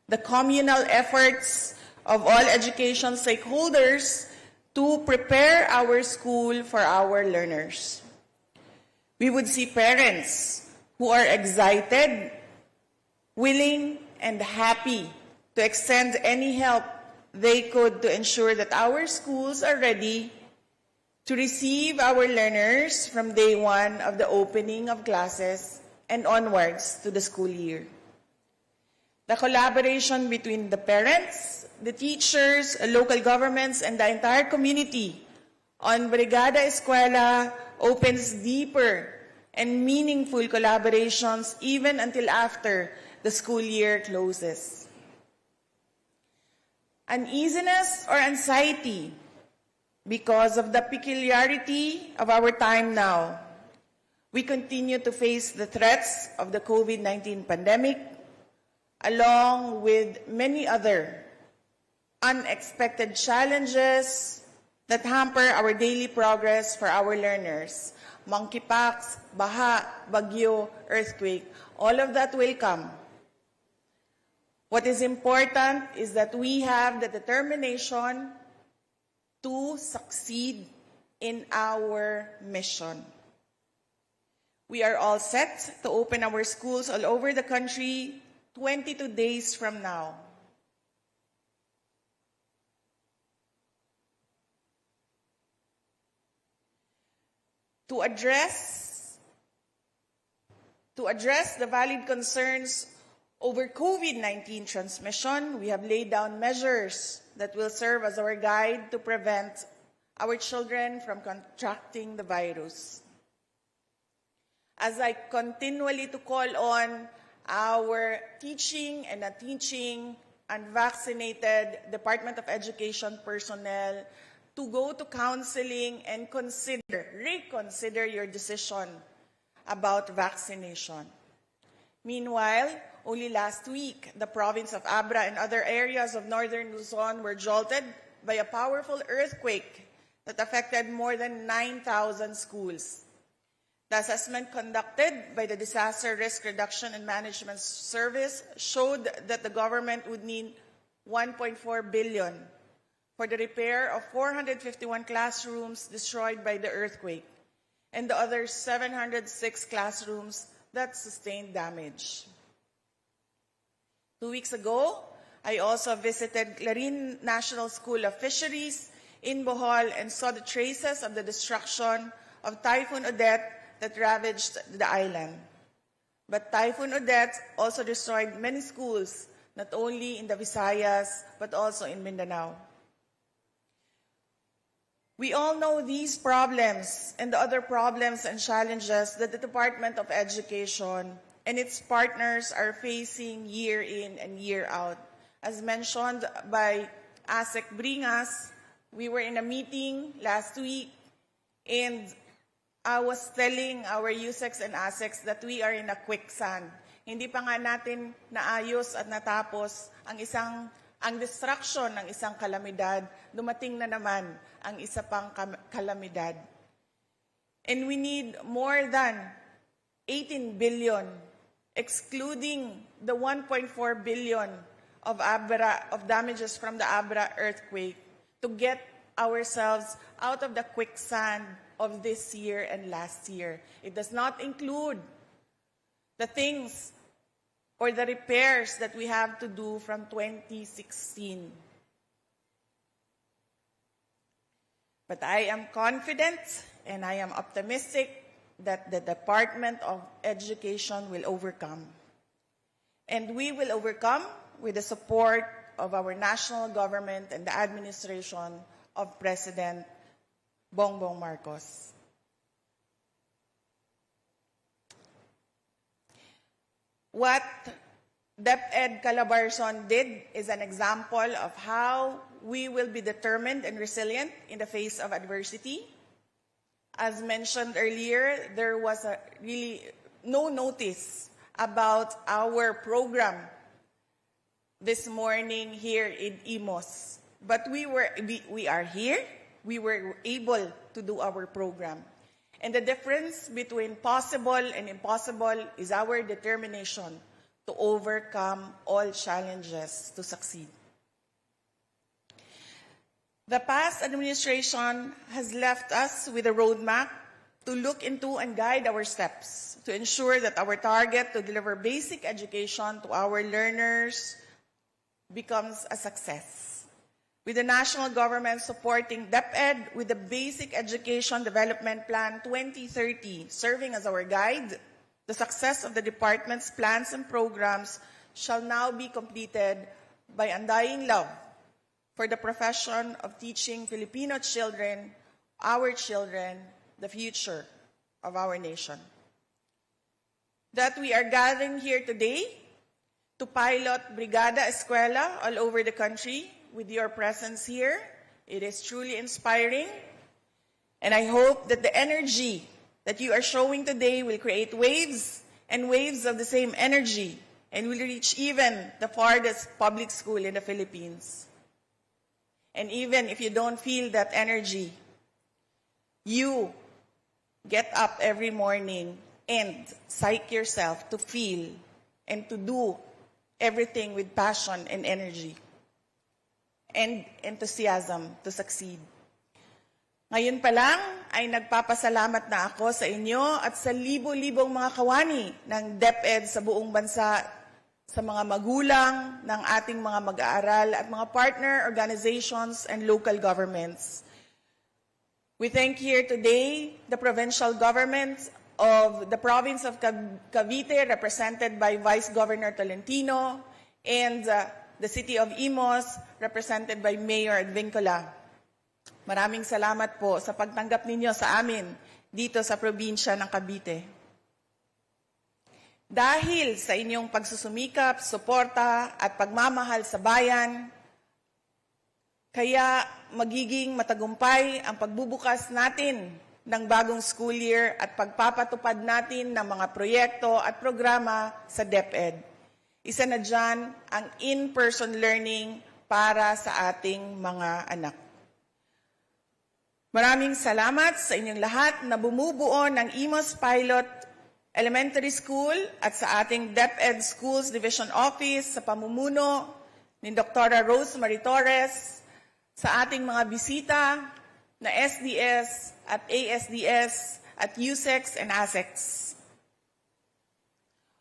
the communal efforts of all education stakeholders to prepare our school for our learners. We would see parents who are excited, willing, and happy to extend any help they could to ensure that our schools are ready to receive our learners from day one of the opening of classes and onwards to the school year. The collaboration between the parents, the teachers, local governments, and the entire community on Brigada Eskwela opens deeper and meaningful collaborations even until after the school year closes. Uneasiness or anxiety because of the peculiarity of our time now. We continue to face the threats of the COVID-19 pandemic along with many other unexpected challenges that hamper our daily progress for our learners. Monkeypox, baha, bagyo, earthquake, all of that will come. What is important is that we have the determination to succeed in our mission. We are all set to open our schools all over the country 22 days from now. To address the valid concerns over COVID-19 transmission, we have laid down measures that will serve as our guide to prevent our children from contracting the virus. As I continually to call on our teaching and non-teaching unvaccinated Department of Education personnel to go to counseling and reconsider your decision about vaccination. Meanwhile, only last week, the province of Abra and other areas of northern Luzon were jolted by a powerful earthquake that affected more than 9,000 schools. The assessment conducted by the Disaster Risk Reduction and Management Service showed that the government would need 1.4 billion for the repair of 451 classrooms destroyed by the earthquake and the other 706 classrooms that sustained damage. 2 weeks ago, I also visited Clarin National School of Fisheries in Bohol and saw the traces of the destruction of Typhoon Odette that ravaged the island. But Typhoon Odette also destroyed many schools, not only in the Visayas, but also in Mindanao. We all know these problems and the other problems and challenges that the Department of Education and its partners are facing year in and year out. As mentioned by ASEC Bringas, we were in a meeting last week And I was telling our USECs and ASECs that we are in a quicksand. Hindi pa nga natin naayos at natapos ang destruction ng isang kalamidad, dumating na naman ang isa pang kalamidad. And we need more than 18 billion, excluding the 1.4 billion of damages from the Abra earthquake, to get ourselves out of the quicksand of this year and last year. It does not include the things or the repairs that we have to do from 2016. But I am confident and I am optimistic that the Department of Education will overcome. And we will overcome with the support of our national government and the administration of President Bongbong Marcos. What DepEd Calabarzon did is an example of how we will be determined and resilient in the face of adversity. As mentioned earlier, there was really no notice about our program this morning here in Imus. But we are here. We were able to do our program. And the difference between possible and impossible is our determination to overcome all challenges to succeed. The past administration has left us with a roadmap to look into and guide our steps to ensure that our target to deliver basic education to our learners becomes a success. With the national government supporting DepEd with the Basic Education Development Plan 2030 serving as our guide, the success of the department's plans and programs shall now be completed by undying love for the profession of teaching Filipino children, the future of our nation. That we are gathering here today to pilot Brigada Eskwela all over the country. With your presence here, it is truly inspiring, and I hope that the energy that you are showing today will create waves and waves of the same energy and will reach even the farthest public school in the Philippines. And even if you don't feel that energy, you get up every morning and psych yourself to feel and to do everything with passion and energy and enthusiasm to succeed. Ngayon pa lang ay nagpapasalamat na ako sa inyo at sa libo-libong mga kawani ng DepEd sa buong bansa, sa mga magulang ng ating mga mag-aaral at mga partner organizations and local governments. We thank here today the provincial government of the province of Cavite, represented by Vice Governor Tolentino, and the city of Imus, represented by Mayor Advincula. Maraming salamat po sa pagtanggap ninyo sa amin dito sa probinsya ng Cavite. Dahil sa inyong pagsusumikap, suporta at pagmamahal sa bayan, kaya magiging matagumpay ang pagbubukas natin ng bagong school year at pagpapatupad natin ng mga proyekto at programa sa DepEd. Isa na dyan ang in-person learning para sa ating mga anak. Maraming salamat sa inyong lahat na bumubuo ng Imus Pilot Elementary School at sa ating DepEd Schools Division Office sa pamumuno ni Dr. Rosemary Torres, sa ating mga bisita na SDS at ASDS at USECs and ASECs.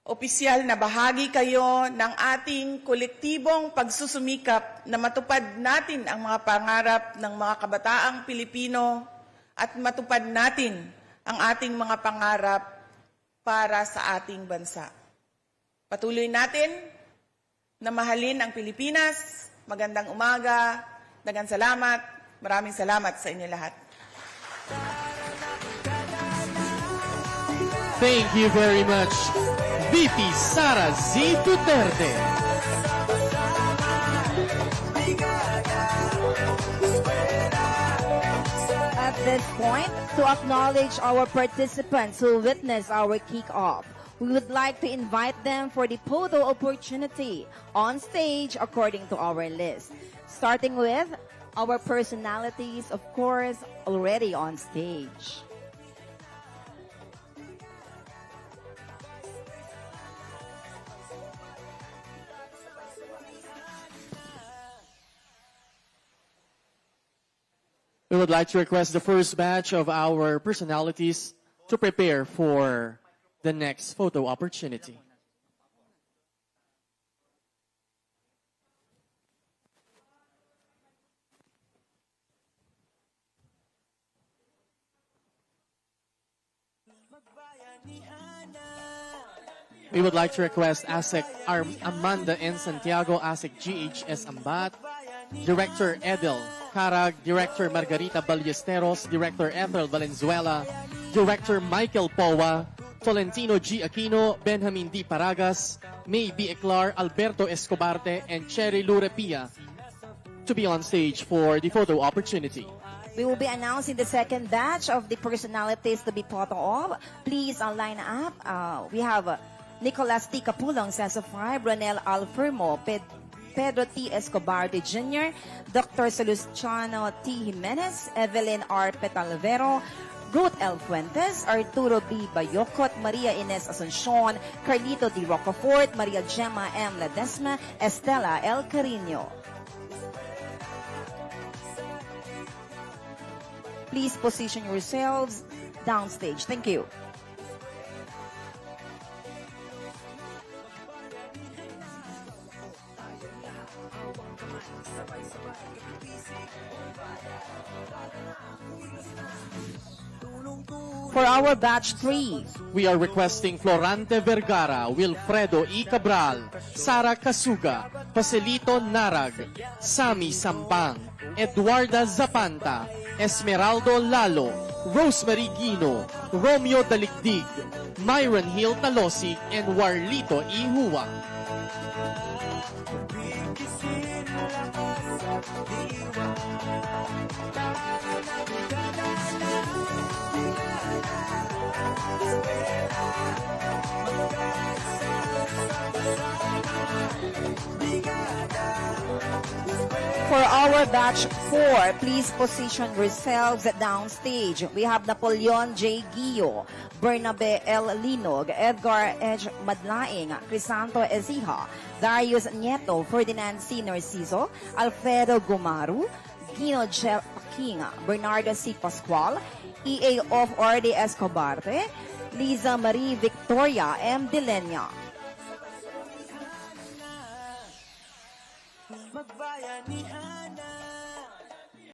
Opisyal na bahagi kayo ng ating kolektibong pagsusumikap na matupad natin ang mga pangarap ng mga kabataang Pilipino at matupad natin ang ating mga pangarap para sa ating bansa. Patuloy natin na mahalin ang Pilipinas. Magandang umaga. Daghang salamat. Maraming salamat sa inyo lahat. Thank you very much, VP Sara Z. Duterte. At this point, to acknowledge our participants who witnessed our kickoff, we would like to invite them for the photo opportunity on stage according to our list. Starting with our personalities, of course, already on stage. We would like to request the first batch of our personalities to prepare for the next photo opportunity. We would like to request ASEC Amanda N. Santiago, ASEC GHS Ambat, Director Edel Carag, Director Margarita Ballesteros, Director Ethel Valenzuela, Director Michael Powa, Tolentino G. Aquino, Benjamin D. Paragas, May B. Eclar, Alberto Escobarte, and Cherry Lurepia to be on stage for the photo opportunity. We will be announcing the second batch of the personalities to be photo of. Please line up. We have Nicolas T. Capulong, Sense of 5, Ronel Alfermo, Pedro T. Escobar Jr., Dr. Salustiano T. Jimenez, Evelyn R. Petalvero, Ruth L. Fuentes, Arturo B. Bayocot, Maria Ines Asuncion, Carlito D. Rocafort, Maria Gemma M. Ledesma, Estela L. Carino. Please position yourselves downstage. Thank you. For our batch 3, we are requesting Florante Vergara, Wilfredo E. Cabral, Sara Casuga, Joselito Narag, Sami Sambang, Eduarda Zapanta, Esmeraldo Lalo, Rosemary Gino, Romeo Daligdig, Myron Hill Talosig, and Warlito E. Huwa. For our batch 4, please position yourselves downstage. We have Napoleon J. Guillo, Bernabe L. Linog, Edgar H. Madlaing, Crisanto Ezija, Darius Nieto, Ferdinand C. Narciso, Alfredo Gumaru, Gino Jeff King, Bernardo C. Pascual, EA of R.D. Escobarte, Liza Marie Victoria M. Dilenia. Magbayanihan na